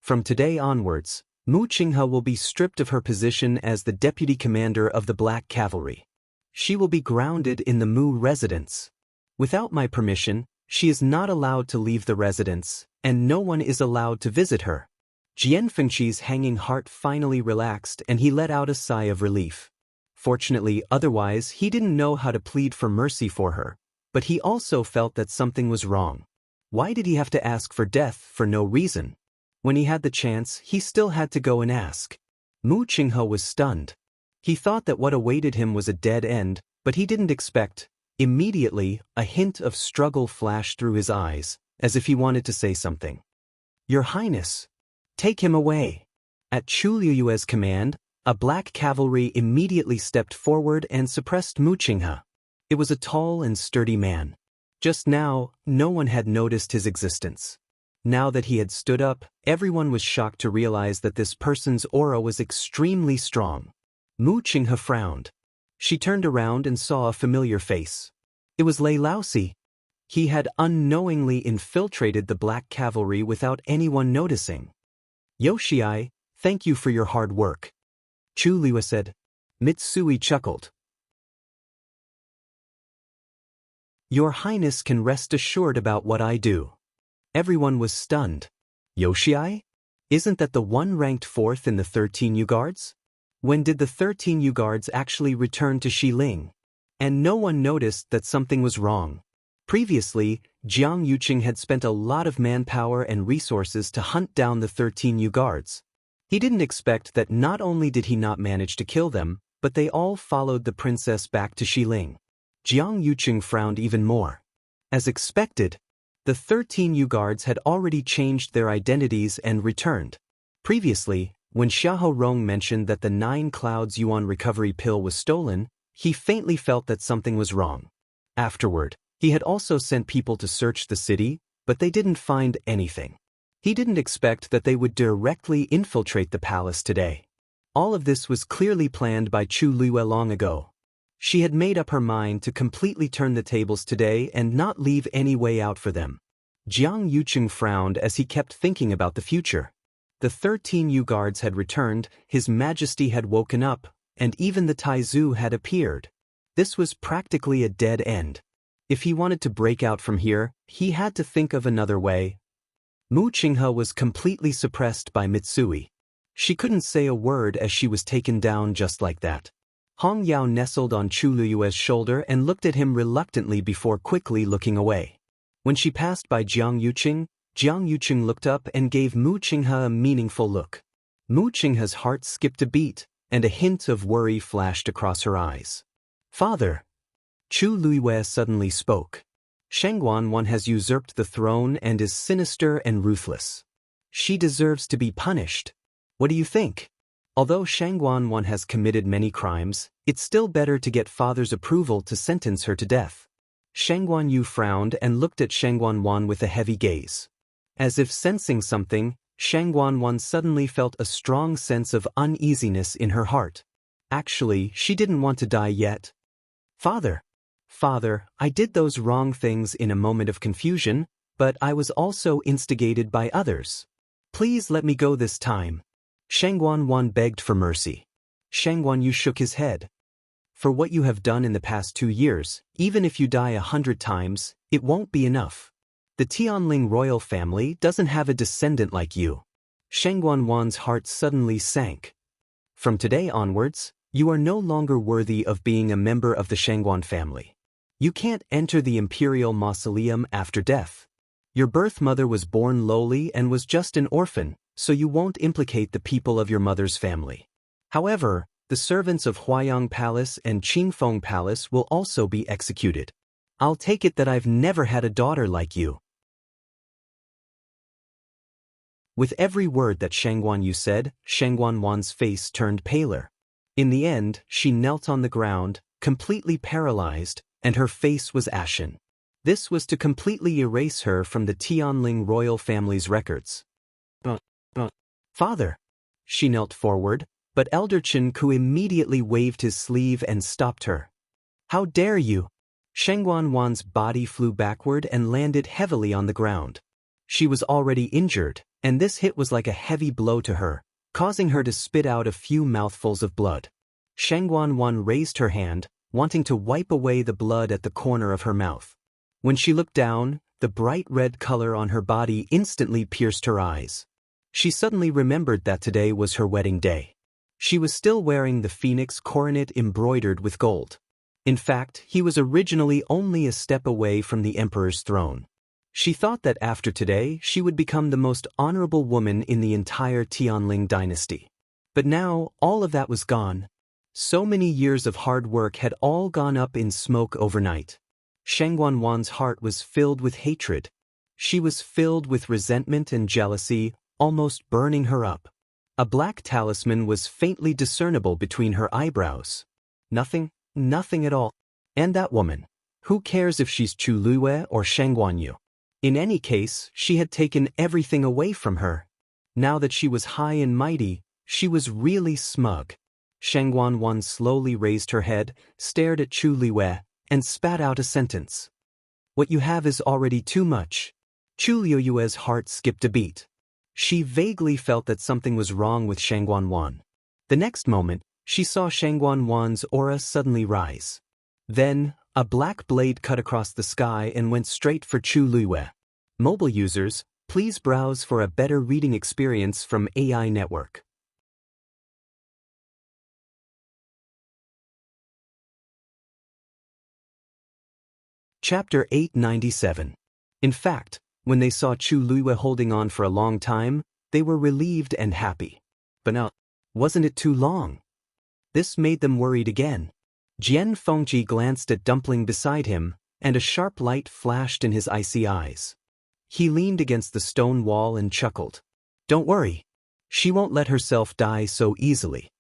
From today onwards, Mu Qinghe will be stripped of her position as the deputy commander of the Black Cavalry. She will be grounded in the Mu residence. Without my permission, she is not allowed to leave the residence, and no one is allowed to visit her. Jian Fengqi's hanging heart finally relaxed and he let out a sigh of relief. Fortunately, otherwise he didn't know how to plead for mercy for her, but he also felt that something was wrong. Why did he have to ask for death for no reason? When he had the chance, he still had to go and ask. Mu Qinghe was stunned. He thought that what awaited him was a dead end, but he didn't expect. Immediately, a hint of struggle flashed through his eyes, as if he wanted to say something. Your Highness, take him away. At Chu Luiyue's command, a black cavalry immediately stepped forward and suppressed Mu Qinghe. It was a tall and sturdy man. Just now, no one had noticed his existence. Now that he had stood up, everyone was shocked to realize that this person's aura was extremely strong. Mu Qinghe frowned. She turned around and saw a familiar face. It was Lei Laosi. He had unknowingly infiltrated the Black Cavalry without anyone noticing. Yoshii, thank you for your hard work. Chu Luiyue said. Mitsui chuckled. Your Highness can rest assured about what I do. Everyone was stunned. Yoshii? Isn't that the one ranked 4th in the 13 U-Guards? When did the 13 U-Guards actually return to Xiling? And no one noticed that something was wrong. Previously, Jiang Yuqing had spent a lot of manpower and resources to hunt down the 13 U-Guards. He didn't expect that not only did he not manage to kill them, but they all followed the princess back to Xiling. Jiang Yuqing frowned even more. As expected, the 13 U-guards had already changed their identities and returned. Previously, when Xiahou Rong mentioned that the 9 clouds yuan recovery pill was stolen, he faintly felt that something was wrong. Afterward, he had also sent people to search the city, but they didn't find anything. He didn't expect that they would directly infiltrate the palace today. All of this was clearly planned by Chu Luiyue long ago. She had made up her mind to completely turn the tables today and not leave any way out for them. Jiang Yuqing frowned as he kept thinking about the future. The 13 U-guards had returned, His Majesty had woken up, and even the Taizu had appeared. This was practically a dead end. If he wanted to break out from here, he had to think of another way. Mu Qinghe was completely suppressed by Mitsui. She couldn't say a word as she was taken down just like that. Hong Yao nestled on Chu Luiyue's shoulder and looked at him reluctantly before quickly looking away. When she passed by Jiang Yuqing looked up and gave Mu Qinghe a meaningful look. Mu Qinghe's heart skipped a beat, and a hint of worry flashed across her eyes. "Father!" Chu Luiyue suddenly spoke. "Shangguan has usurped the throne and is sinister and ruthless. She deserves to be punished. What do you think? Although Shangguan has committed many crimes, it's still better to get father's approval to sentence her to death." Shangguan Yu frowned and looked at Shangguan with a heavy gaze. As if sensing something, Shangguan suddenly felt a strong sense of uneasiness in her heart. Actually, she didn't want to die yet. Father, I did those wrong things in a moment of confusion, but I was also instigated by others. Please let me go this time." Shangguan begged for mercy. Shangguan Yu shook his head. "For what you have done in the past 2 years, even if you die 100 times, it won't be enough. The Tianling royal family doesn't have a descendant like you." Shangguan's heart suddenly sank. "From today onwards, you are no longer worthy of being a member of the Shangguan family. You can't enter the imperial mausoleum after death. Your birth mother was born lowly and was just an orphan, so you won't implicate the people of your mother's family. However, the servants of Huayang Palace and Qingfeng Palace will also be executed. I'll take it that I've never had a daughter like you." With every word that Shangguan Yu said, Shangguan's face turned paler. In the end, she knelt on the ground, completely paralyzed, and her face was ashen. This was to completely erase her from the Tianling royal family's records. But, "Father!" She knelt forward, but Elder Chen Ku immediately waved his sleeve and stopped her. "How dare you!" Shangguan's body flew backward and landed heavily on the ground. She was already injured, and this hit was like a heavy blow to her, causing her to spit out a few mouthfuls of blood. Shangguan raised her hand, wanting to wipe away the blood at the corner of her mouth. When she looked down, the bright red color on her body instantly pierced her eyes. She suddenly remembered that today was her wedding day. She was still wearing the phoenix coronet embroidered with gold. In fact, he was originally only a step away from the emperor's throne. She thought that after today she would become the most honorable woman in the entire Tianling dynasty. But now, all of that was gone. So many years of hard work had all gone up in smoke overnight. Shangguan's heart was filled with hatred. She was filled with resentment and jealousy, almost burning her up. A black talisman was faintly discernible between her eyebrows. Nothing at all. And that woman. Who cares if she's Chu Luiyue or Shangguan Yu? In any case, she had taken everything away from her. Now that she was high and mighty, she was really smug. Shangguan slowly raised her head, stared at Chu Luiyue, and spat out a sentence. "What you have is already too much." Chu Luiyue's heart skipped a beat. She vaguely felt that something was wrong with Shangguan. The next moment, she saw Shangguan's aura suddenly rise. Then, a black blade cut across the sky and went straight for Chu Luiyue. Mobile users, please browse for a better reading experience from AI Network. Chapter 897. In fact, when they saw Chu Luiyue holding on for a long time, they were relieved and happy. But now, wasn't it too long? This made them worried again. Jian Fengji glanced at Dumpling beside him, and a sharp light flashed in his icy eyes. He leaned against the stone wall and chuckled. Don't worry. She won't let herself die so easily.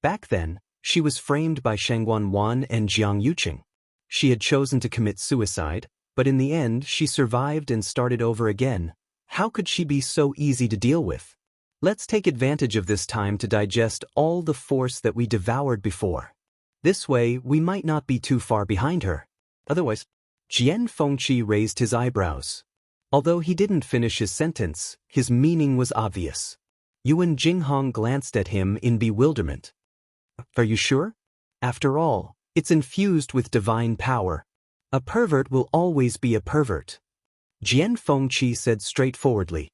Back then, she was framed by Shangguan Wan and Jiang Yuqing. She had chosen to commit suicide, but in the end she survived and started over again. How could she be so easy to deal with? Let's take advantage of this time to digest all the force that we devoured before. This way, we might not be too far behind her. Otherwise, Jian Fengqi raised his eyebrows. Although he didn't finish his sentence, his meaning was obvious. Yuan Jinghong glanced at him in bewilderment. Are you sure? After all, it's infused with divine power. A pervert will always be a pervert. Jian Fengqi said straightforwardly.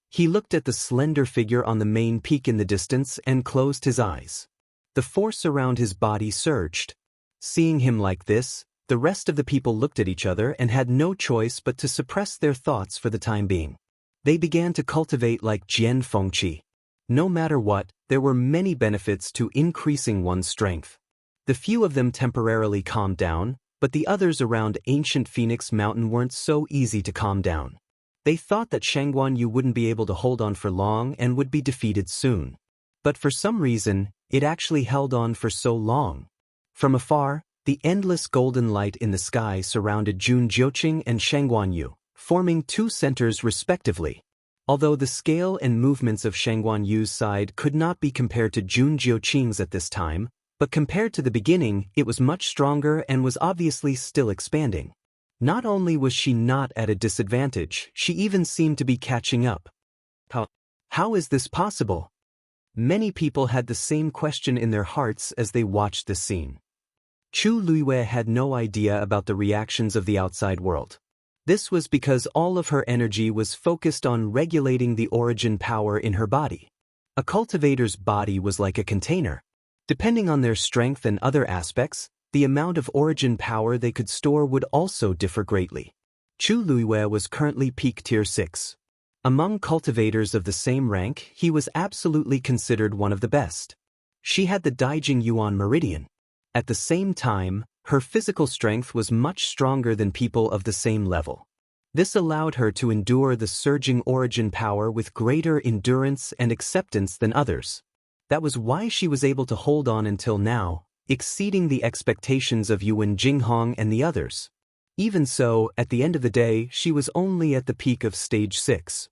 He looked at the slender figure on the main peak in the distance and closed his eyes. The force around his body surged. Seeing him like this, the rest of the people looked at each other and had no choice but to suppress their thoughts for the time being. They began to cultivate like Jian Fengqi. No matter what, there were many benefits to increasing one's strength. The few of them temporarily calmed down, but the others around ancient Phoenix Mountain weren't so easy to calm down. They thought that Shangguan Yu wouldn't be able to hold on for long and would be defeated soon. But for some reason, it actually held on for so long. From afar, the endless golden light in the sky surrounded Jun Jiuqing and Shangguan Yu, forming two centers respectively. Although the scale and movements of Shangguan Yu's side could not be compared to Jun Jiuqing's at this time, but compared to the beginning, it was much stronger and was obviously still expanding. Not only was she not at a disadvantage, she even seemed to be catching up. How is this possible? Many people had the same question in their hearts as they watched this scene. Chu Luiwei had no idea about the reactions of the outside world. This was because all of her energy was focused on regulating the origin power in her body. A cultivator's body was like a container. Depending on their strength and other aspects, the amount of origin power they could store would also differ greatly. Chu Luiwei was currently peak tier 6. Among cultivators of the same rank, he was absolutely considered one of the best. She had the Daijing Yuan Meridian. At the same time, her physical strength was much stronger than people of the same level. This allowed her to endure the surging origin power with greater endurance and acceptance than others. That was why she was able to hold on until now, exceeding the expectations of Yuan Jinghong and the others. Even so, at the end of the day, she was only at the peak of stage 6.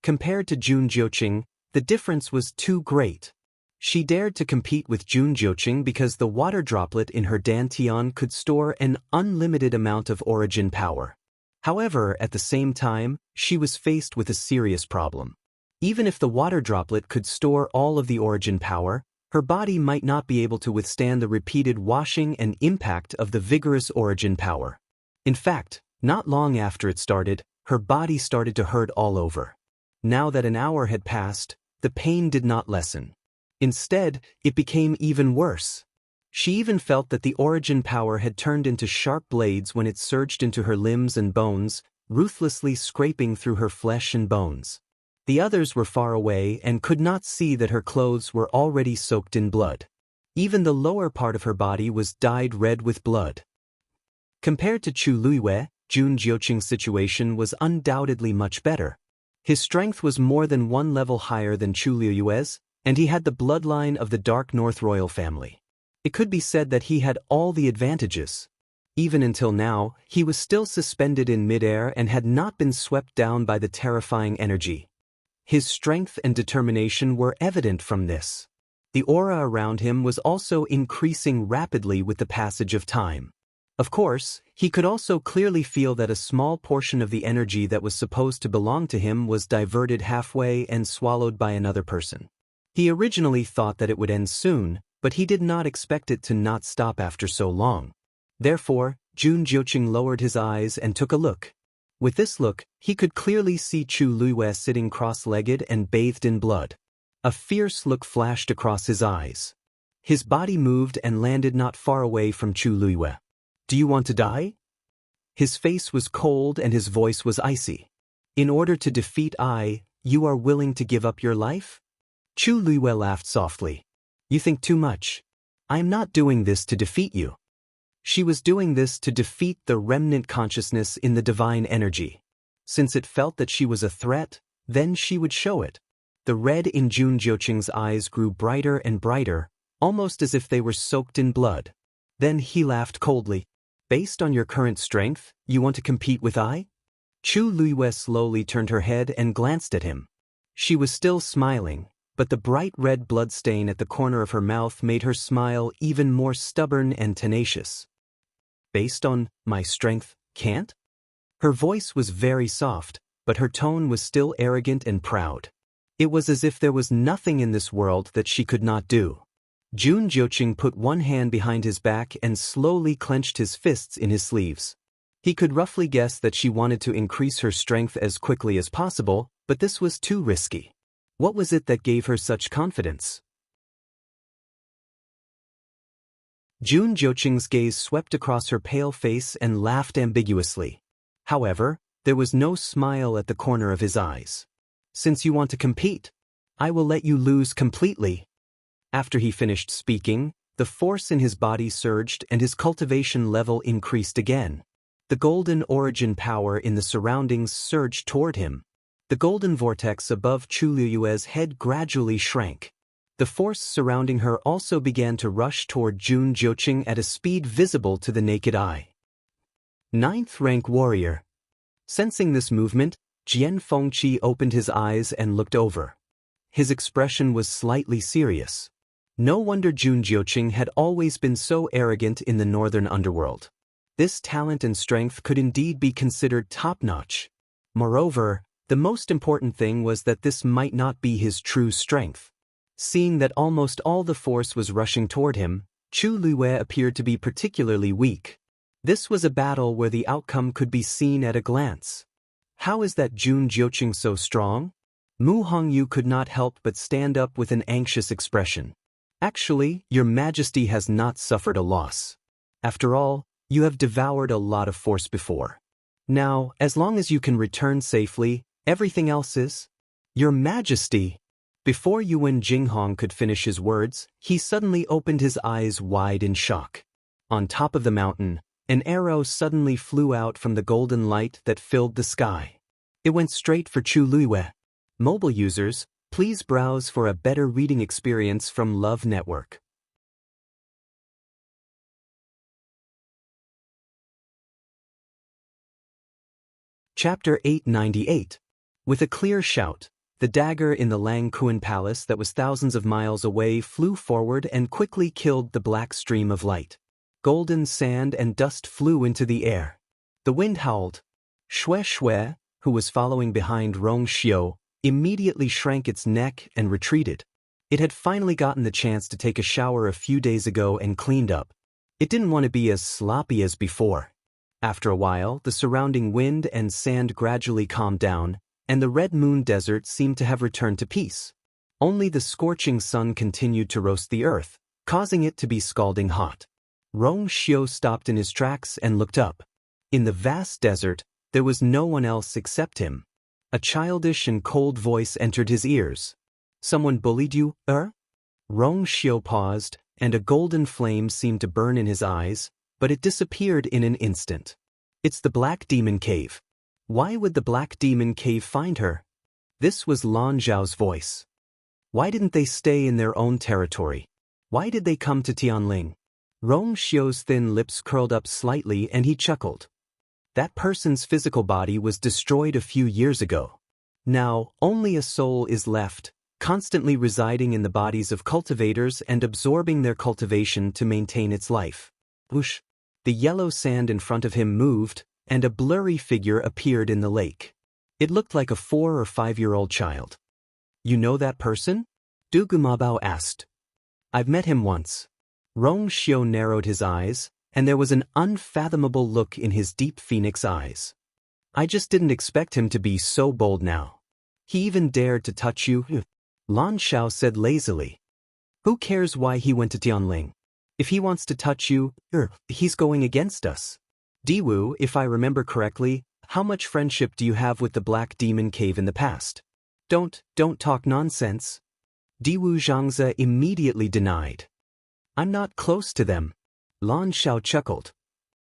Compared to Jun Jiuqing, the difference was too great. She dared to compete with Jun Jiuqing because the water droplet in her dantian could store an unlimited amount of origin power. However, at the same time, she was faced with a serious problem. Even if the water droplet could store all of the origin power, her body might not be able to withstand the repeated washing and impact of the vigorous origin power. In fact, not long after it started, her body started to hurt all over. Now that an hour had passed, the pain did not lessen. Instead, it became even worse. She even felt that the origin power had turned into sharp blades when it surged into her limbs and bones, ruthlessly scraping through her flesh and bones. The others were far away and could not see that her clothes were already soaked in blood. Even the lower part of her body was dyed red with blood. Compared to Chu Luiwei, Jun Jiuqing's situation was undoubtedly much better. His strength was more than one level higher than Chu Luiwei's, and he had the bloodline of the Dark North royal family. It could be said that he had all the advantages. Even until now, he was still suspended in midair and had not been swept down by the terrifying energy. His strength and determination were evident from this. The aura around him was also increasing rapidly with the passage of time. Of course, he could also clearly feel that a small portion of the energy that was supposed to belong to him was diverted halfway and swallowed by another person. He originally thought that it would end soon, but he did not expect it to not stop after so long. Therefore, Jun Jiuqing lowered his eyes and took a look. With this look, he could clearly see Chu Luiwei sitting cross-legged and bathed in blood. A fierce look flashed across his eyes. His body moved and landed not far away from Chu Luiwei. "Do you want to die?" His face was cold and his voice was icy. "In order to defeat I, you are willing to give up your life?" Chu Luiyue laughed softly. You think too much. I am not doing this to defeat you. She was doing this to defeat the remnant consciousness in the divine energy. Since it felt that she was a threat, then she would show it. The red in Jun Jiuqing's eyes grew brighter and brighter, almost as if they were soaked in blood. Then he laughed coldly. Based on your current strength, you want to compete with I? Chu Luiyue slowly turned her head and glanced at him. She was still smiling, but the bright red bloodstain at the corner of her mouth made her smile even more stubborn and tenacious. Based on my strength, can't? Her voice was very soft, but her tone was still arrogant and proud. It was as if there was nothing in this world that she could not do. Jun Jiuqing put one hand behind his back and slowly clenched his fists in his sleeves. He could roughly guess that she wanted to increase her strength as quickly as possible, but this was too risky. What was it that gave her such confidence? Jun Jiuqing's gaze swept across her pale face and laughed ambiguously. However, there was no smile at the corner of his eyes. Since you want to compete, I will let you lose completely. After he finished speaking, the force in his body surged and his cultivation level increased again. The golden origin power in the surroundings surged toward him. The golden vortex above Chu Luiyue's head gradually shrank. The force surrounding her also began to rush toward Jun Jiuqing at a speed visible to the naked eye. 9th rank warrior. Sensing this movement, Jian Fengqi opened his eyes and looked over. His expression was slightly serious. No wonder Jun Jiuqing had always been so arrogant in the northern underworld. This talent and strength could indeed be considered top-notch. Moreover, the most important thing was that this might not be his true strength. Seeing that almost all the force was rushing toward him, Chu Luiyue appeared to be particularly weak. This was a battle where the outcome could be seen at a glance. How is that Jun Jiuqing so strong? Mu Hongyu could not help but stand up with an anxious expression. Actually, your majesty has not suffered a loss. After all, you have devoured a lot of force before. Now, as long as you can return safely, everything else is. Your majesty! Before Yuan Jinghong could finish his words, he suddenly opened his eyes wide in shock. On top of the mountain, an arrow suddenly flew out from the golden light that filled the sky. It went straight for Chu Luiyue. Mobile users, please browse for a better reading experience from Love Network. Chapter 898. With a clear shout, the dagger in the Lang Kuan Palace that was thousands of miles away flew forward and quickly killed the black stream of light. Golden sand and dust flew into the air. The wind howled. Xue Xue, who was following behind Rong Xiu, immediately shrank its neck and retreated. It had finally gotten the chance to take a shower a few days ago and cleaned up. It didn't want to be as sloppy as before. After a while, the surrounding wind and sand gradually calmed down, and the Red Moon Desert seemed to have returned to peace. Only the scorching sun continued to roast the earth, causing it to be scalding hot. Rong Xiu stopped in his tracks and looked up. In the vast desert, there was no one else except him. A childish and cold voice entered his ears. Someone bullied you, Rong Xiu paused, and a golden flame seemed to burn in his eyes, but it disappeared in an instant. It's the Black Demon Cave. Why would the Black Demon Cave find her? This was Lan Zhao's voice. Why didn't they stay in their own territory? Why did they come to Tianling? Rong Xiu's thin lips curled up slightly and he chuckled. That person's physical body was destroyed a few years ago. Now, only a soul is left, constantly residing in the bodies of cultivators and absorbing their cultivation to maintain its life. Whoosh! The yellow sand in front of him moved, and a blurry figure appeared in the lake. It looked like a 4 or 5-year-old child. You know that person? Du Gumabao asked. I've met him once. Rong Xiu narrowed his eyes, and there was an unfathomable look in his deep phoenix eyes. I just didn't expect him to be so bold now. He even dared to touch you, Lan Xiao said lazily. Who cares why he went to Tianling? If he wants to touch you, he's going against us. Diwu, if I remember correctly, how much friendship do you have with the Black Demon Cave in the past? Don't talk nonsense. Diwu Zhangze immediately denied. I'm not close to them. Lan Xiao chuckled.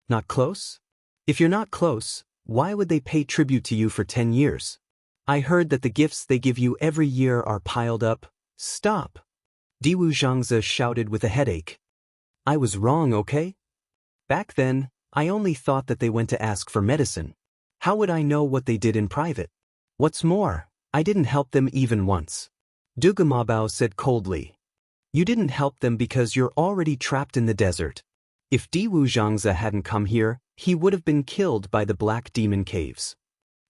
Not close? If you're not close, why would they pay tribute to you for 10 years? I heard that the gifts they give you every year are piled up. Stop! Diwu Zhangze shouted with a headache. I was wrong, okay? Back then, I only thought that they went to ask for medicine. How would I know what they did in private? What's more, I didn't help them even once. Dugu Mabao said coldly. You didn't help them because you're already trapped in the desert. If Diwu Zhangze hadn't come here, he would have been killed by the Black Demon Caves.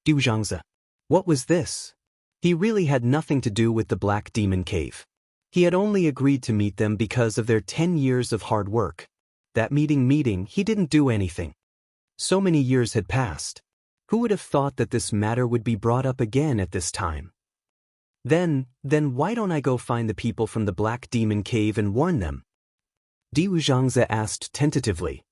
Diwu Zhangze. What was this? He really had nothing to do with the Black Demon Cave. He had only agreed to meet them because of their 10 years of hard work. That meeting, he didn't do anything. So many years had passed. Who would have thought that this matter would be brought up again at this time? Then why don't I go find the people from the Black Demon Cave and warn them? Diwu Zhangze asked tentatively.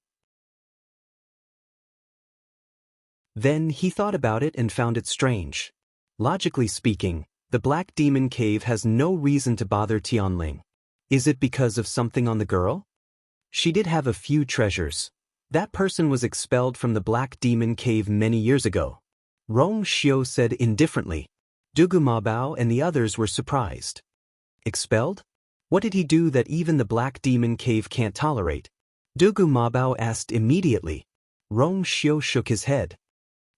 Then he thought about it and found it strange. Logically speaking, the Black Demon Cave has no reason to bother Tianling. Is it because of something on the girl? She did have a few treasures. That person was expelled from the Black Demon Cave many years ago. Rong Xiu said indifferently. Dugu Mabao and the others were surprised. Expelled? What did he do that even the Black Demon Cave can't tolerate? Dugu Mabao asked immediately. Rong Xiu shook his head.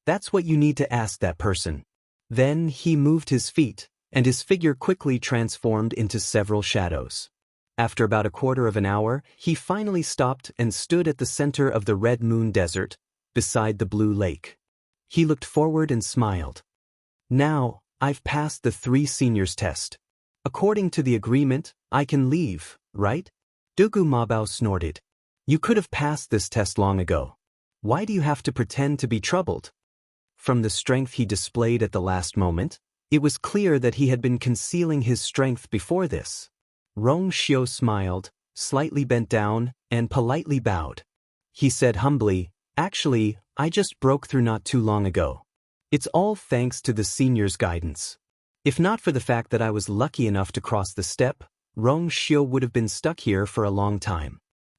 That's what you need to ask that person. Then he moved his feet, and his figure quickly transformed into several shadows. After about a quarter of an hour, he finally stopped and stood at the center of the Red Moon Desert, beside the Blue Lake. He looked forward and smiled. Now, I've passed the 3 seniors test. According to the agreement, I can leave, right? Dugu Mabao snorted. You could have passed this test long ago. Why do you have to pretend to be troubled? From the strength he displayed at the last moment, it was clear that he had been concealing his strength before this. Rong Xiu smiled, slightly bent down, and politely bowed. He said humbly, Actually, I just broke through not too long ago. It's all thanks to the senior's guidance. If not for the fact that I was lucky enough to cross the step, Rong Xiu would have been stuck here for a long time.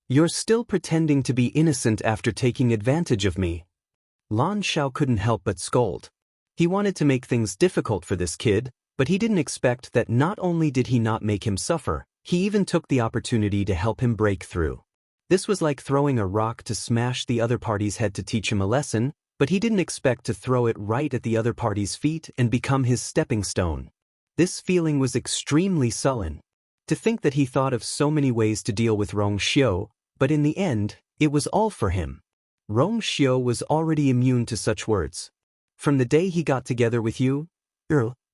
You're still pretending to be innocent after taking advantage of me. Lan Xiao couldn't help but scold. He wanted to make things difficult for this kid, but he didn't expect that not only did he not make him suffer, he even took the opportunity to help him break through. This was like throwing a rock to smash the other party's head to teach him a lesson, but he didn't expect to throw it right at the other party's feet and become his stepping stone. This feeling was extremely sullen. To think that he thought of so many ways to deal with Rong Xiu, but in the end, it was all for him. Rong Xiu was already immune to such words. From the day he got together with you,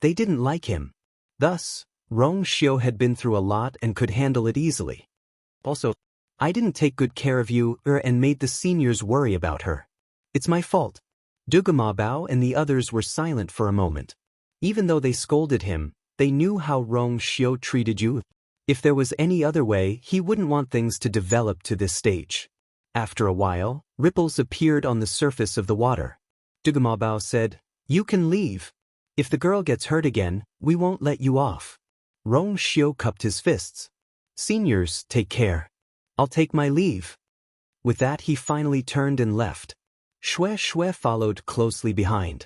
they didn't like him. Thus, Rong Xiu had been through a lot and could handle it easily. Also, I didn't take good care of you and made the seniors worry about her. It's my fault. Dugu Mabao and the others were silent for a moment. Even though they scolded him, they knew how Rong Xiu treated you. If there was any other way, he wouldn't want things to develop to this stage. After a while, ripples appeared on the surface of the water. Dugu Mabao said, You can leave. If the girl gets hurt again, we won't let you off. Rong Xiu cupped his fists. Seniors, take care. I'll take my leave. With that he finally turned and left. Shui followed closely behind.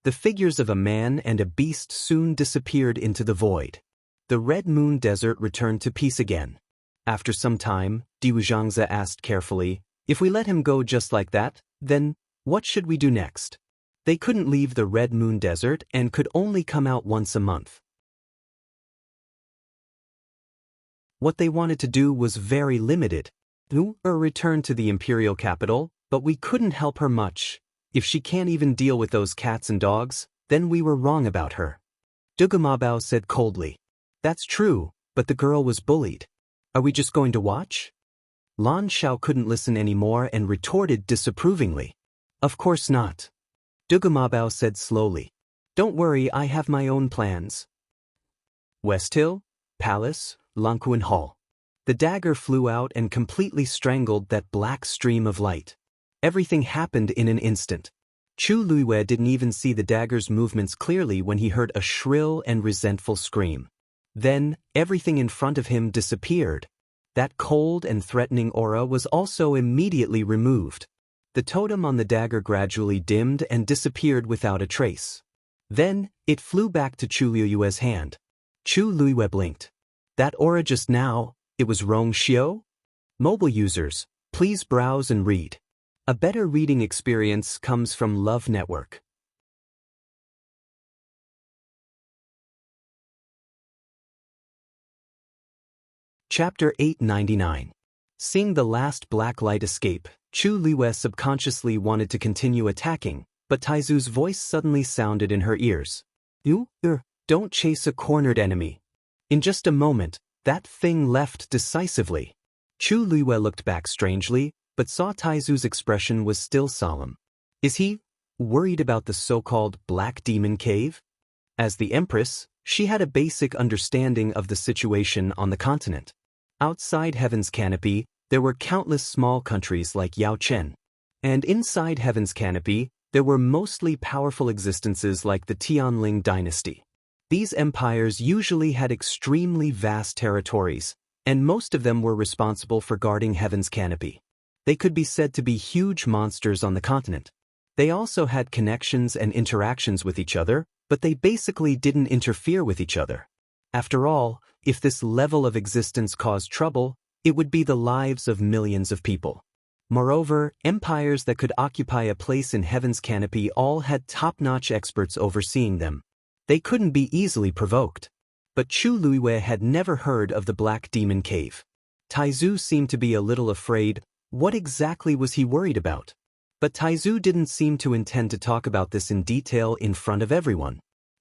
The figures of a man and a beast soon disappeared into the void. The Red Moon Desert returned to peace again. After some time, Diwu Zhangze asked carefully, If we let him go just like that, then what should we do next? They couldn't leave the Red Moon Desert and could only come out once a month. What they wanted to do was very limited. Return to the imperial capital, but we couldn't help her much. If she can't even deal with those cats and dogs, then we were wrong about her. Dugu Mabao said coldly. That's true, but the girl was bullied. Are we just going to watch? Lan Xiao couldn't listen anymore and retorted disapprovingly. Of course not. Dugu Mabao said slowly. Don't worry, I have my own plans. West Hill, Palace, Langquan Hall. The dagger flew out and completely strangled that black stream of light. Everything happened in an instant. Chu Luiwei didn't even see the dagger's movements clearly when he heard a shrill and resentful scream. Then, everything in front of him disappeared. That cold and threatening aura was also immediately removed. The totem on the dagger gradually dimmed and disappeared without a trace. Then, it flew back to Chu Liyue's hand. Chu Liyue blinked. That aura just now, it was Rong Xiu? Mobile users, please browse and read. A better reading experience comes from Love Network. Chapter 899. Seeing the last black light escape, Chu Liyue subconsciously wanted to continue attacking, but Taizu's voice suddenly sounded in her ears. Don't chase a cornered enemy. In just a moment, that thing left decisively. Chu Liyue looked back strangely, but saw Taizu's expression was still solemn. Is he worried about the so-called Black Demon Cave? As the Empress, she had a basic understanding of the situation on the continent. Outside Heaven's Canopy, there were countless small countries like Yaochen. And inside Heaven's Canopy, there were mostly powerful existences like the Tianling dynasty. These empires usually had extremely vast territories, and most of them were responsible for guarding Heaven's Canopy. They could be said to be huge monsters on the continent. They also had connections and interactions with each other, but they basically didn't interfere with each other. After all, if this level of existence caused trouble, it would be the lives of millions of people. Moreover, empires that could occupy a place in Heaven's Canopy all had top-notch experts overseeing them. They couldn't be easily provoked. But Chu Liyue had never heard of the Black Demon Cave. Taizu seemed to be a little afraid. What exactly was he worried about? But Taizu didn't seem to intend to talk about this in detail in front of everyone.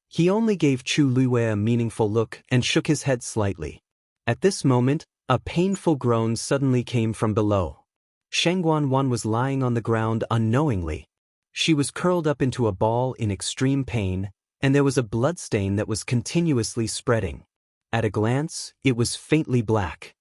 He only gave Chu Liyue a meaningful look and shook his head slightly. At this moment, a painful groan suddenly came from below. Shengguan was lying on the ground unknowingly. She was curled up into a ball in extreme pain, and there was a bloodstain that was continuously spreading. At a glance, it was faintly black.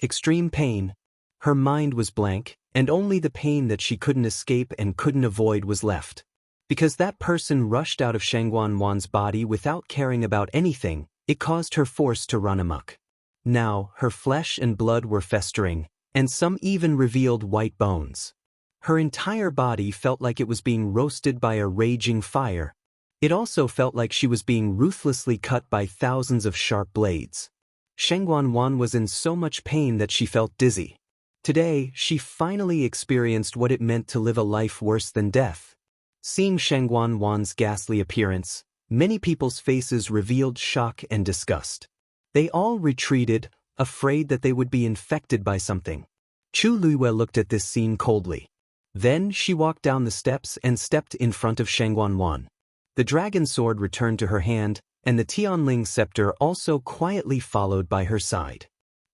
Extreme pain. Her mind was blank, and only the pain that she couldn't escape and couldn't avoid was left. Because that person rushed out of Shengguan's body without caring about anything, it caused her force to run amok. Now, her flesh and blood were festering, and some even revealed white bones. Her entire body felt like it was being roasted by a raging fire. It also felt like she was being ruthlessly cut by thousands of sharp blades. Shengguan was in so much pain that she felt dizzy. Today, she finally experienced what it meant to live a life worse than death. Seeing Shengguan's ghastly appearance, many people's faces revealed shock and disgust. They all retreated, afraid that they would be infected by something. Chu Liyue looked at this scene coldly. Then she walked down the steps and stepped in front of Shengguan. The dragon sword returned to her hand, and the Tianling scepter also quietly followed by her side.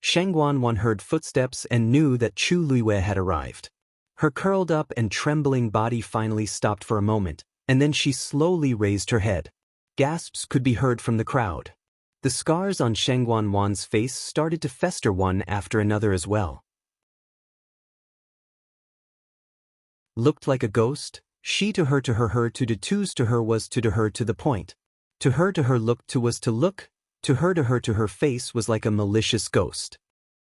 Shengguan heard footsteps and knew that Chu Liyue had arrived. Her curled up and trembling body finally stopped for a moment, and then she slowly raised her head. Gasps could be heard from the crowd. The scars on Shengguan's face started to fester one after another as well. Looked like a ghost? She to her her to the twos to her was to her to the point. To her looked to was to look, to her face was like a malicious ghost.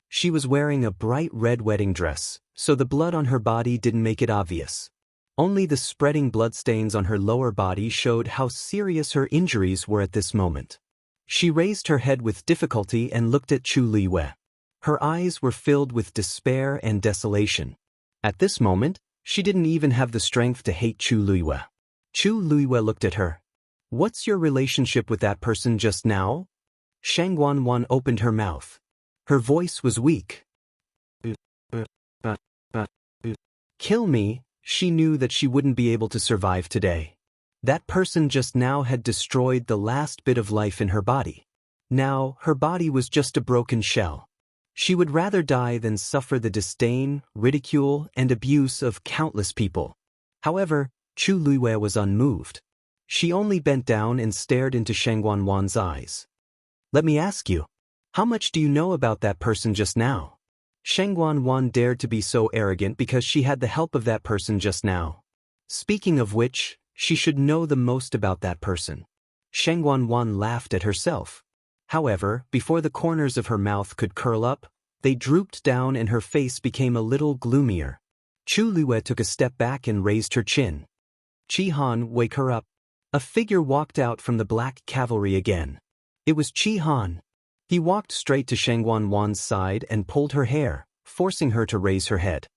She was wearing a bright red wedding dress, so the blood on her body didn't make it obvious. Only the spreading bloodstains on her lower body showed how serious her injuries were at this moment. She raised her head with difficulty and looked at Chu Liyue. Her eyes were filled with despair and desolation. At this moment, she didn't even have the strength to hate Chu Liyue. Chu Liyue looked at her. What's your relationship with that person just now? Shengguan opened her mouth. Her voice was weak. Kill me. She knew that she wouldn't be able to survive today. That person just now had destroyed the last bit of life in her body. Now, her body was just a broken shell. She would rather die than suffer the disdain, ridicule, and abuse of countless people. However, Chu Liyue was unmoved. She only bent down and stared into Shengguan's eyes. Let me ask you, how much do you know about that person just now? Shengguan dared to be so arrogant because she had the help of that person just now. Speaking of which, she should know the most about that person. Shengguan laughed at herself. However, before the corners of her mouth could curl up, they drooped down and her face became a little gloomier. Chu Lue took a step back and raised her chin. Chi Han, wake her up. A figure walked out from the black cavalry again. It was Chi Han. He walked straight to Shangguan Wan's side and pulled her hair, forcing her to raise her head.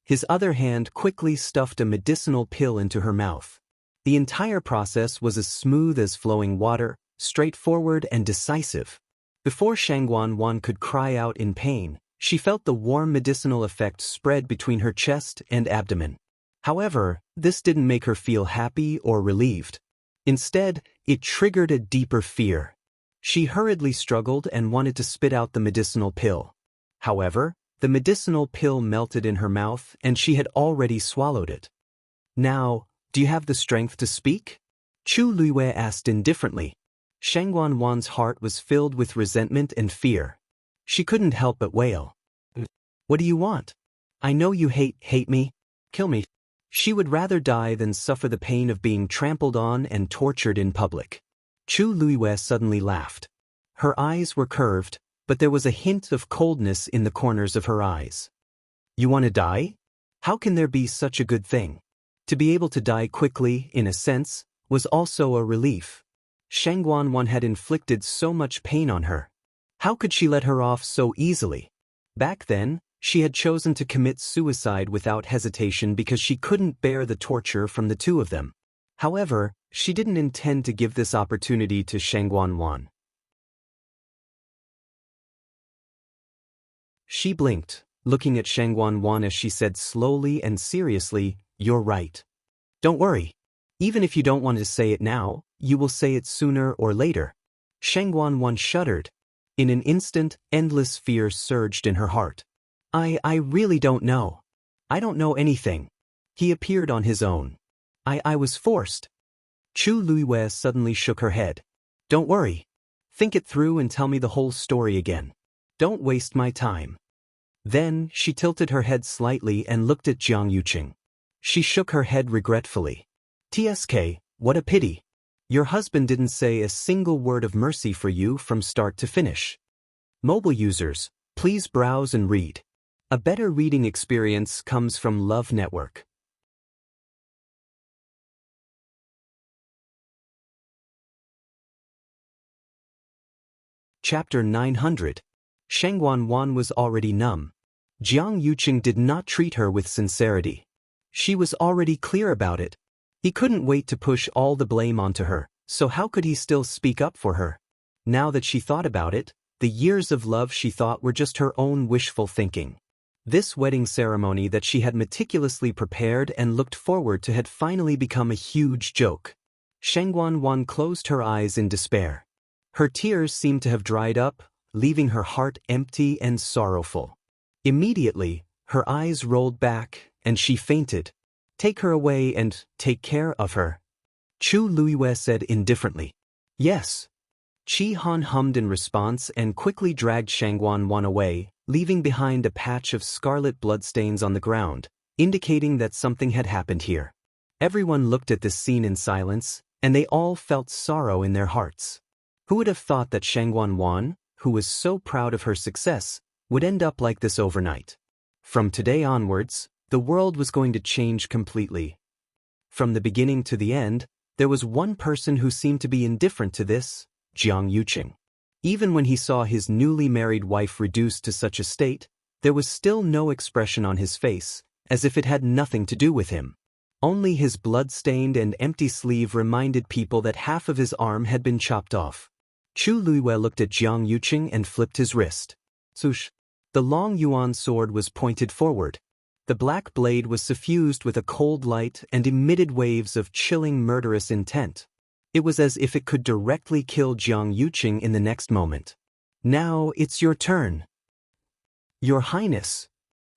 His other hand quickly stuffed a medicinal pill into her mouth. The entire process was as smooth as flowing water, straightforward and decisive. Before Shangguan Wan could cry out in pain, she felt the warm medicinal effect spread between her chest and abdomen. However, this didn't make her feel happy or relieved. Instead, it triggered a deeper fear. She hurriedly struggled and wanted to spit out the medicinal pill. However, the medicinal pill melted in her mouth and she had already swallowed it. Now, do you have the strength to speak? Chu Lue asked indifferently. Shangguan Wan's heart was filled with resentment and fear. She couldn't help but wail. What do you want? I know you hate me. Kill me. She would rather die than suffer the pain of being trampled on and tortured in public. Chu Lue suddenly laughed. Her eyes were curved, but there was a hint of coldness in the corners of her eyes. You want to die? How can there be such a good thing? To be able to die quickly, in a sense, was also a relief. Shangguan Wan had inflicted so much pain on her. How could she let her off so easily? Back then, she had chosen to commit suicide without hesitation because she couldn't bear the torture from the two of them. However, she didn't intend to give this opportunity to Shangguan Wan. She blinked, looking at Shangguan Wan as she said slowly and seriously, "You're right. Don't worry. Even if you don't want to say it now, you will say it sooner or later." Shangguan Wan shuddered. In an instant, endless fear surged in her heart. I really don't know. I don't know anything. He appeared on his own. I was forced. Chu Lue suddenly shook her head. Don't worry. Think it through and tell me the whole story again. Don't waste my time. Then, she tilted her head slightly and looked at Jiang Yuqing. She shook her head regretfully. TSK, what a pity. Your husband didn't say a single word of mercy for you from start to finish. Mobile users, please browse and read. A better reading experience comes from Love Network. Chapter 900. Shangguan Wan was already numb. Jiang Yuqing did not treat her with sincerity. She was already clear about it. He couldn't wait to push all the blame onto her, so how could he still speak up for her? Now that she thought about it, the years of love she thought were just her own wishful thinking. This wedding ceremony that she had meticulously prepared and looked forward to had finally become a huge joke. Shangguan Wan closed her eyes in despair. Her tears seemed to have dried up, leaving her heart empty and sorrowful. Immediately, her eyes rolled back, and she fainted. Take her away and take care of her. Chu Lue said indifferently. Yes. Chi Han hummed in response and quickly dragged Shangguan Wan away, leaving behind a patch of scarlet bloodstains on the ground, indicating that something had happened here. Everyone looked at this scene in silence, and they all felt sorrow in their hearts. Who would have thought that Shangguan Wan, who was so proud of her success, would end up like this overnight? From today onwards, the world was going to change completely. From the beginning to the end, there was one person who seemed to be indifferent to this, Jiang Yuqing. Even when he saw his newly married wife reduced to such a state, there was still no expression on his face, as if it had nothing to do with him. Only his blood-stained and empty sleeve reminded people that half of his arm had been chopped off. Chu Lue looked at Jiang Yuqing and flipped his wrist. Swoosh! The long yuan sword was pointed forward. The black blade was suffused with a cold light and emitted waves of chilling murderous intent. It was as if it could directly kill Jiang Yuqing in the next moment. Now it's your turn. Your Highness.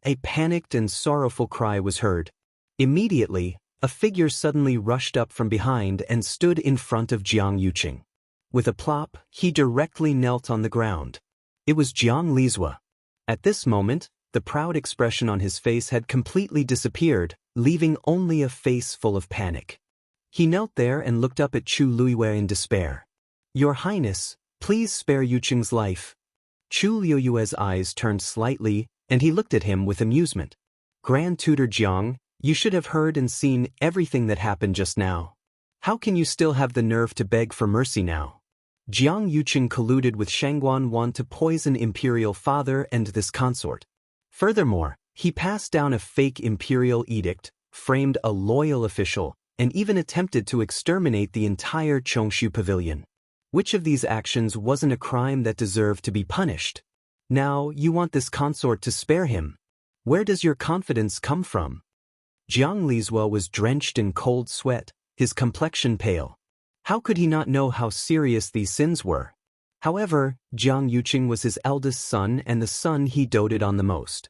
A panicked and sorrowful cry was heard. Immediately, a figure suddenly rushed up from behind and stood in front of Jiang Yuqing. With a plop, he directly knelt on the ground. It was Jiang Lizhua. At this moment, the proud expression on his face had completely disappeared, leaving only a face full of panic. He knelt there and looked up at Chu Lue in despair. Your Highness, Please spare Yuqing's life. Chu Liuyue's eyes turned slightly, and he looked at him with amusement. Grand Tutor Jiang, you should have heard and seen everything that happened just now. How can you still have the nerve to beg for mercy now? Jiang Yuqing colluded with Shangguan Wan to poison imperial father and this consort. Furthermore, he passed down a fake imperial edict, framed a loyal official, and even attempted to exterminate the entire Chongshu pavilion. Which of these actions wasn't a crime that deserved to be punished? Now, you want this consort to spare him. Where does your confidence come from? Jiang Lizhua was drenched in cold sweat, his complexion pale. How could he not know how serious these sins were? However, Jiang Yuqing was his eldest son and the son he doted on the most.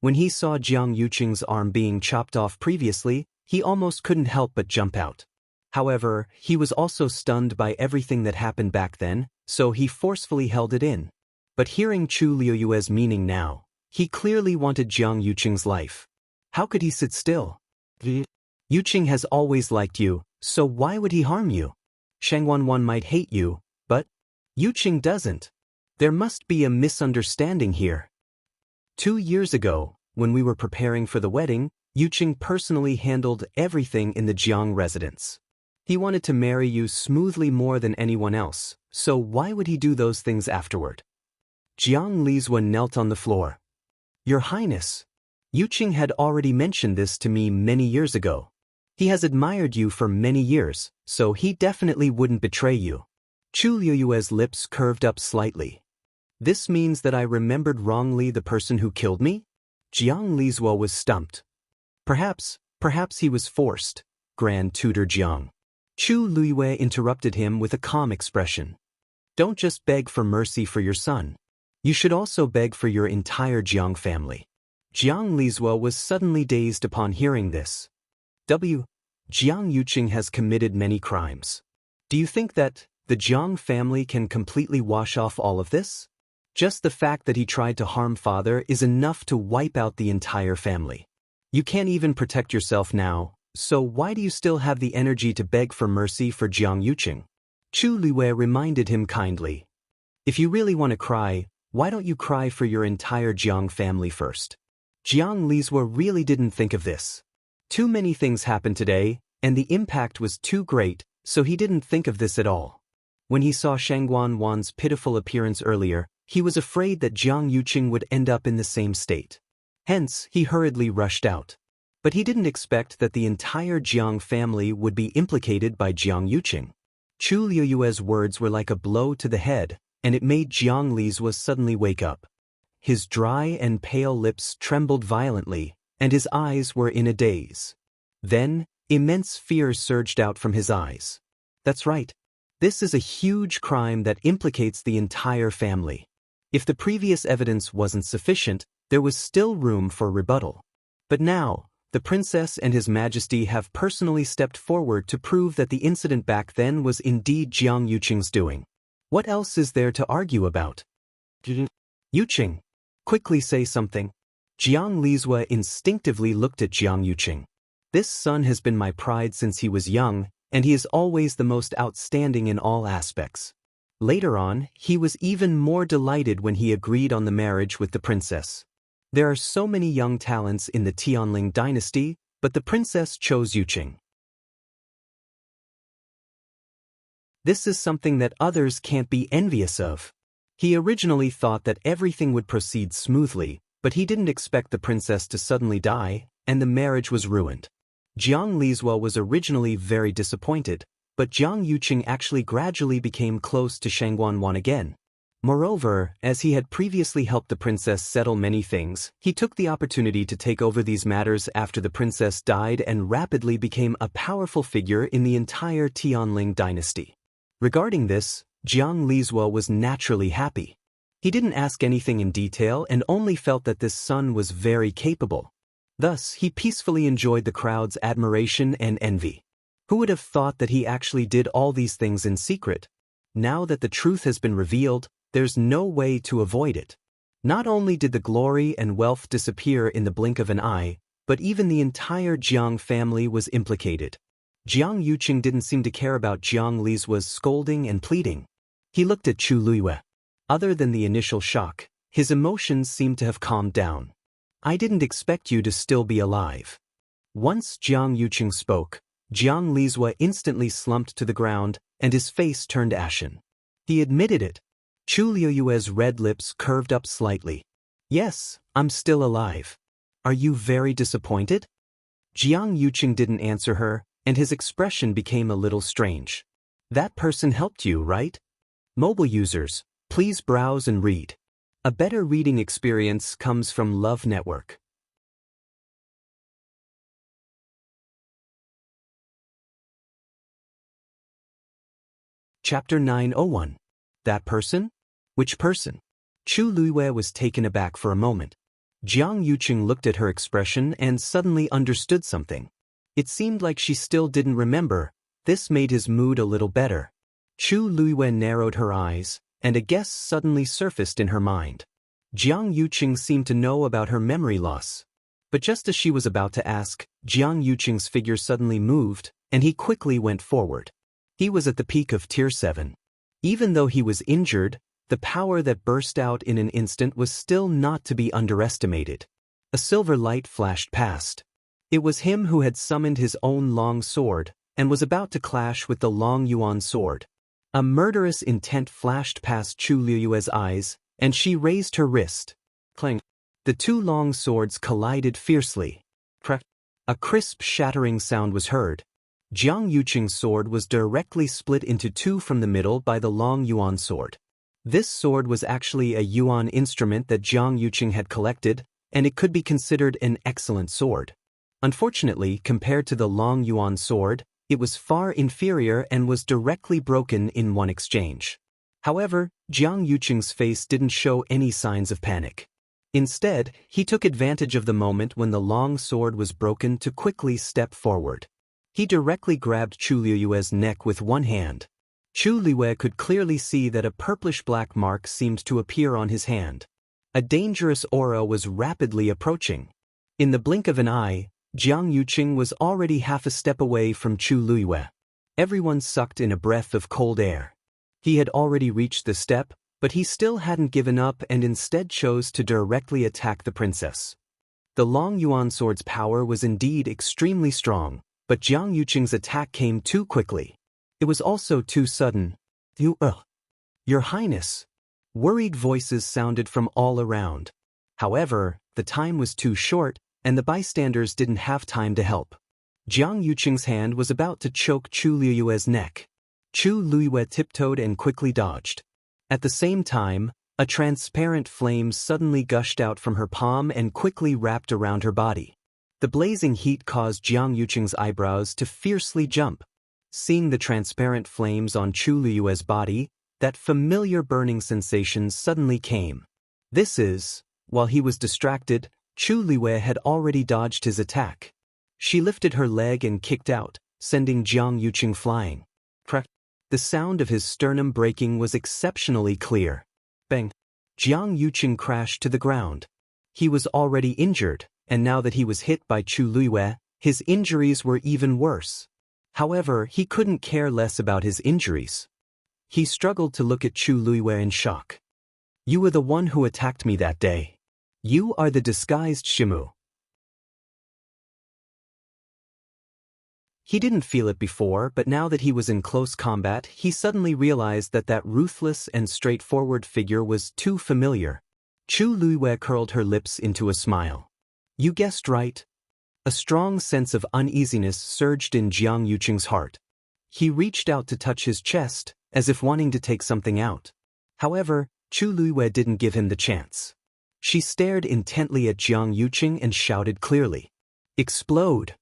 When he saw Jiang Yuqing's arm being chopped off previously, he almost couldn't help but jump out. However, he was also stunned by everything that happened back then, so he forcefully held it in. But hearing Chu Liuyue's meaning now, he clearly wanted Jiang Yuqing's life. How could he sit still? Yuqing has always liked you, so why would he harm you? Shangguan Wan might hate you, but Yuqing doesn't. There must be a misunderstanding here. 2 years ago, when we were preparing for the wedding, Yuqing personally handled everything in the Jiang residence. He wanted to marry you smoothly more than anyone else, so why would he do those things afterward? Jiang Lizhua knelt on the floor. Your Highness, Yuqing had already mentioned this to me many years ago. He has admired you for many years, so he definitely wouldn't betray you. Chu Liuyue's lips curved up slightly. This means that I remembered wrongly the person who killed me? Jiang Lizhua was stumped. Perhaps he was forced, Grand Tutor Jiang. Chu Liyue interrupted him with a calm expression. Don't just beg for mercy for your son. You should also beg for your entire Jiang family. Jiang Lizhua was suddenly dazed upon hearing this. Jiang Yuqing has committed many crimes. Do you think that the Jiang family can completely wash off all of this? Just the fact that he tried to harm father is enough to wipe out the entire family. You can't even protect yourself now, so why do you still have the energy to beg for mercy for Jiang Yuqing? Chu Liue reminded him kindly. If you really want to cry, why don't you cry for your entire Jiang family first? Jiang Lizhua really didn't think of this. Too many things happened today, and the impact was too great, so he didn't think of this at all. When he saw Shangguan Wan's pitiful appearance earlier, he was afraid that Jiang Yuqing would end up in the same state. Hence, he hurriedly rushed out. But he didn't expect that the entire Jiang family would be implicated by Jiang Yuqing. Chu Liuyue's words were like a blow to the head, and it made Jiang Lizhua suddenly wake up. His dry and pale lips trembled violently, and his eyes were in a daze. Then, immense fear surged out from his eyes. That's right. This is a huge crime that implicates the entire family. If the previous evidence wasn't sufficient, there was still room for rebuttal. But now, the princess and His Majesty have personally stepped forward to prove that the incident back then was indeed Jiang Yuqing's doing. What else is there to argue about? Yuqing, quickly say something. Jiang Lizhua instinctively looked at Jiang Yuqing. This son has been my pride since he was young, and he is always the most outstanding in all aspects. Later on, he was even more delighted when he agreed on the marriage with the princess. There are so many young talents in the Tianling dynasty, but the princess chose Yuqing. This is something that others can't be envious of. He originally thought that everything would proceed smoothly, but he didn't expect the princess to suddenly die, and the marriage was ruined. Jiang Lizhua was originally very disappointed, but Jiang Yuqing actually gradually became close to Shangguan Wan again. Moreover, as he had previously helped the princess settle many things, he took the opportunity to take over these matters after the princess died and rapidly became a powerful figure in the entire Tianling dynasty. Regarding this, Jiang Lizhua was naturally happy. He didn't ask anything in detail and only felt that this son was very capable. Thus, he peacefully enjoyed the crowd's admiration and envy. Who would have thought that he actually did all these things in secret? Now that the truth has been revealed, there's no way to avoid it. Not only did the glory and wealth disappear in the blink of an eye, but even the entire Jiang family was implicated. Jiang Yuqing didn't seem to care about Jiang Li's scolding and pleading. He looked at Chu Luiyue. Other than the initial shock, his emotions seemed to have calmed down. I didn't expect you to still be alive. Once Jiang Yuqing spoke, Jiang Li's instantly slumped to the ground, and his face turned ashen. He admitted it. Chu Luiyue's red lips curved up slightly. Yes, I'm still alive. Are you very disappointed? Jiang Yuqing didn't answer her, and his expression became a little strange. That person helped you, right? Mobile users, please browse and read. A better reading experience comes from Love Network. Chapter 901. That person? Which person? Chu Luiyue was taken aback for a moment. Jiang Yuqing looked at her expression and suddenly understood something. It seemed like she still didn't remember. This made his mood a little better. Chu Luiyue narrowed her eyes, and a guess suddenly surfaced in her mind. Jiang Yuqing seemed to know about her memory loss. But just as she was about to ask, Jiang Yuqing's figure suddenly moved, and he quickly went forward. He was at the peak of Tier 7. Even though he was injured, the power that burst out in an instant was still not to be underestimated. A silver light flashed past. It was him who had summoned his own long sword, and was about to clash with the Long Yuan sword. A murderous intent flashed past Chu Luiyue's eyes, and she raised her wrist. Clang! The two long swords collided fiercely. Crack! A crisp shattering sound was heard. Jiang Yuqing's sword was directly split into two from the middle by the Long Yuan sword. This sword was actually a Yuan instrument that Jiang Yuqing had collected, and it could be considered an excellent sword. Unfortunately, compared to the Long Yuan sword, it was far inferior and was directly broken in one exchange. However, Jiang Yuqing's face didn't show any signs of panic. Instead, he took advantage of the moment when the long sword was broken to quickly step forward. He directly grabbed Chu Luiyue's neck with one hand. Chu Luiyue could clearly see that a purplish-black mark seemed to appear on his hand. A dangerous aura was rapidly approaching. In the blink of an eye, Jiang Yuqing was already half a step away from Chu Luiyue. Everyone sucked in a breath of cold air. He had already reached the step, but he still hadn't given up and instead chose to directly attack the princess. The Long Yuan sword's power was indeed extremely strong, but Jiang Yuqing's attack came too quickly. It was also too sudden. Your Highness. Worried voices sounded from all around. However, the time was too short, and the bystanders didn't have time to help. Jiang Yuqing's hand was about to choke Chu Luiyue's neck. Chu Luiyue tiptoed and quickly dodged. At the same time, a transparent flame suddenly gushed out from her palm and quickly wrapped around her body. The blazing heat caused Jiang Yuqing's eyebrows to fiercely jump. Seeing the transparent flames on Chu Luiyue's body, that familiar burning sensation suddenly came. While he was distracted, Chu Luiyue had already dodged his attack. She lifted her leg and kicked out, sending Jiang Yuqing flying. Crack! The sound of his sternum breaking was exceptionally clear. Bang! Jiang Yuqing crashed to the ground. He was already injured, and now that he was hit by Chu Luiyue, his injuries were even worse. However, he couldn't care less about his injuries. He struggled to look at Chu Luiyue in shock. You were the one who attacked me that day. You are the disguised Shimu. He didn't feel it before, but now that he was in close combat, he suddenly realized that ruthless and straightforward figure was too familiar. Chu Luiyue curled her lips into a smile. You guessed right. A strong sense of uneasiness surged in Jiang Yuqing's heart. He reached out to touch his chest, as if wanting to take something out. However, Chu Luiyue didn't give him the chance. She stared intently at Jiang Yuqing and shouted clearly, "Explode!"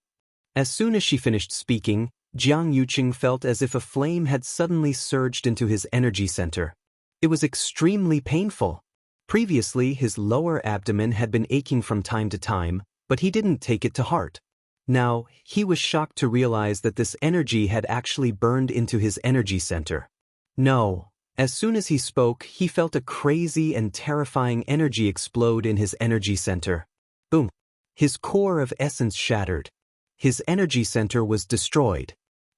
As soon as she finished speaking, Jiang Yuqing felt as if a flame had suddenly surged into his energy center. It was extremely painful. Previously, his lower abdomen had been aching from time to time, but he didn't take it to heart. Now, he was shocked to realize that this energy had actually burned into his energy center. No. As soon as he spoke, he felt a crazy and terrifying energy explode in his energy center. Boom! His core of essence shattered. His energy center was destroyed.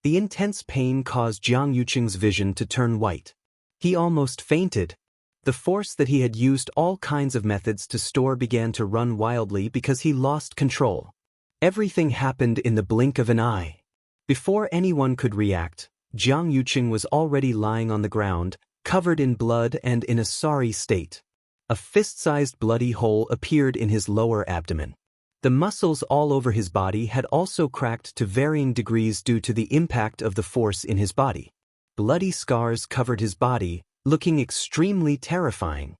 The intense pain caused Jiang Yuqing's vision to turn white. He almost fainted. The force that he had used all kinds of methods to store began to run wildly because he lost control. Everything happened in the blink of an eye. Before anyone could react, Jiang Yuqing was already lying on the ground, covered in blood and in a sorry state. A fist-sized bloody hole appeared in his lower abdomen. The muscles all over his body had also cracked to varying degrees due to the impact of the force in his body. Bloody scars covered his body, looking extremely terrifying.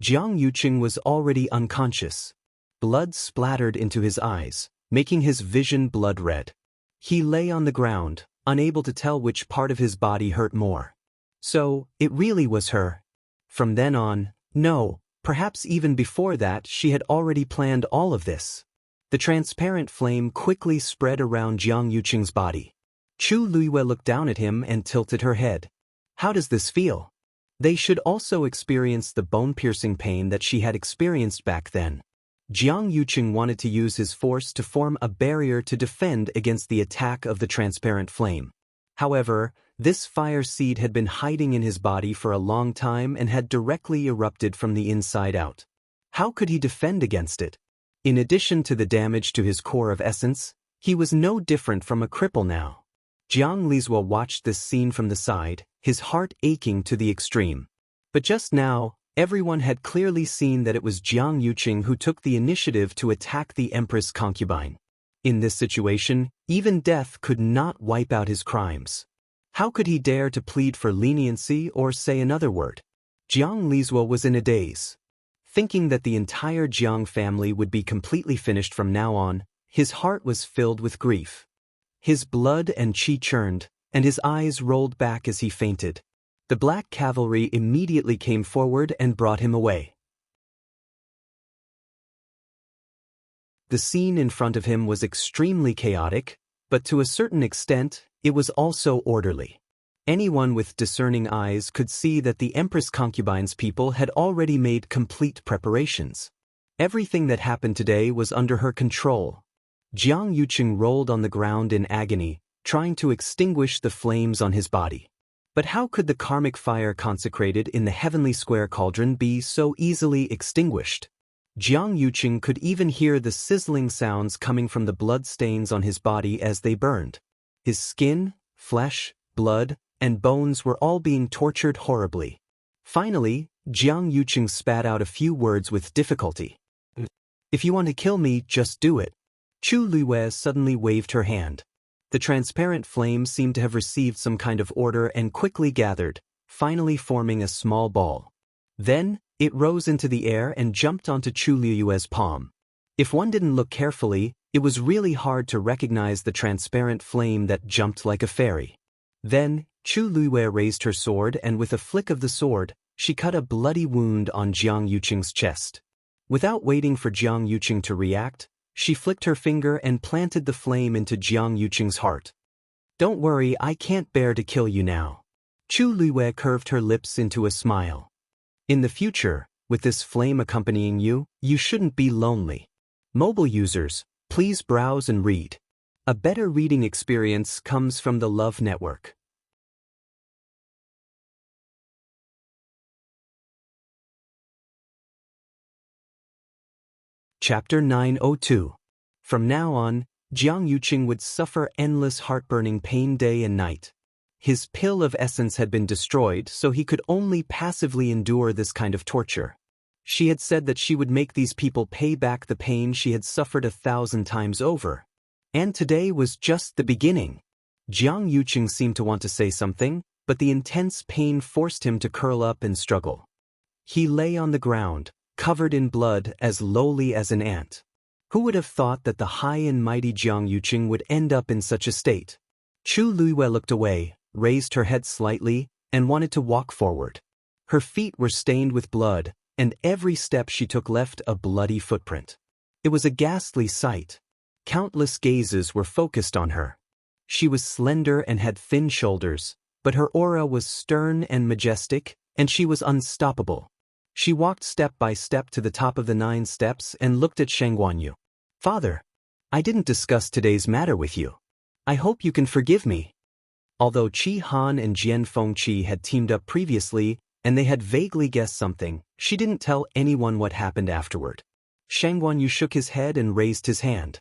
Jiang Yuqing was already unconscious. Blood splattered into his eyes, making his vision blood red. He lay on the ground, unable to tell which part of his body hurt more. So, it really was her. From then on, no, perhaps even before that, she had already planned all of this. The transparent flame quickly spread around Jiang Yuqing's body. Chu Luiyue looked down at him and tilted her head. How does this feel? They should also experience the bone-piercing pain that she had experienced back then. Jiang Yuqing wanted to use his force to form a barrier to defend against the attack of the transparent flame. However, this fire seed had been hiding in his body for a long time and had directly erupted from the inside out. How could he defend against it? In addition to the damage to his core of essence, he was no different from a cripple now. Jiang Lizhua watched this scene from the side, his heart aching to the extreme. But just now, everyone had clearly seen that it was Jiang Yuqing who took the initiative to attack the Empress concubine. In this situation, even death could not wipe out his crimes. How could he dare to plead for leniency or say another word? Jiang Lizhua was in a daze. Thinking that the entire Jiang family would be completely finished from now on, his heart was filled with grief. His blood and qi churned, and his eyes rolled back as he fainted. The black cavalry immediately came forward and brought him away. The scene in front of him was extremely chaotic, but to a certain extent, it was also orderly. Anyone with discerning eyes could see that the Empress concubine's people had already made complete preparations. Everything that happened today was under her control. Jiang Yuqing rolled on the ground in agony, trying to extinguish the flames on his body. But how could the karmic fire consecrated in the heavenly square cauldron be so easily extinguished? Jiang Yuqing could even hear the sizzling sounds coming from the blood stains on his body as they burned. His skin, flesh, blood, and bones were all being tortured horribly. Finally, Jiang Yuqing spat out a few words with difficulty. "If you want to kill me, just do it." Chu Luiyue suddenly waved her hand. The transparent flame seemed to have received some kind of order and quickly gathered, finally forming a small ball. Then, it rose into the air and jumped onto Chu Luiyue's palm. If one didn't look carefully, it was really hard to recognize the transparent flame that jumped like a fairy. Then, Chu Luiyue raised her sword and with a flick of the sword, she cut a bloody wound on Jiang Yuqing's chest. Without waiting for Jiang Yuqing to react, she flicked her finger and planted the flame into Jiang Yuqing's heart. "Don't worry, I can't bear to kill you now." Chu Luiyue curved her lips into a smile. "In the future, with this flame accompanying you, you shouldn't be lonely." Mobile users, please browse and read. A better reading experience comes from the Love Network. Chapter 902. From now on, Jiang Yuqing would suffer endless heartburning pain day and night. His pill of essence had been destroyed, so he could only passively endure this kind of torture. She had said that she would make these people pay back the pain she had suffered 1,000 times over. And today was just the beginning. Jiang Yuqing seemed to want to say something, but the intense pain forced him to curl up and struggle. He lay on the ground, covered in blood, as lowly as an ant. Who would have thought that the high and mighty Jiang Yuqing would end up in such a state? Chu Luiyue looked away, raised her head slightly, and wanted to walk forward. Her feet were stained with blood, and every step she took left a bloody footprint. It was a ghastly sight. Countless gazes were focused on her. She was slender and had thin shoulders, but her aura was stern and majestic, and she was unstoppable. She walked step by step to the top of the 9 steps and looked at Sheng Guanyu. "Father, I didn't discuss today's matter with you. I hope you can forgive me." Although Qi Han and Jian Fengqi had teamed up previously, and they had vaguely guessed something, she didn't tell anyone what happened afterward. Shang Guanyu shook his head and raised his hand.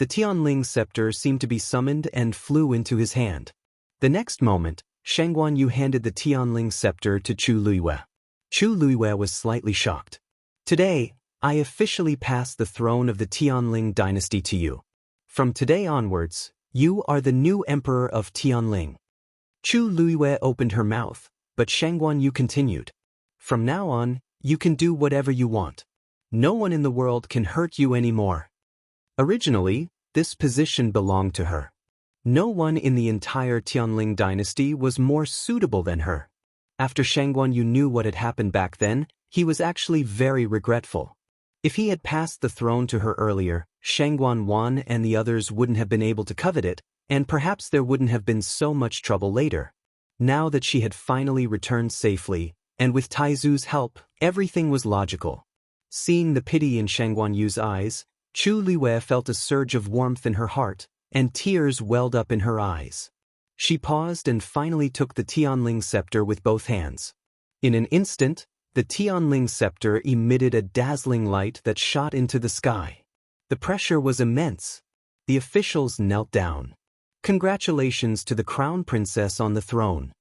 The Tianling scepter seemed to be summoned and flew into his hand. The next moment, Shang Guanyu handed the Tianling scepter to Chu Luiyue. Chu Luiyue was slightly shocked. Today, I officially pass the throne of the Tianling dynasty to you. From today onwards, you are the new emperor of Tianling. Chu Luiyue opened her mouth, but Shang Guanyu continued. From now on, you can do whatever you want. No one in the world can hurt you anymore. Originally, this position belonged to her. No one in the entire Tianling dynasty was more suitable than her. After Shang Guanyu knew what had happened back then, he was actually very regretful. If he had passed the throne to her earlier, Shang Guanwan and the others wouldn't have been able to covet it, and perhaps there wouldn't have been so much trouble later. Now that she had finally returned safely, and with Taizu's help, everything was logical. Seeing the pity in Shang Guanyu's eyes, Chu Luiyue felt a surge of warmth in her heart, and tears welled up in her eyes. She paused and finally took the Tianling scepter with both hands. In an instant, the Tianling scepter emitted a dazzling light that shot into the sky. The pressure was immense. The officials knelt down. Congratulations to the crown princess on the throne.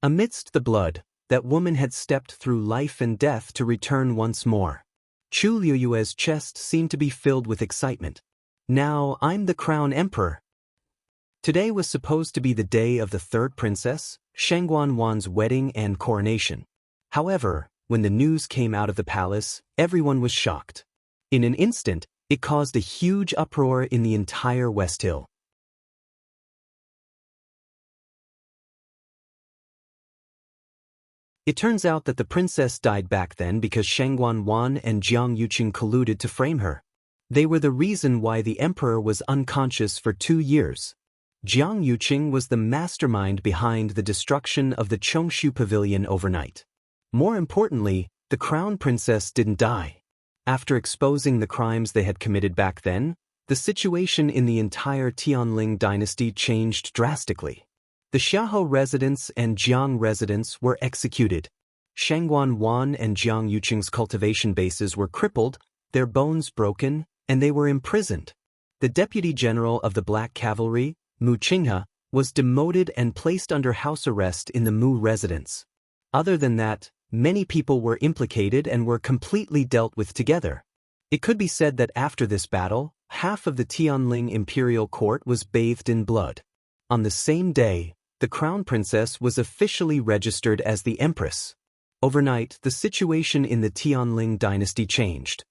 Amidst the blood, that woman had stepped through life and death to return once more. Chu Luiyue's chest seemed to be filled with excitement. Now I'm the crown emperor. Today was supposed to be the day of the third princess, Shang Guanwan's wedding and coronation. However, when the news came out of the palace, everyone was shocked. In an instant, it caused a huge uproar in the entire West Hill. It turns out that the princess died back then because Shang Guanwan and Jiang Yuqing colluded to frame her. They were the reason why the emperor was unconscious for 2 years. Jiang Yuqing was the mastermind behind the destruction of the Chongshu Pavilion overnight. More importantly, the crown princess didn't die. After exposing the crimes they had committed back then, the situation in the entire Tianling dynasty changed drastically. The Xiahou residents and Jiang residents were executed. Shang Guanwan and Jiang Yuqing's cultivation bases were crippled, their bones broken, and they were imprisoned. The deputy general of the Black Cavalry, Mu Qinghe, was demoted and placed under house arrest in the Mu residence. Other than that, many people were implicated and were completely dealt with together. It could be said that after this battle, half of the Tianling imperial court was bathed in blood. On the same day, the crown princess was officially registered as the empress. Overnight, the situation in the Tianling dynasty changed.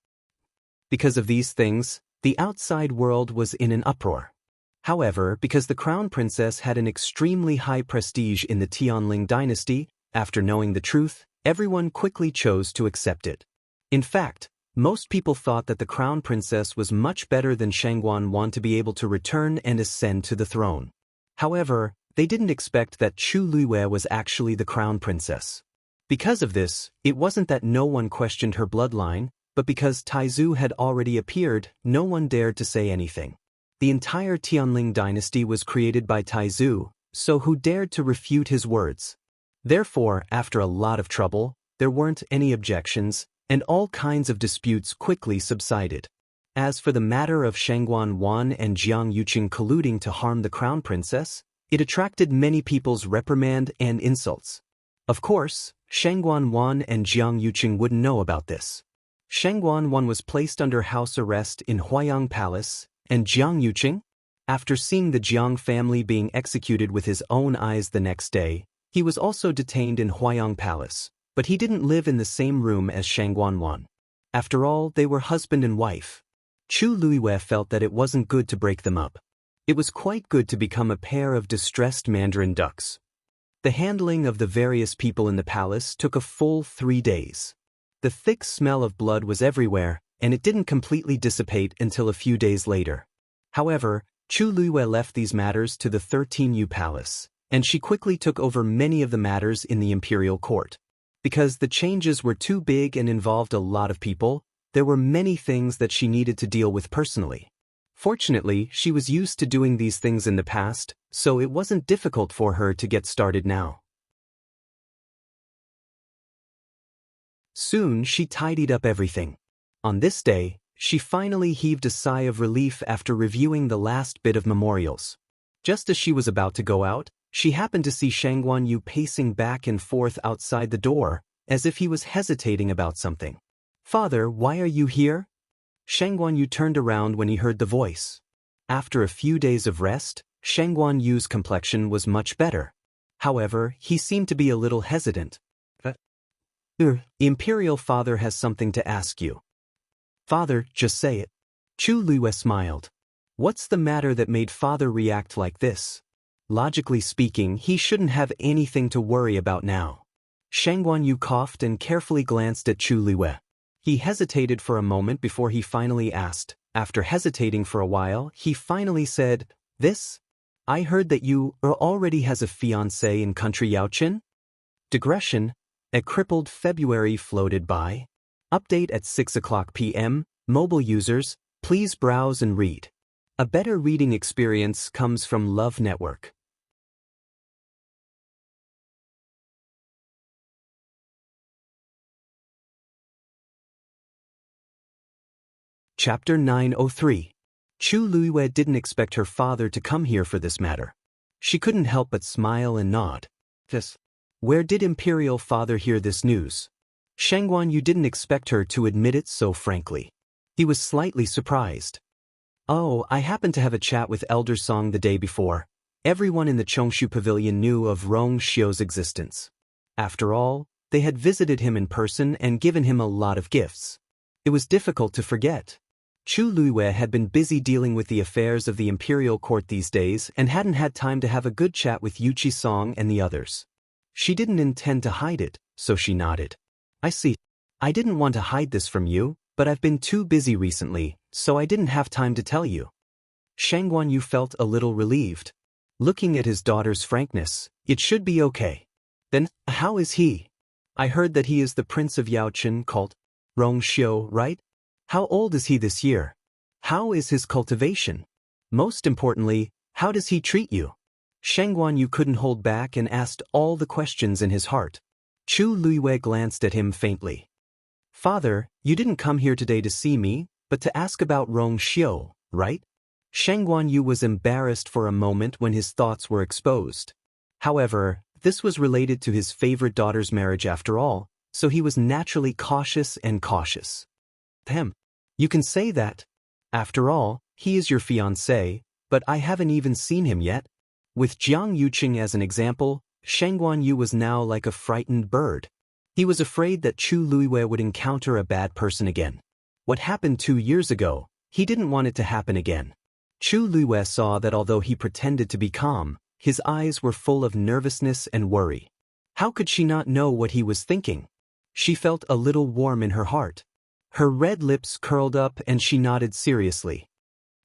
Because of these things, the outside world was in an uproar. However, because the crown princess had an extremely high prestige in the Tianling dynasty, after knowing the truth, everyone quickly chose to accept it. In fact, most people thought that the crown princess was much better than Shang Guanwan to be able to return and ascend to the throne. However, they didn't expect that Chu Luiyue was actually the crown princess. Because of this, it wasn't that no one questioned her bloodline, but because Taizu had already appeared, no one dared to say anything. The entire Tianling dynasty was created by Taizu, so who dared to refute his words? Therefore, after a lot of trouble, there weren't any objections, and all kinds of disputes quickly subsided. As for the matter of Shang Guanwan and Jiang Yuqing colluding to harm the crown princess, it attracted many people's reprimand and insults. Of course, Shang Guanwan and Jiang Yuqing wouldn't know about this. Shang Guanwan was placed under house arrest in Huayang Palace, and Jiang Yuqing? After seeing the Jiang family being executed with his own eyes the next day, he was also detained in Huayang Palace, but he didn't live in the same room as Shang Guanwan. After all, they were husband and wife. Chu Luiyue felt that it wasn't good to break them up. It was quite good to become a pair of distressed mandarin ducks. The handling of the various people in the palace took a full 3 days. The thick smell of blood was everywhere, and it didn't completely dissipate until a few days later. However, Chu Luiyue left these matters to the 13yu Palace, and she quickly took over many of the matters in the imperial court. Because the changes were too big and involved a lot of people, there were many things that she needed to deal with personally. Fortunately, she was used to doing these things in the past, so it wasn't difficult for her to get started now. Soon she tidied up everything. On this day, she finally heaved a sigh of relief after reviewing the last bit of memorials. Just as she was about to go out, she happened to see Shangguanyu pacing back and forth outside the door, as if he was hesitating about something. "Father, why are you here?" Shangguanyu turned around when he heard the voice. After a few days of rest, Shangguanyu's complexion was much better. However, he seemed to be a little hesitant. Imperial Father has something to ask you." "Father, just say it." Chu Liyue smiled. What's the matter that made Father react like this? Logically speaking, he shouldn't have anything to worry about now. Shangguanyu coughed and carefully glanced at Chu Liyue. He hesitated for a moment before he finally asked. After hesitating for a while, he finally said, "This? I heard that you already has a fiancé in country Yaochen?" Digression. A crippled February floated by. Update at 6:00 p.m. Mobile users, please browse and read. A better reading experience comes from Love Network. Chapter 903. Chu Liyue didn't expect her father to come here for this matter. She couldn't help but smile and nod. Where did Imperial Father hear this news? Shangguanyu didn't expect her to admit it so frankly. He was slightly surprised. "Oh, I happened to have a chat with Elder Song the day before. Everyone in the Chongshu Pavilion knew of Rong Xiu's existence. After all, they had visited him in person and given him a lot of gifts. It was difficult to forget." Chu Liyue had been busy dealing with the affairs of the imperial court these days and hadn't had time to have a good chat with Yuqi Song and the others. She didn't intend to hide it, so she nodded. "I see. I didn't want to hide this from you, but I've been too busy recently, so I didn't have time to tell you." Shangguanyu felt a little relieved. Looking at his daughter's frankness, it should be okay. "Then, how is he? I heard that he is the Prince of Yaochen called Rong Xiu, right? How old is he this year? How is his cultivation? Most importantly, how does he treat you?" Shangguanyu couldn't hold back and asked all the questions in his heart. Chu Liyue glanced at him faintly. "Father, you didn't come here today to see me, but to ask about Rong Xiu, right?" Shangguanyu was embarrassed for a moment when his thoughts were exposed. However, this was related to his favorite daughter's marriage after all, so he was naturally cautious and cautious. "You can say that. After all, he is your fiancé, but I haven't even seen him yet." With Jiang Yuqing as an example, Shangguanyu was now like a frightened bird. He was afraid that Chu Liyue would encounter a bad person again. What happened 2 years ago, he didn't want it to happen again. Chu Liyue saw that although he pretended to be calm, his eyes were full of nervousness and worry. How could she not know what he was thinking? She felt a little warm in her heart. Her red lips curled up and she nodded seriously.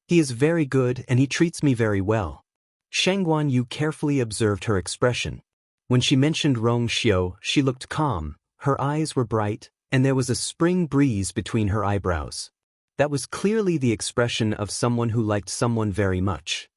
"He is very good and he treats me very well." Shangguanyu carefully observed her expression. When she mentioned Rong Xiu, she looked calm, her eyes were bright, and there was a spring breeze between her eyebrows. That was clearly the expression of someone who liked someone very much.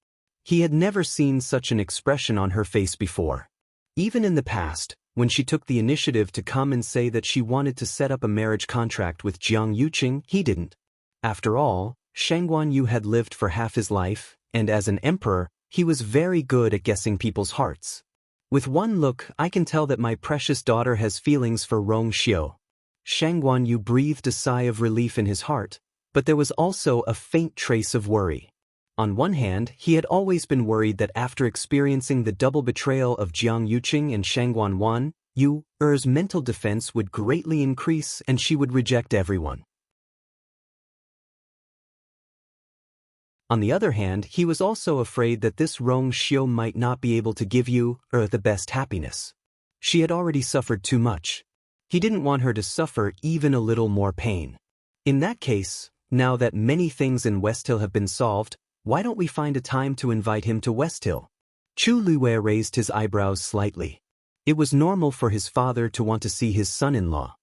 He had never seen such an expression on her face before. Even in the past, when she took the initiative to come and say that she wanted to set up a marriage contract with Jiang Yuqing, he didn't. After all, Shangguanyu had lived for half his life, and as an emperor, he was very good at guessing people's hearts. "With one look, I can tell that my precious daughter has feelings for Rong Xiu." Shangguanyu breathed a sigh of relief in his heart, but there was also a faint trace of worry. On one hand, he had always been worried that after experiencing the double betrayal of Jiang Yuqing and Shangguan Yu's mental defense would greatly increase and she would reject everyone. On the other hand, he was also afraid that this Rong Xiu might not be able to give you the best happiness. She had already suffered too much. He didn't want her to suffer even a little more pain. In that case, now that many things in West Hill have been solved, why don't we find a time to invite him to West Hill? Chu Liyue raised his eyebrows slightly. It was normal for his father to want to see his son-in-law.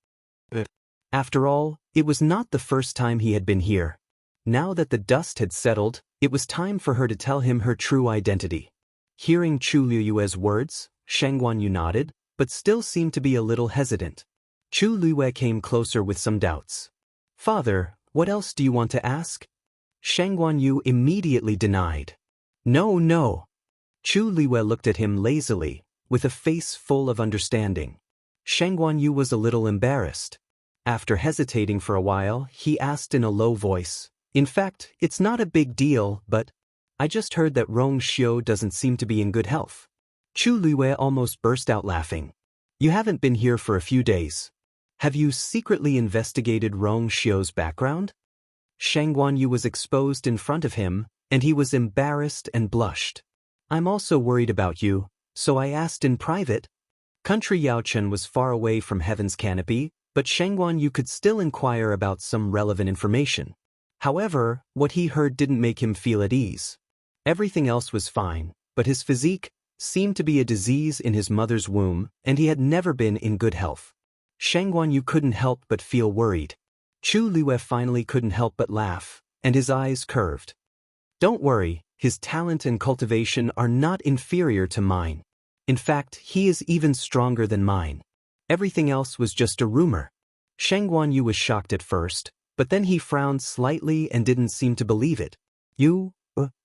After all, it was not the first time he had been here. Now that the dust had settled, it was time for her to tell him her true identity. Hearing Chu Liyue's words, Shang Guanyu nodded, but still seemed to be a little hesitant. Chu Liyue came closer with some doubts. Father, what else do you want to ask? Shang Guanyu immediately denied. No, no. Chu Liyue looked at him lazily, with a face full of understanding. Shang Guanyu was a little embarrassed. After hesitating for a while, he asked in a low voice, in fact, it's not a big deal, but I just heard that Rong Xiu doesn't seem to be in good health. Chu Liyue almost burst out laughing. You haven't been here for a few days. Have you secretly investigated Rong Xiu's background? Shang Guanyu was exposed in front of him, and he was embarrassed and blushed. I'm also worried about you, so I asked in private. Country Yaochen was far away from heaven's canopy, but Shang Guanyu could still inquire about some relevant information. However, what he heard didn't make him feel at ease. Everything else was fine, but his physique seemed to be a disease in his mother's womb, and he had never been in good health. Shang Guanyu couldn't help but feel worried. Chu Liyue finally couldn't help but laugh, and his eyes curved. Don't worry, his talent and cultivation are not inferior to mine. In fact, he is even stronger than mine. Everything else was just a rumor. Shang Guanyu was shocked at first, but then he frowned slightly and didn't seem to believe it.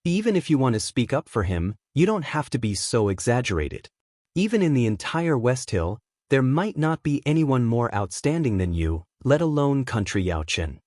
Even if you want to speak up for him, you don't have to be so exaggerated. Even in the entire West Hill, there might not be anyone more outstanding than you, let alone Country Yaochen.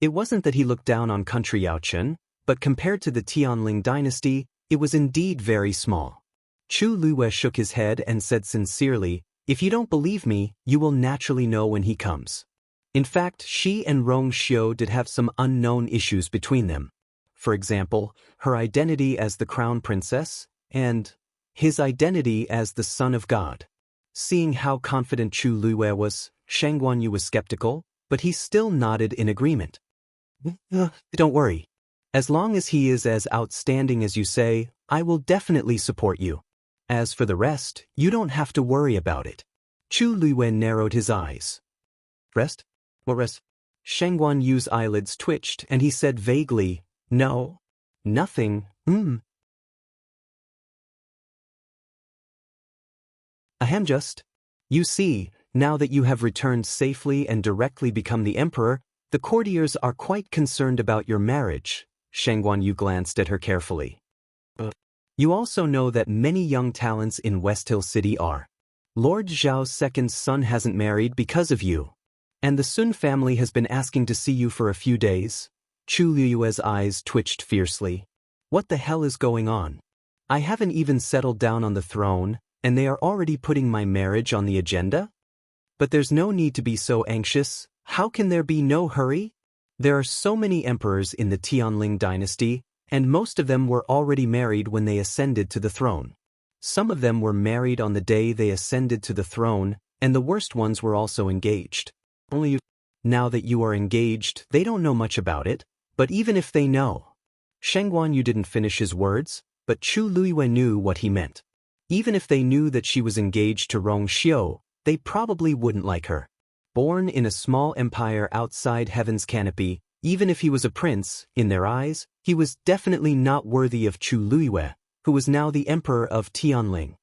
It wasn't that he looked down on Country Yaochen, but compared to the Tianling dynasty, it was indeed very small. Chu Liyue shook his head and said sincerely, if you don't believe me, you will naturally know when he comes. In fact, she and Rong Xiu did have some unknown issues between them. For example, her identity as the crown princess, and his identity as the son of God. Seeing how confident Chu Liyue was, Shang Guanyu was skeptical, but he still nodded in agreement. Don't worry. As long as he is as outstanding as you say, I will definitely support you. As for the rest, you don't have to worry about it. Chu Liyue narrowed his eyes. Rest? What rest? Shang Guanyu's eyelids twitched and he said vaguely, no. Nothing, Ahem just. You see, now that you have returned safely and directly become the emperor, the courtiers are quite concerned about your marriage. Shang Guanyu glanced at her carefully. You also know that many young talents in West Hill City are. Lord Zhao's second son hasn't married because of you. And the Sun family has been asking to see you for a few days. Chu Liyue's eyes twitched fiercely. What the hell is going on? I haven't even settled down on the throne, and they are already putting my marriage on the agenda? But there's no need to be so anxious. How can there be no hurry? There are so many emperors in the Tianling dynasty, and most of them were already married when they ascended to the throne. Some of them were married on the day they ascended to the throne, and the worst ones were also engaged. Now that you are engaged, they don't know much about it, but even if they know. Shang Guanyu didn't finish his words, but Chu Liyue knew what he meant. Even if they knew that she was engaged to Rong Xiu, they probably wouldn't like her. Born in a small empire outside heaven's canopy, even if he was a prince, in their eyes, he was definitely not worthy of Chu Liyue, who was now the emperor of Tianling.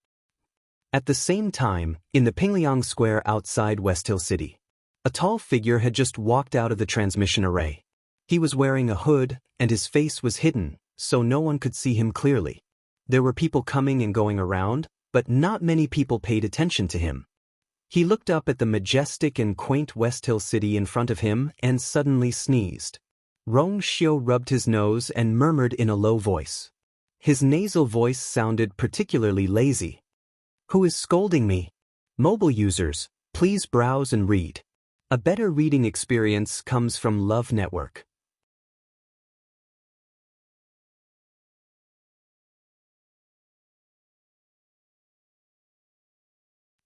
At the same time, in the Pingliang Square outside West Hill City, a tall figure had just walked out of the transmission array. He was wearing a hood, and his face was hidden, so no one could see him clearly. There were people coming and going around, but not many people paid attention to him. He looked up at the majestic and quaint West Hill City in front of him and suddenly sneezed. Rong Xiu rubbed his nose and murmured in a low voice. His nasal voice sounded particularly lazy. Who is scolding me? Mobile users, please browse and read. A better reading experience comes from Love Network.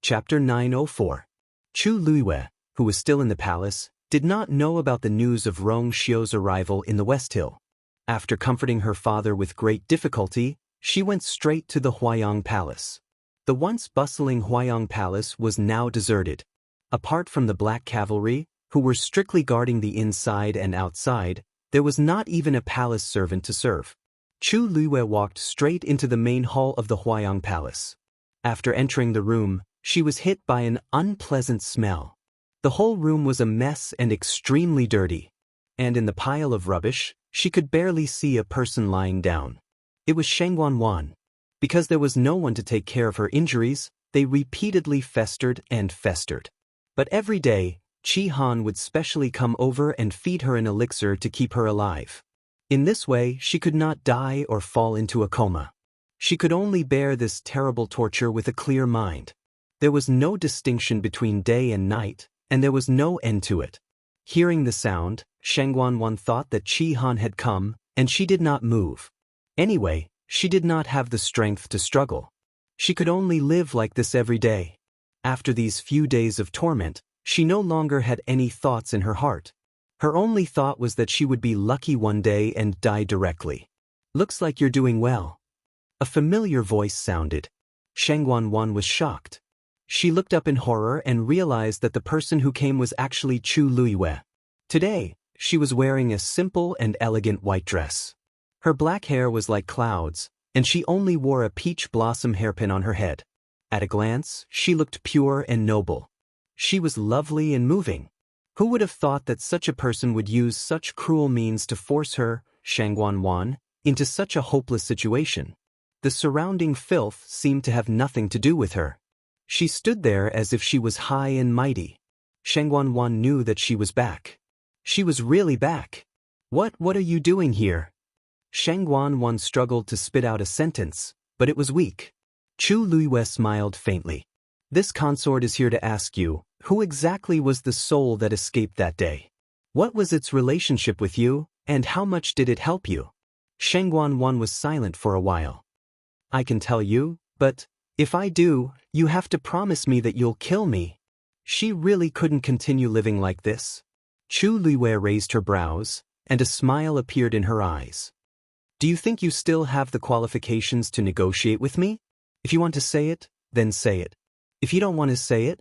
Chapter 904. Chu Liyue, who was still in the palace, did not know about the news of Rong Xiu's arrival in the West Hill. After comforting her father with great difficulty, she went straight to the Huayang Palace. The once bustling Huayang Palace was now deserted. Apart from the Black Cavalry, who were strictly guarding the inside and outside, there was not even a palace servant to serve. Chu Luiyue walked straight into the main hall of the Huayang Palace. After entering the room, she was hit by an unpleasant smell. The whole room was a mess and extremely dirty. And in the pile of rubbish, she could barely see a person lying down. It was Shangguan. Because there was no one to take care of her injuries, they repeatedly festered and festered. But every day, Qi Han would specially come over and feed her an elixir to keep her alive. In this way, she could not die or fall into a coma. She could only bear this terrible torture with a clear mind. There was no distinction between day and night, and there was no end to it. Hearing the sound, Shangguan thought that Qi Han had come, and she did not move. Anyway, she did not have the strength to struggle. She could only live like this every day. After these few days of torment, she no longer had any thoughts in her heart. Her only thought was that she would be lucky one day and die directly. "Looks like you're doing well." A familiar voice sounded. Shangguan was shocked. She looked up in horror and realized that the person who came was actually Chu Luiyue. Today, she was wearing a simple and elegant white dress. Her black hair was like clouds, and she only wore a peach blossom hairpin on her head. At a glance, she looked pure and noble. She was lovely and moving. Who would have thought that such a person would use such cruel means to force her, Shangguan, into such a hopeless situation? The surrounding filth seemed to have nothing to do with her. She stood there as if she was high and mighty. Shangguan knew that she was back. She was really back. What are you doing here?" Shangguan struggled to spit out a sentence, but it was weak. Chu Luiyue smiled faintly. "This consort is here to ask you, who exactly was the soul that escaped that day? What was its relationship with you, and how much did it help you?" Shangguan was silent for a while. "I can tell you, but if I do, you have to promise me that you'll kill me." She really couldn't continue living like this. Chu Luiyue raised her brows, and a smile appeared in her eyes. "Do you think you still have the qualifications to negotiate with me? If you want to say it, then say it. If you don't want to say it,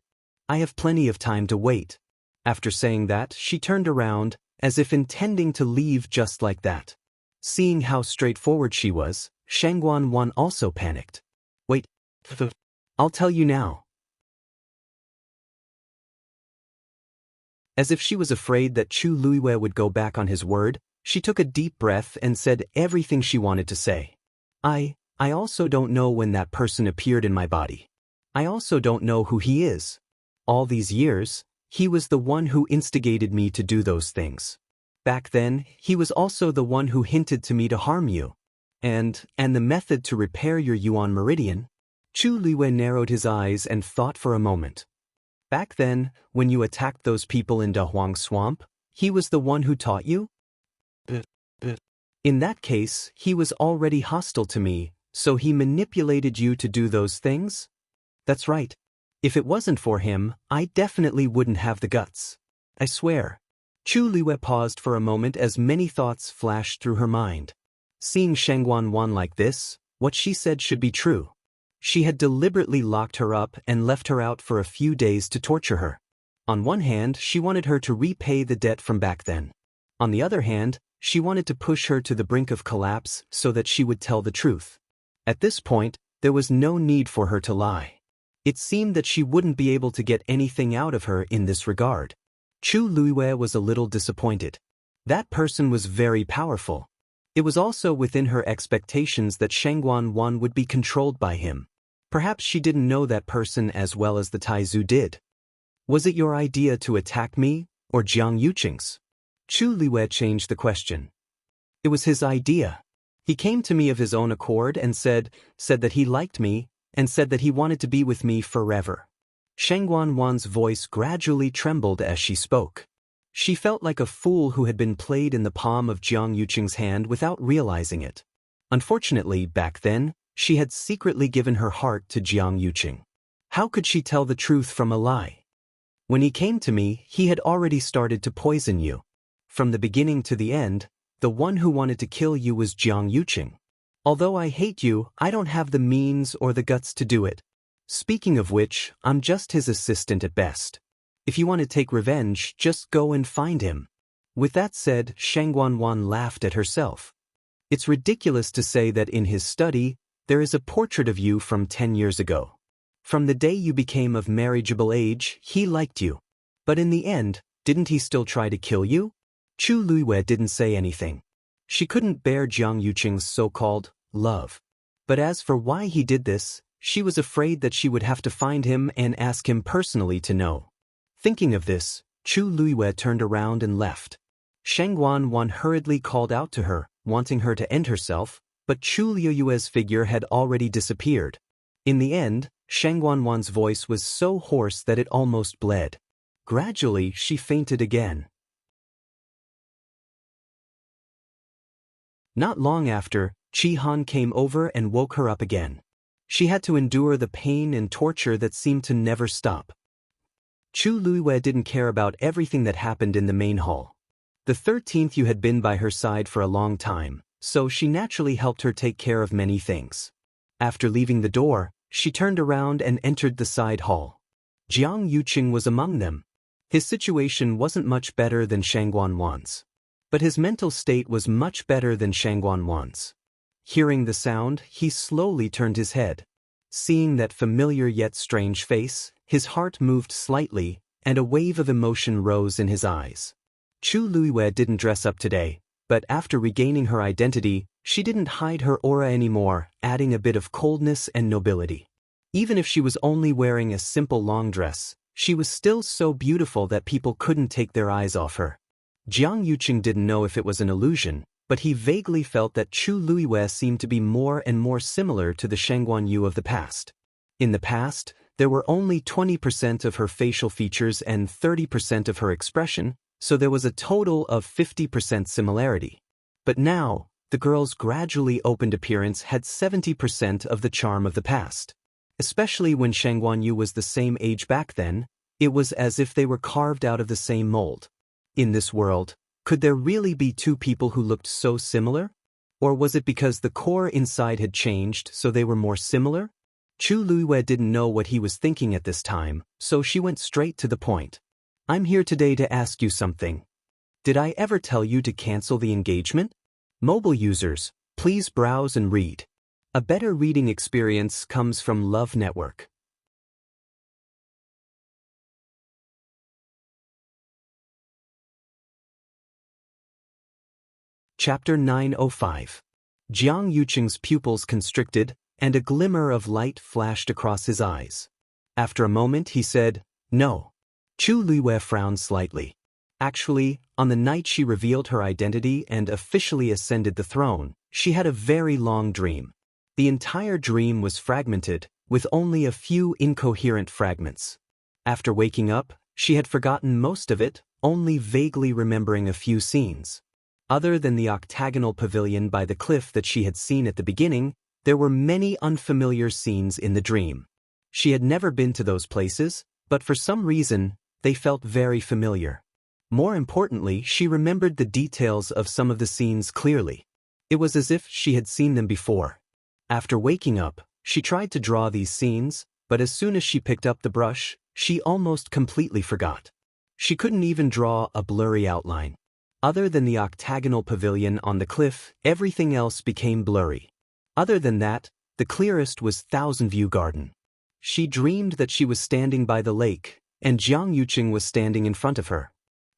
I have plenty of time to wait." After saying that, she turned around, as if intending to leave just like that. Seeing how straightforward she was, Shangguan also panicked. "Wait, I'll tell you now." As if she was afraid that Chu Luiyue would go back on his word, she took a deep breath and said everything she wanted to say. I also don't know when that person appeared in my body. I also don't know who he is. All these years, he was the one who instigated me to do those things. Back then, he was also the one who hinted to me to harm you. And the method to repair your Yuan meridian?" Chu Luiyue narrowed his eyes and thought for a moment. "Back then, when you attacked those people in Dahuang Swamp, he was the one who taught you?" "In that case, he was already hostile to me, so he manipulated you to do those things?" "That's right. If it wasn't for him, I definitely wouldn't have the guts. I swear." Chu Luiyue paused for a moment as many thoughts flashed through her mind. Seeing Shangguan like this, what she said should be true. She had deliberately locked her up and left her out for a few days to torture her. On one hand, she wanted her to repay the debt from back then. On the other hand, she wanted to push her to the brink of collapse so that she would tell the truth. At this point, there was no need for her to lie. It seemed that she wouldn't be able to get anything out of her in this regard. Chu Luiyue was a little disappointed. That person was very powerful. It was also within her expectations that Shangguan would be controlled by him. Perhaps she didn't know that person as well as the Taizu did. "Was it your idea to attack me, or Jiang Yuqing's?" Chu Luiyue changed the question. "It was his idea. He came to me of his own accord and said that he liked me, and said that he wanted to be with me forever." Shangguan's voice gradually trembled as she spoke. She felt like a fool who had been played in the palm of Jiang Yuqing's hand without realizing it. Unfortunately, back then, she had secretly given her heart to Jiang Yuqing. How could she tell the truth from a lie? "When he came to me, he had already started to poison you. From the beginning to the end, the one who wanted to kill you was Jiang Yuqing. Although I hate you, I don't have the means or the guts to do it. Speaking of which, I'm just his assistant at best. If you want to take revenge, just go and find him." With that said, Shangguan laughed at herself. It's ridiculous to say that in his study, there is a portrait of you from 10 years ago. From the day you became of marriageable age, he liked you. But in the end, didn't he still try to kill you? Chu Luiwei didn't say anything. She couldn't bear Jiang Yuqing's so-called love. But as for why he did this, she was afraid that she would have to find him and ask him personally to know. Thinking of this, Chu Luiwei turned around and left. Shang Guanwan hurriedly called out to her, wanting her to end herself, but Chu Luiwei's figure had already disappeared. In the end, Shang Guanwan's voice was so hoarse that it almost bled. Gradually, she fainted again. Not long after, Qi Han came over and woke her up again. She had to endure the pain and torture that seemed to never stop. Chu Luiwei didn't care about everything that happened in the main hall. The 13th you had been by her side for a long time, so she naturally helped her take care of many things. After leaving the door, she turned around and entered the side hall. Jiang Yuqing was among them. His situation wasn't much better than Shang Guanwan's. But his mental state was much better than Shang Guanwan's. Hearing the sound, he slowly turned his head. Seeing that familiar yet strange face, his heart moved slightly, and a wave of emotion rose in his eyes. Chu Luiwei didn't dress up today, but after regaining her identity, she didn't hide her aura anymore, adding a bit of coldness and nobility. Even if she was only wearing a simple long dress, she was still so beautiful that people couldn't take their eyes off her. Jiang Yuqing didn't know if it was an illusion, but he vaguely felt that Chu Luiwei seemed to be more and more similar to the Shangguan Yu of the past. In the past, there were only 20% of her facial features and 30% of her expression, so there was a total of 50% similarity. But now, the girl's gradually opened appearance had 70% of the charm of the past. Especially when Shangguan Yu was the same age back then, it was as if they were carved out of the same mold. In this world, could there really be two people who looked so similar? Or was it because the core inside had changed so they were more similar? Chu Luiwei didn't know what he was thinking at this time, so she went straight to the point. I'm here today to ask you something. Did I ever tell you to cancel the engagement? Mobile users, please browse and read. A better reading experience comes from Love Network. Chapter 905. Jiang Yuqing's pupils constricted, and a glimmer of light flashed across his eyes. After a moment he said, "No." Chu Luiwei frowned slightly. Actually, on the night she revealed her identity and officially ascended the throne, she had a very long dream. The entire dream was fragmented, with only a few incoherent fragments. After waking up, she had forgotten most of it, only vaguely remembering a few scenes. Other than the octagonal pavilion by the cliff that she had seen at the beginning, there were many unfamiliar scenes in the dream. She had never been to those places, but for some reason, they felt very familiar. More importantly, she remembered the details of some of the scenes clearly. It was as if she had seen them before. After waking up, she tried to draw these scenes, but as soon as she picked up the brush, she almost completely forgot. She couldn't even draw a blurry outline. Other than the octagonal pavilion on the cliff, everything else became blurry. Other than that, the clearest was Thousand View Garden. She dreamed that she was standing by the lake, and Jiang Yuqing was standing in front of her.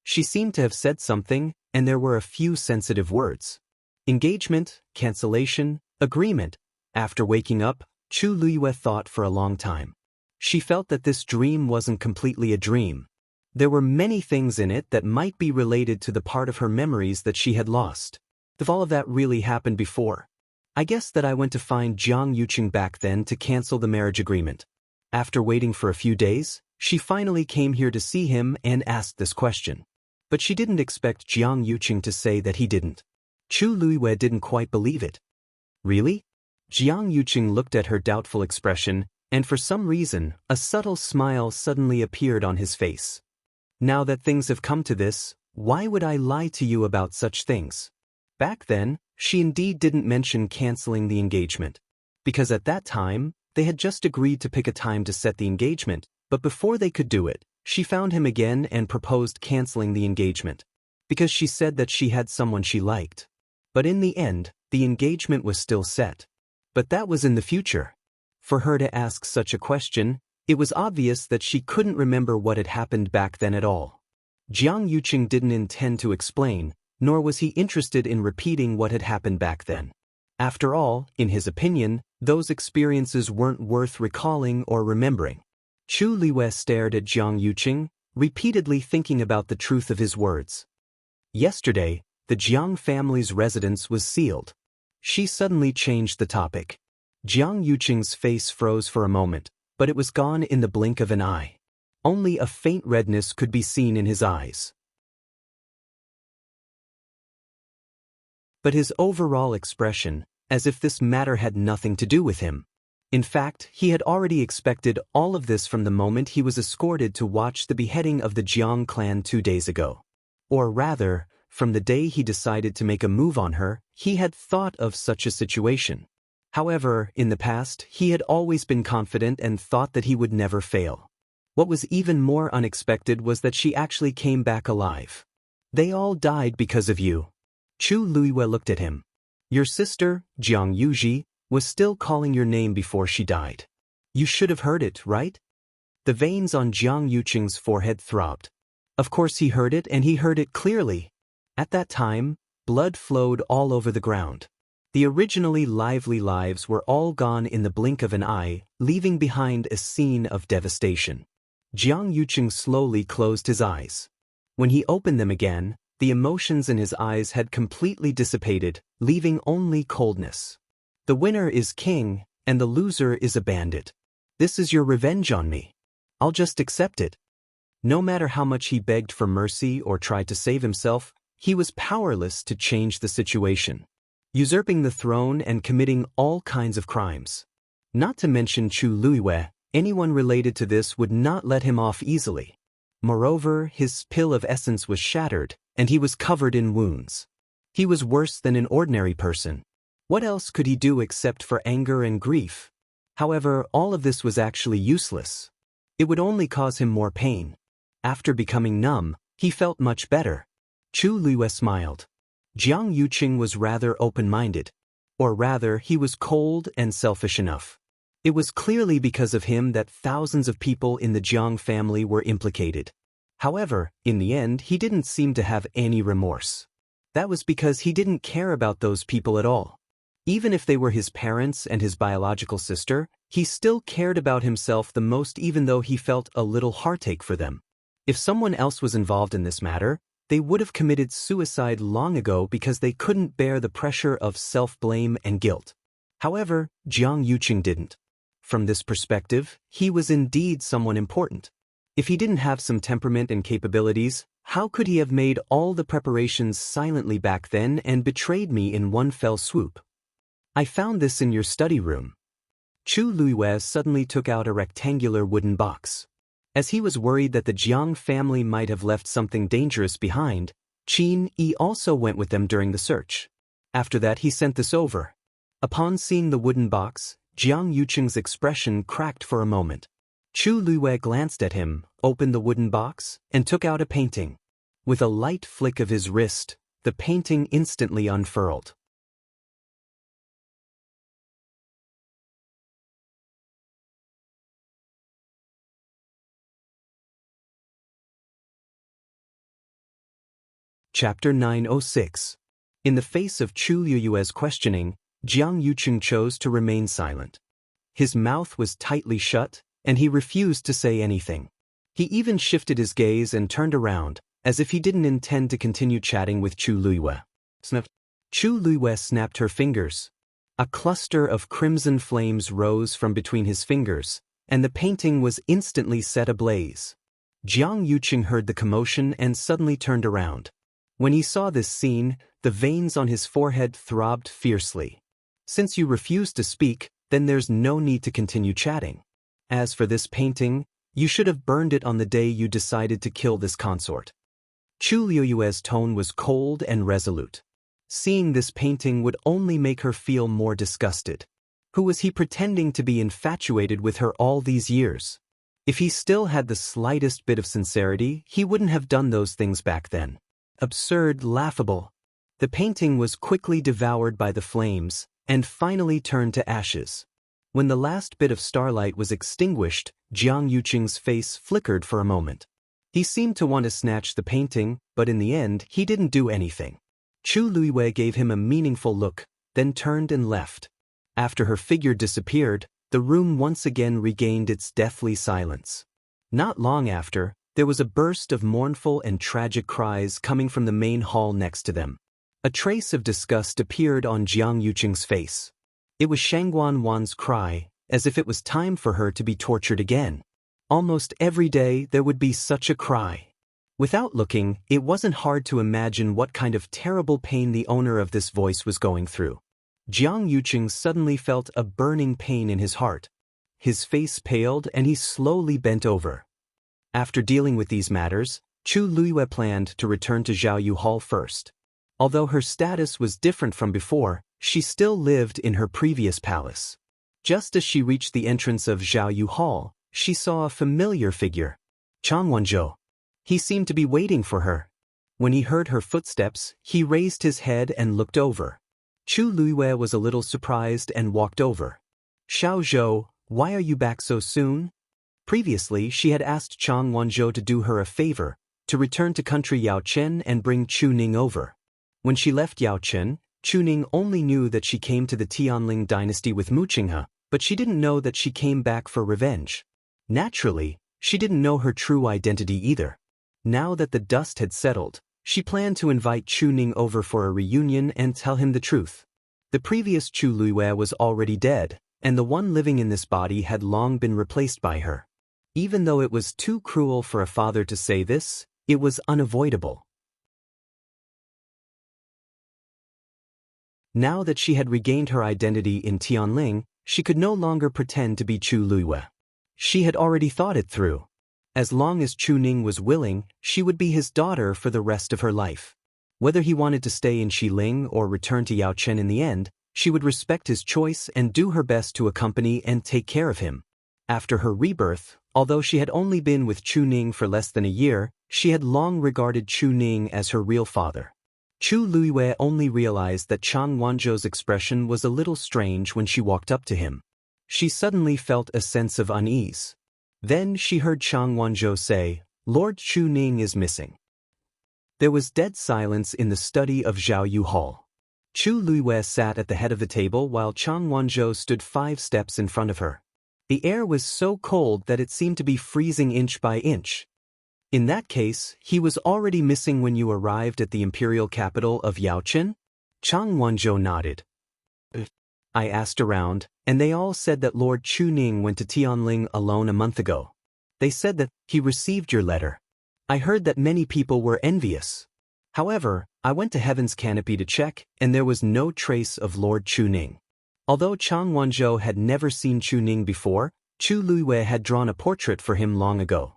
She seemed to have said something, and there were a few sensitive words. Engagement, cancellation, agreement. After waking up, Chu Luiwei thought for a long time. She felt that this dream wasn't completely a dream. There were many things in it that might be related to the part of her memories that she had lost. If all of that really happened before, I guess that I went to find Jiang Yuqing back then to cancel the marriage agreement. After waiting for a few days, she finally came here to see him and asked this question. But she didn't expect Jiang Yuqing to say that he didn't. Chu Luiwei didn't quite believe it. Really? Jiang Yuqing looked at her doubtful expression, and for some reason, a subtle smile suddenly appeared on his face. Now that things have come to this, why would I lie to you about such things? Back then, she indeed didn't mention canceling the engagement. Because at that time, they had just agreed to pick a time to set the engagement, but before they could do it, she found him again and proposed canceling the engagement. Because she said that she had someone she liked. But in the end, the engagement was still set. But that was in the future. For her to ask such a question, it was obvious that she couldn't remember what had happened back then at all. Jiang Yuqing didn't intend to explain, nor was he interested in repeating what had happened back then. After all, in his opinion, those experiences weren't worth recalling or remembering. Chu Liwei stared at Jiang Yuqing, repeatedly thinking about the truth of his words. Yesterday, the Jiang family's residence was sealed. She suddenly changed the topic. Jiang Yuqing's face froze for a moment, but it was gone in the blink of an eye. Only a faint redness could be seen in his eyes. But his overall expression, as if this matter had nothing to do with him. In fact, he had already expected all of this from the moment he was escorted to watch the beheading of the Jiang clan 2 days ago. Or rather, from the day he decided to make a move on her, he had thought of such a situation. However, in the past, he had always been confident and thought that he would never fail. What was even more unexpected was that she actually came back alive. They all died because of you. Chu Liwei looked at him. Your sister, Jiang Yuji, was still calling your name before she died. You should have heard it, right? The veins on Jiang Yuqing's forehead throbbed. Of course he heard it, and he heard it clearly. At that time, blood flowed all over the ground. The originally lively lives were all gone in the blink of an eye, leaving behind a scene of devastation. Jiang Yuqing slowly closed his eyes. When he opened them again, the emotions in his eyes had completely dissipated, leaving only coldness. The winner is king, and the loser is a bandit. This is your revenge on me. I'll just accept it. No matter how much he begged for mercy or tried to save himself, he was powerless to change the situation. Usurping the throne and committing all kinds of crimes. Not to mention Chu Liwei, anyone related to this would not let him off easily. Moreover, his pill of essence was shattered, and he was covered in wounds. He was worse than an ordinary person. What else could he do except for anger and grief? However, all of this was actually useless. It would only cause him more pain. After becoming numb, he felt much better. Chu Liwei smiled. Jiang Yuqing was rather open-minded. Or rather, he was cold and selfish enough. It was clearly because of him that thousands of people in the Jiang family were implicated. However, in the end, he didn't seem to have any remorse. That was because he didn't care about those people at all. Even if they were his parents and his biological sister, he still cared about himself the most, even though he felt a little heartache for them. If someone else was involved in this matter, they would have committed suicide long ago because they couldn't bear the pressure of self-blame and guilt. However, Jiang Yuqing didn't. From this perspective, he was indeed someone important. If he didn't have some temperament and capabilities, how could he have made all the preparations silently back then and betrayed me in one fell swoop? I found this in your study room. Chu Liwei suddenly took out a rectangular wooden box. As he was worried that the Jiang family might have left something dangerous behind, Qin Yi also went with them during the search. After that, he sent this over. Upon seeing the wooden box, Jiang Yuqing's expression cracked for a moment. Chu Liwei glanced at him, opened the wooden box, and took out a painting. With a light flick of his wrist, the painting instantly unfurled. Chapter 906. In the face of Chu Liu's questioning, Jiang Yuqing chose to remain silent. His mouth was tightly shut, and he refused to say anything. He even shifted his gaze and turned around, as if he didn't intend to continue chatting with Chu Liwei. Chu Liwei snapped her fingers. A cluster of crimson flames rose from between his fingers, and the painting was instantly set ablaze. Jiang Yuqing heard the commotion and suddenly turned around. When he saw this scene, the veins on his forehead throbbed fiercely. Since you refuse to speak, then there's no need to continue chatting. As for this painting, you should have burned it on the day you decided to kill this consort. Chu Liu's tone was cold and resolute. Seeing this painting would only make her feel more disgusted. Who was he pretending to be infatuated with her all these years? If he still had the slightest bit of sincerity, he wouldn't have done those things back then. Absurd, laughable. The painting was quickly devoured by the flames, and finally turned to ashes. When the last bit of starlight was extinguished, Jiang Yuqing's face flickered for a moment. He seemed to want to snatch the painting, but in the end he didn't do anything. Chu Luiwei gave him a meaningful look, then turned and left. After her figure disappeared, the room once again regained its deathly silence. Not long after, there was a burst of mournful and tragic cries coming from the main hall next to them. A trace of disgust appeared on Jiang Yuqing's face. It was Shangguan Wan's cry, as if it was time for her to be tortured again. Almost every day there would be such a cry. Without looking, it wasn't hard to imagine what kind of terrible pain the owner of this voice was going through. Jiang Yuqing suddenly felt a burning pain in his heart. His face paled and he slowly bent over. After dealing with these matters, Chu Luiwei planned to return to Zhaoyu Hall first. Although her status was different from before, she still lived in her previous palace. Just as she reached the entrance of Zhaoyu Hall, she saw a familiar figure. Chang Wanzhou. He seemed to be waiting for her. When he heard her footsteps, he raised his head and looked over. Chu Luiwei was a little surprised and walked over. Xiao Zhou, why are you back so soon? Previously, she had asked Chang Wanzhou to do her a favor, to return to country Yaochen and bring Chu Ning over. When she left Yaochen, Chu Ning only knew that she came to the Tianling dynasty with Mu Qinghe, but she didn't know that she came back for revenge. Naturally, she didn't know her true identity either. Now that the dust had settled, she planned to invite Chu Ning over for a reunion and tell him the truth. The previous Chu Luiwei was already dead, and the one living in this body had long been replaced by her. Even though it was too cruel for a father to say this, it was unavoidable. Now that she had regained her identity in Tianling, she could no longer pretend to be Chu Luiwei. She had already thought it through. As long as Chu Ning was willing, she would be his daughter for the rest of her life. Whether he wanted to stay in Xiling or return to Yaochen in the end, she would respect his choice and do her best to accompany and take care of him. After her rebirth, although she had only been with Chu Ning for less than a year, she had long regarded Chu Ning as her real father. Chu Luiwei only realized that Chang Wanzhou's expression was a little strange when she walked up to him. She suddenly felt a sense of unease. Then she heard Chang Wanzhou say, "Lord Chu Ning is missing." There was dead silence in the study of Zhaoyu Hall. Chu Luiwei sat at the head of the table while Chang Wanzhou stood 5 steps in front of her. The air was so cold that it seemed to be freezing inch by inch. In that case, he was already missing when you arrived at the imperial capital of Yaochen? Chang Wanzhou nodded. I asked around, and they all said that Lord Chu Ning went to Tianling alone a month ago. They said that he received your letter. I heard that many people were envious. However, I went to Heaven's Canopy to check, and there was no trace of Lord Chu Ning. Although Chang Wanzhou had never seen Chu Ning before, Chu Luiwei had drawn a portrait for him long ago.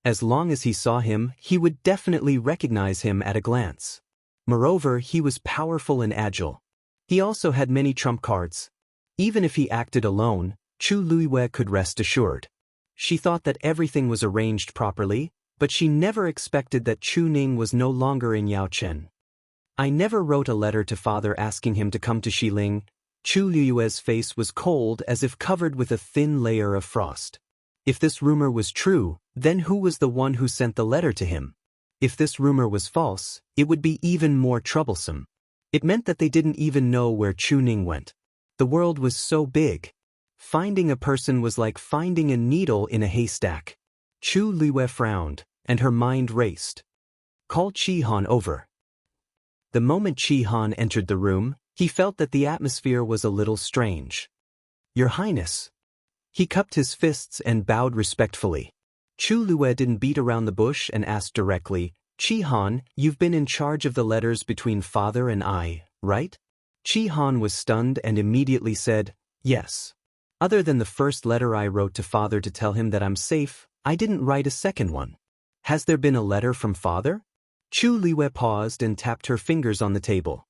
As long as he saw him, he would definitely recognize him at a glance. Moreover, he was powerful and agile. He also had many trump cards. Even if he acted alone, Chu Luiwei could rest assured. She thought that everything was arranged properly, but she never expected that Chu Ning was no longer in Yaochen. I never wrote a letter to father asking him to come to Xiling. Chu Luiwei's face was cold as if covered with a thin layer of frost. If this rumor was true, then who was the one who sent the letter to him? If this rumor was false, it would be even more troublesome. It meant that they didn't even know where Chu Ning went. The world was so big. Finding a person was like finding a needle in a haystack. Chu Luiwei frowned, and her mind raced. Call Qi Han over. The moment Qi Han entered the room, he felt that the atmosphere was a little strange. Your Highness. He cupped his fists and bowed respectfully. Chu Luiwei didn't beat around the bush and asked directly, Qi Han, you've been in charge of the letters between father and I, right? Qi Han was stunned and immediately said, yes. Other than the first letter I wrote to father to tell him that I'm safe, I didn't write a second one. Has there been a letter from father? Chu Luiwei paused and tapped her fingers on the table.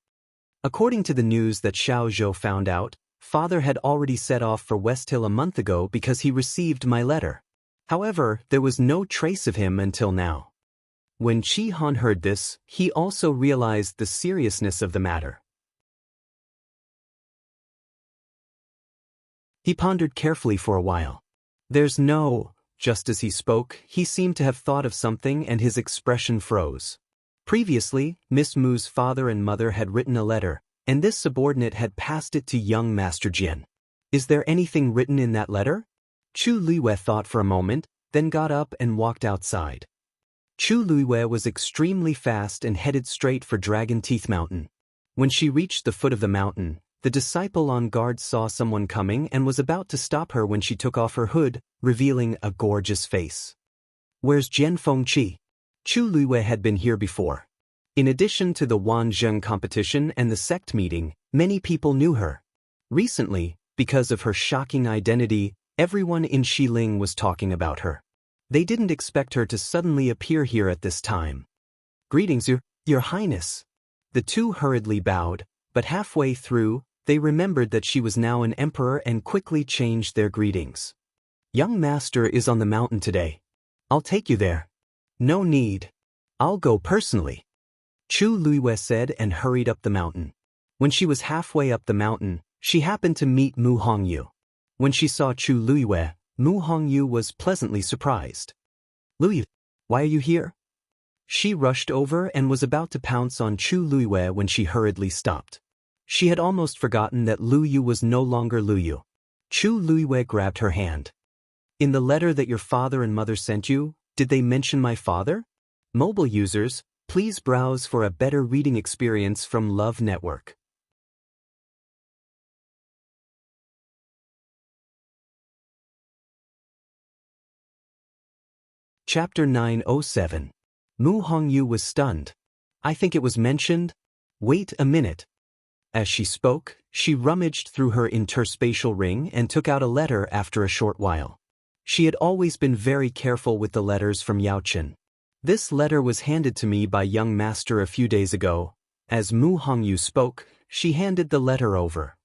According to the news that Xiao Zhou found out, father had already set off for West Hill a month ago because he received my letter. However, there was no trace of him until now. When Qi Han heard this, he also realized the seriousness of the matter. He pondered carefully for a while. "There's no..." Just as he spoke, he seemed to have thought of something and his expression froze. Previously, Miss Mu's father and mother had written a letter, and this subordinate had passed it to young Master Jian. "Is there anything written in that letter?" Chu Luiyue thought for a moment, then got up and walked outside. Chu Luiyue was extremely fast and headed straight for Dragon Teeth Mountain. When she reached the foot of the mountain, the disciple on guard saw someone coming and was about to stop her when she took off her hood, revealing a gorgeous face. "Where's Jian Fengqi?" Chu Luiyue had been here before. In addition to the Wanzheng competition and the sect meeting, many people knew her. Recently, because of her shocking identity, everyone in Xiling was talking about her. They didn't expect her to suddenly appear here at this time. "Greetings, Your Highness." The two hurriedly bowed, but halfway through, they remembered that she was now an emperor and quickly changed their greetings. "Young Master is on the mountain today. I'll take you there." "No need. I'll go personally," Chu Luiyue said and hurried up the mountain. When she was halfway up the mountain, she happened to meet Mu Hongyu. When she saw Chu Luiyue, Mu Hongyu was pleasantly surprised. "Luiyue, why are you here?" She rushed over and was about to pounce on Chu Luiyue when she hurriedly stopped. She had almost forgotten that Lu Yu was no longer Lu Yu. Chu Luiyue grabbed her hand. "In the letter that your father and mother sent you, did they mention my father?" Mobile users, please browse for a better reading experience from Love Network. Chapter 907. Mu Hongyu was stunned. "I think it was mentioned." "Wait a minute." As she spoke, she rummaged through her interspatial ring and took out a letter after a short while. She had always been very careful with the letters from Yao Chen. "This letter was handed to me by young master a few days ago." As Mu Hongyu spoke, she handed the letter over.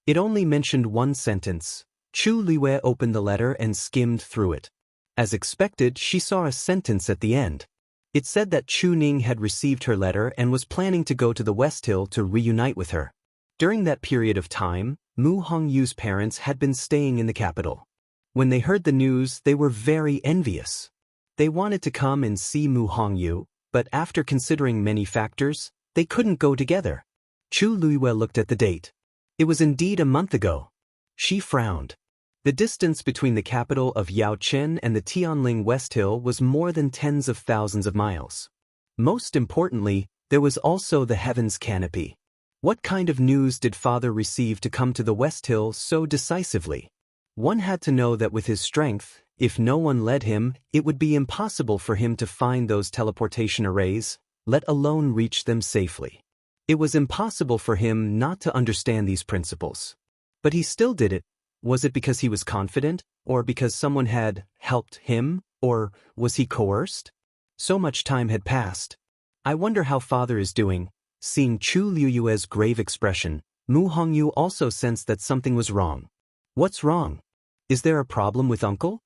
It only mentioned one sentence. Chu Luiyue opened the letter and skimmed through it. As expected, she saw a sentence at the end. It said that Chu Ning had received her letter and was planning to go to the West Hill to reunite with her. During that period of time, Mu Hongyu's parents had been staying in the capital. When they heard the news, they were very envious. They wanted to come and see Mu Hongyu, but after considering many factors, they couldn't go together. Chu Luiyue looked at the date. It was indeed a month ago. She frowned. The distance between the capital of Yaochen and the Tianling West Hill was more than tens of thousands of miles. Most importantly, there was also the Heaven's Canopy. What kind of news did father receive to come to the West Hill so decisively? One had to know that with his strength, if no one led him, it would be impossible for him to find those teleportation arrays, let alone reach them safely. It was impossible for him not to understand these principles. But he still did it. Was it because he was confident, or because someone had helped him, or was he coerced? So much time had passed. "I wonder how father is doing." Seeing Chu Luiyue's grave expression, Mu Hongyu also sensed that something was wrong. "What's wrong? Is there a problem with uncle?"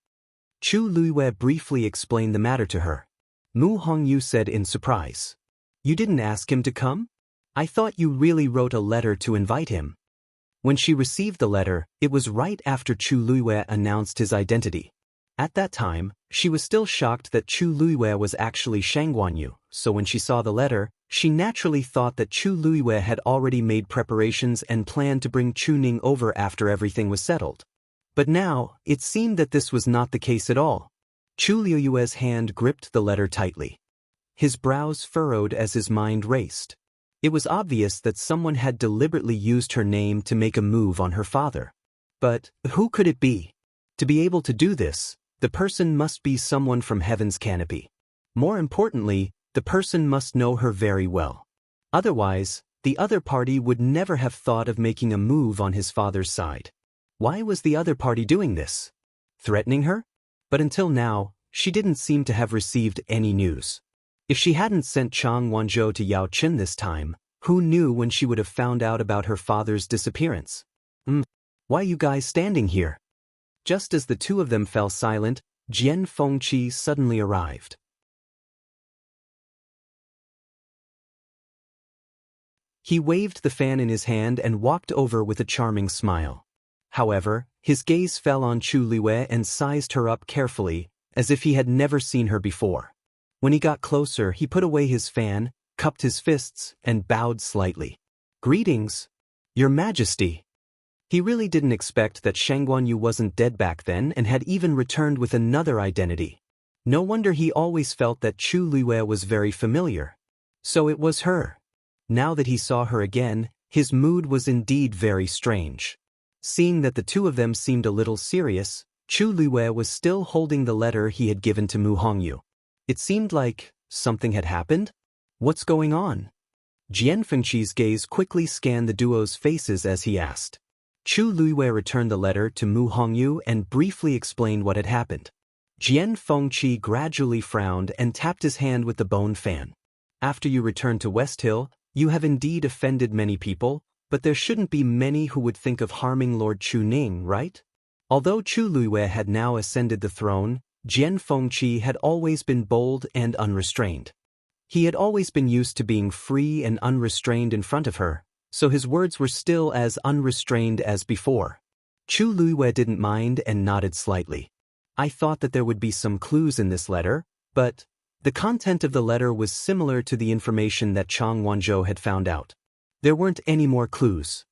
Chu Luiyue briefly explained the matter to her. Mu Hongyu said in surprise, "You didn't ask him to come? I thought you really wrote a letter to invite him." When she received the letter, it was right after Chu Luiyue announced his identity. At that time, she was still shocked that Chu Luiyue was actually Shang Guanyu, so when she saw the letter, she naturally thought that Chu Luiyue had already made preparations and planned to bring Chu Ning over after everything was settled. But now, it seemed that this was not the case at all. Chu Luiyue's hand gripped the letter tightly. His brows furrowed as his mind raced. It was obvious that someone had deliberately used her name to make a move on her father. But who could it be? To be able to do this, the person must be someone from Heaven's Canopy. More importantly, the person must know her very well. Otherwise, the other party would never have thought of making a move on his father's side. Why was the other party doing this? Threatening her? But until now, she didn't seem to have received any news. If she hadn't sent Chang Wanzhou to Yao Chen this time, who knew when she would have found out about her father's disappearance? Why you guys standing here?" Just as the two of them fell silent, Jian Fengqi suddenly arrived. He waved the fan in his hand and walked over with a charming smile. However, his gaze fell on Chu Liwei and sized her up carefully, as if he had never seen her before. When he got closer, he put away his fan, cupped his fists, and bowed slightly. "Greetings, Your Majesty." He really didn't expect that Shangguanyu wasn't dead back then and had even returned with another identity. No wonder he always felt that Chu Liwei was very familiar. So it was her. Now that he saw her again, his mood was indeed very strange. Seeing that the two of them seemed a little serious, Chu Liwei was still holding the letter he had given to Mu Hongyu. It seemed like something had happened? What's going on? Jian Fengqi's gaze quickly scanned the duo's faces as he asked. Chu Liwei returned the letter to Mu Hongyu and briefly explained what had happened. Jian Fengqi gradually frowned and tapped his hand with the bone fan. "After you returned to West Hill, you have indeed offended many people, but there shouldn't be many who would think of harming Lord Chu Ning, right?" Although Chu Liwei had now ascended the throne, Jian Fengqi had always been bold and unrestrained. He had always been used to being free and unrestrained in front of her, so his words were still as unrestrained as before. Chu Liwei didn't mind and nodded slightly. "I thought that there would be some clues in this letter, but..." The content of the letter was similar to the information that Chang Wanzhou had found out. There weren't any more clues.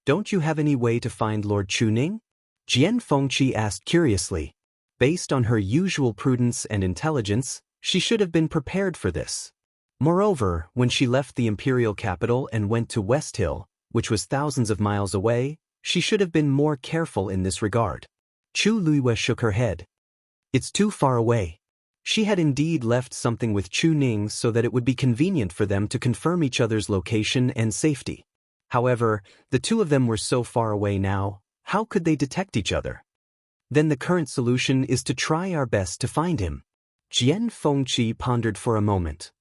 "Don't you have any way to find Lord Chu Ning?" Jian Fengqi asked curiously. Based on her usual prudence and intelligence, she should have been prepared for this. Moreover, when she left the imperial capital and went to West Hill, which was thousands of miles away, she should have been more careful in this regard. Chu Liwei shook her head. "It's too far away." She had indeed left something with Chu Ning so that it would be convenient for them to confirm each other's location and safety. However, the two of them were so far away now, how could they detect each other? "Then the current solution is to try our best to find him." Jian Fengqi pondered for a moment.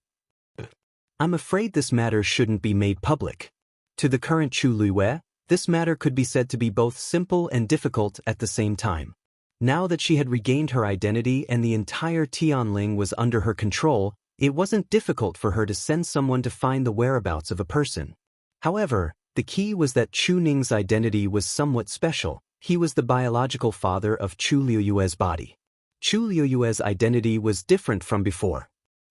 "I'm afraid this matter shouldn't be made public." To the current Chu Liwei, this matter could be said to be both simple and difficult at the same time. Now that she had regained her identity and the entire Tianling was under her control, it wasn't difficult for her to send someone to find the whereabouts of a person. However, the key was that Chu Ning's identity was somewhat special. He was the biological father of Chu Liuyue's body. Chu Liuyue's identity was different from before.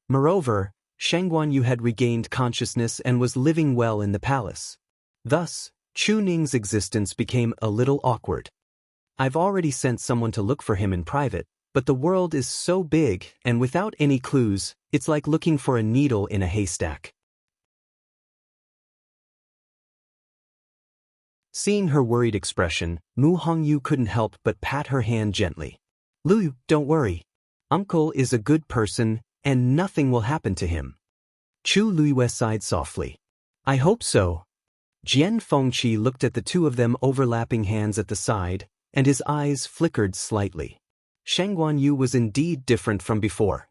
Moreover, Shangguanyu had regained consciousness and was living well in the palace. Thus, Chu Ning's existence became a little awkward. "I've already sent someone to look for him in private, but the world is so big, and without any clues, it's like looking for a needle in a haystack." Seeing her worried expression, Mu Hongyu couldn't help but pat her hand gently. "Lu, don't worry. Uncle is a good person, and nothing will happen to him." Chu Liwei sighed softly. "I hope so." Jian Fengqi looked at the two of them overlapping hands at the side, and his eyes flickered slightly. Shangguanyu was indeed different from before.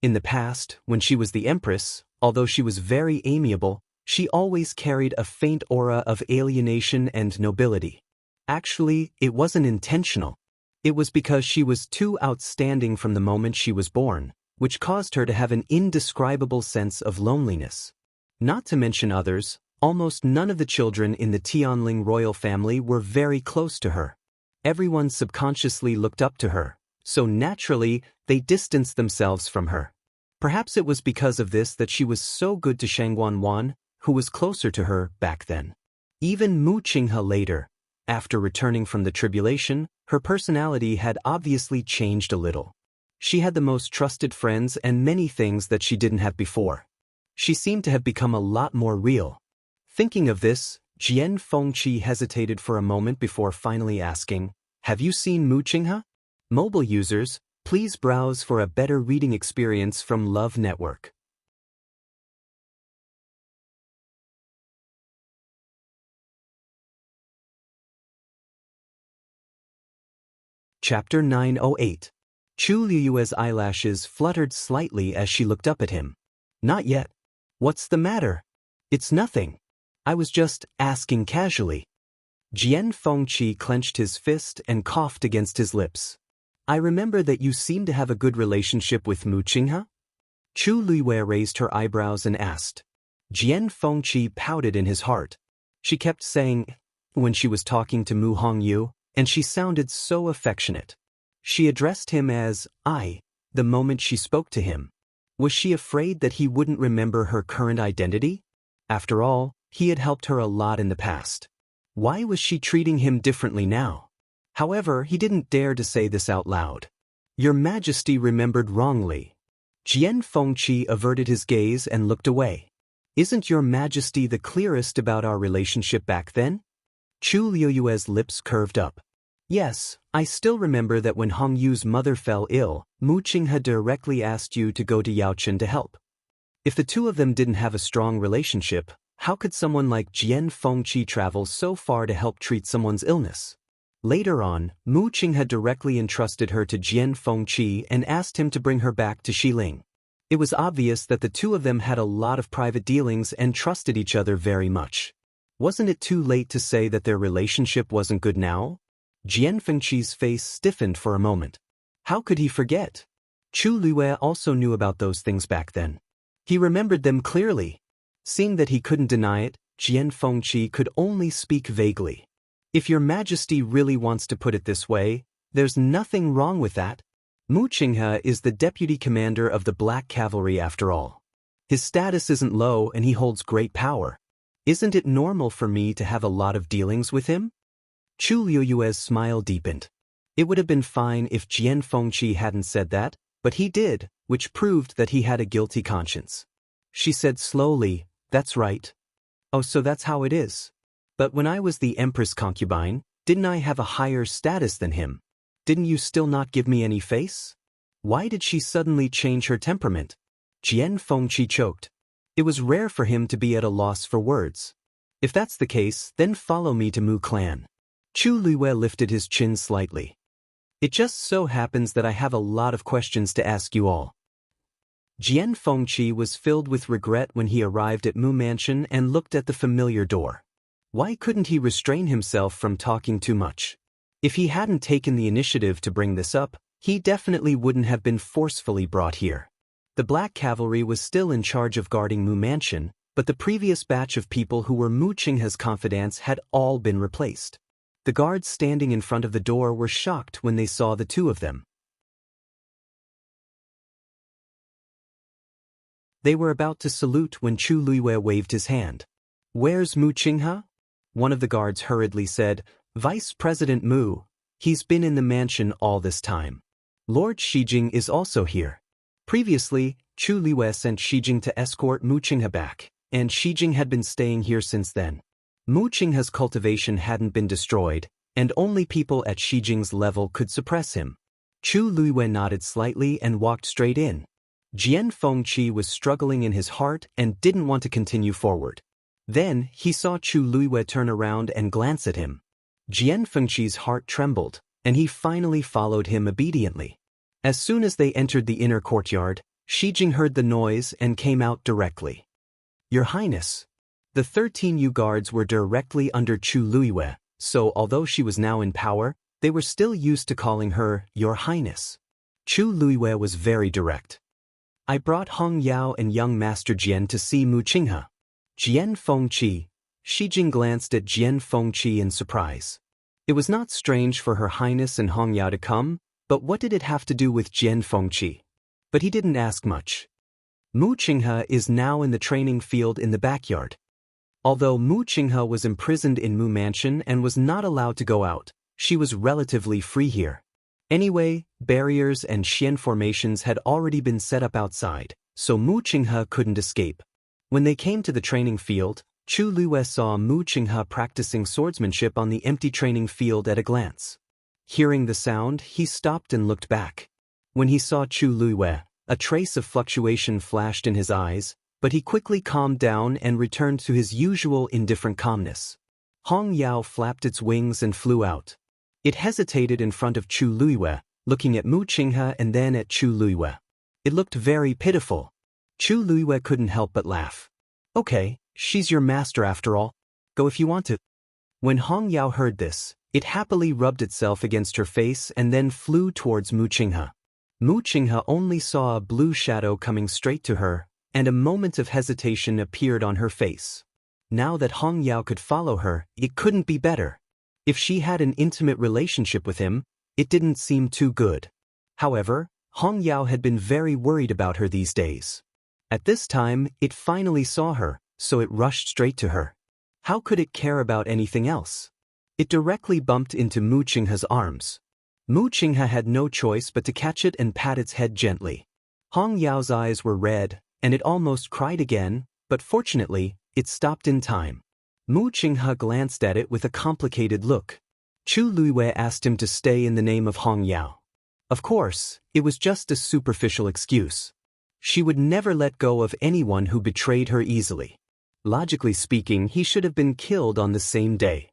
In the past, when she was the empress, although she was very amiable, she always carried a faint aura of alienation and nobility. Actually, it wasn't intentional. It was because she was too outstanding from the moment she was born, which caused her to have an indescribable sense of loneliness. Not to mention others, almost none of the children in the Tianling royal family were very close to her. Everyone subconsciously looked up to her, so naturally, they distanced themselves from her. Perhaps it was because of this that she was so good to Shangguan, who was closer to her back then. Even Mu Qinghe later, after returning from the tribulation, her personality had obviously changed a little. She had the most trusted friends and many things that she didn't have before. She seemed to have become a lot more real. Thinking of this, Jian Fengqi hesitated for a moment before finally asking, "Have you seen Mu Qinghe?" Mobile users, please browse for a better reading experience from Love Network. Chapter 908. Chu Liuyue's eyelashes fluttered slightly as she looked up at him. "Not yet. What's the matter?" "It's nothing. I was just asking casually." Jian Fengqi clenched his fist and coughed against his lips. "I remember that you seem to have a good relationship with Mu Qinghe?" Chu Liwei raised her eyebrows and asked. Jian Fengqi pouted in his heart. She kept saying, when she was talking to Mu Hongyu, and she sounded so affectionate. She addressed him as I, the moment she spoke to him. Was she afraid that he wouldn't remember her current identity? After all, he had helped her a lot in the past. Why was she treating him differently now? However, he didn't dare to say this out loud. Your Majesty remembered wrongly. Jian Fengqi averted his gaze and looked away. Isn't Your Majesty the clearest about our relationship back then? Chu Liuyue's lips curved up. Yes, I still remember that when Hongyu's mother fell ill, Mu Qinghe directly asked you to go to Yaochen to help. If the two of them didn't have a strong relationship, how could someone like Jian Fengqi travel so far to help treat someone's illness? Later on, Mu Qinghe directly entrusted her to Jian Fengqi and asked him to bring her back to Xiling. It was obvious that the two of them had a lot of private dealings and trusted each other very much. Wasn't it too late to say that their relationship wasn't good now? Jian Fengqi's face stiffened for a moment. How could he forget? Chu Liyue also knew about those things back then. He remembered them clearly. Seeing that he couldn't deny it, Jian Fengqi could only speak vaguely. If Your Majesty really wants to put it this way, there's nothing wrong with that. Mu Qinghe is the deputy commander of the Black Cavalry after all. His status isn't low and he holds great power. Isn't it normal for me to have a lot of dealings with him? Chu Liuyue's smile deepened. It would have been fine if Jian Fengqi hadn't said that, but he did, which proved that he had a guilty conscience. She said slowly, that's right. Oh, so that's how it is. But when I was the Empress concubine, didn't I have a higher status than him? Didn't you still not give me any face? Why did she suddenly change her temperament? Jian Fengqi choked. It was rare for him to be at a loss for words. If that's the case, then follow me to Mu Clan. Chu Liyue lifted his chin slightly. It just so happens that I have a lot of questions to ask you all. Jian Fengqi was filled with regret when he arrived at Mu Mansion and looked at the familiar door. Why couldn't he restrain himself from talking too much? If he hadn't taken the initiative to bring this up, he definitely wouldn't have been forcefully brought here. The Black Cavalry was still in charge of guarding Mu Mansion, but the previous batch of people who were Mu Qinghe's confidants had all been replaced. The guards standing in front of the door were shocked when they saw the two of them. They were about to salute when Chu Liyue waved his hand. Where's Mu Qinghe? One of the guards hurriedly said, Vice President Mu. He's been in the mansion all this time. Lord Shijing is also here. Previously, Chu Liyue sent Shijing to escort Mu Qinghe back, and Shijing had been staying here since then. Mu Qinghe's cultivation hadn't been destroyed, and only people at Shijing's level could suppress him. Chu Liyue nodded slightly and walked straight in. Jian Fengqi was struggling in his heart and didn't want to continue forward. Then, he saw Chu Liyue turn around and glance at him. Jian Fengqi's heart trembled, and he finally followed him obediently. As soon as they entered the inner courtyard, Shijing heard the noise and came out directly. Your Highness. The 13 Yu guards were directly under Chu Liyue, so although she was now in power, they were still used to calling her Your Highness. Chu Liyue was very direct. I brought Hong Yao and young Master Jian to see Mu Qinghe. Jian Fengqi. Shijing glanced at Jian Fengqi in surprise. It was not strange for Her Highness and Hong Yao to come, but what did it have to do with Jian Fengqi? But he didn't ask much. Mu Qinghe is now in the training field in the backyard. Although Mu Qinghe was imprisoned in Mu Mansion and was not allowed to go out, she was relatively free here. Anyway, barriers and xian formations had already been set up outside, so Mu Qinghe couldn't escape. When they came to the training field, Chu Liyue saw Mu Qinghe practicing swordsmanship on the empty training field at a glance. Hearing the sound, he stopped and looked back. When he saw Chu Liyue, a trace of fluctuation flashed in his eyes, but he quickly calmed down and returned to his usual indifferent calmness. Hong Yao flapped its wings and flew out. It hesitated in front of Chu Liyue, looking at Mu Qinghe and then at Chu Liyue. It looked very pitiful. Chu Liyue couldn't help but laugh. Okay, she's your master after all. Go if you want to. When Hong Yao heard this, it happily rubbed itself against her face and then flew towards Mu Qinghe. Mu Qinghe only saw a blue shadow coming straight to her, and a moment of hesitation appeared on her face. Now that Hong Yao could follow her, it couldn't be better. If she had an intimate relationship with him, it didn't seem too good. However, Hong Yao had been very worried about her these days. At this time, it finally saw her, so it rushed straight to her. How could it care about anything else? It directly bumped into Mu Qinghe's arms. Mu Qinghe had no choice but to catch it and pat its head gently. Hong Yao's eyes were red, and it almost cried again, but fortunately, it stopped in time. Mu Qinghe glanced at it with a complicated look. Chu Luiwei asked him to stay in the name of Hong Yao. Of course, it was just a superficial excuse. She would never let go of anyone who betrayed her easily. Logically speaking, he should have been killed on the same day.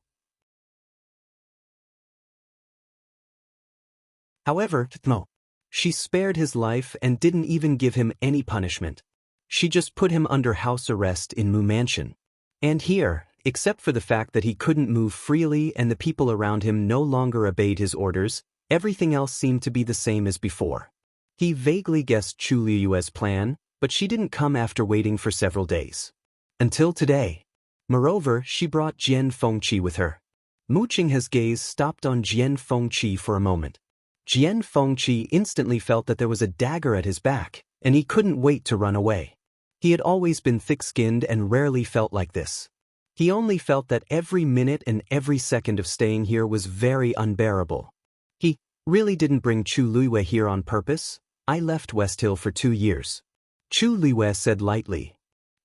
However, no. She spared his life and didn't even give him any punishment. She just put him under house arrest in Mu Mansion. And here, except for the fact that he couldn't move freely and the people around him no longer obeyed his orders, everything else seemed to be the same as before. He vaguely guessed Chu Liyue's plan, but she didn't come after waiting for several days. Until today. Moreover, she brought Jian Fengqi with her. Mu Qinghe's gaze stopped on Jian Fengqi for a moment. Jian Fengqi instantly felt that there was a dagger at his back, and he couldn't wait to run away. He had always been thick-skinned and rarely felt like this. He only felt that every minute and every second of staying here was very unbearable. He really didn't bring Chu Luiwei here on purpose. I left West Hill for 2 years. Chu Luiwei said lightly.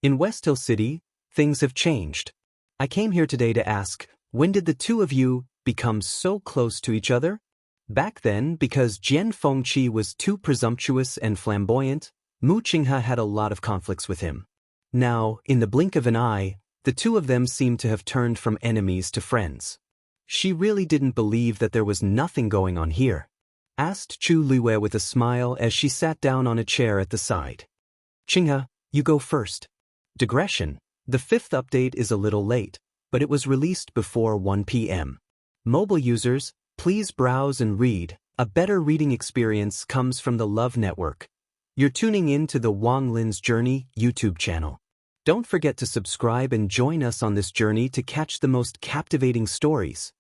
In West Hill City, things have changed. I came here today to ask, when did the two of you become so close to each other? Back then, because Jian Fengqi was too presumptuous and flamboyant, Mu Qinghe had a lot of conflicts with him. Now, in the blink of an eye, the two of them seemed to have turned from enemies to friends. She really didn't believe that there was nothing going on here. Asked Chu Luiwei with a smile as she sat down on a chair at the side. Qinghe, you go first. Digression. The 5th update is a little late, but it was released before 1 p.m. Mobile users, please browse and read. A better reading experience comes from the Love Network. You're tuning in to the Wang Lin's Journey YouTube channel. Don't forget to subscribe and join us on this journey to catch the most captivating stories.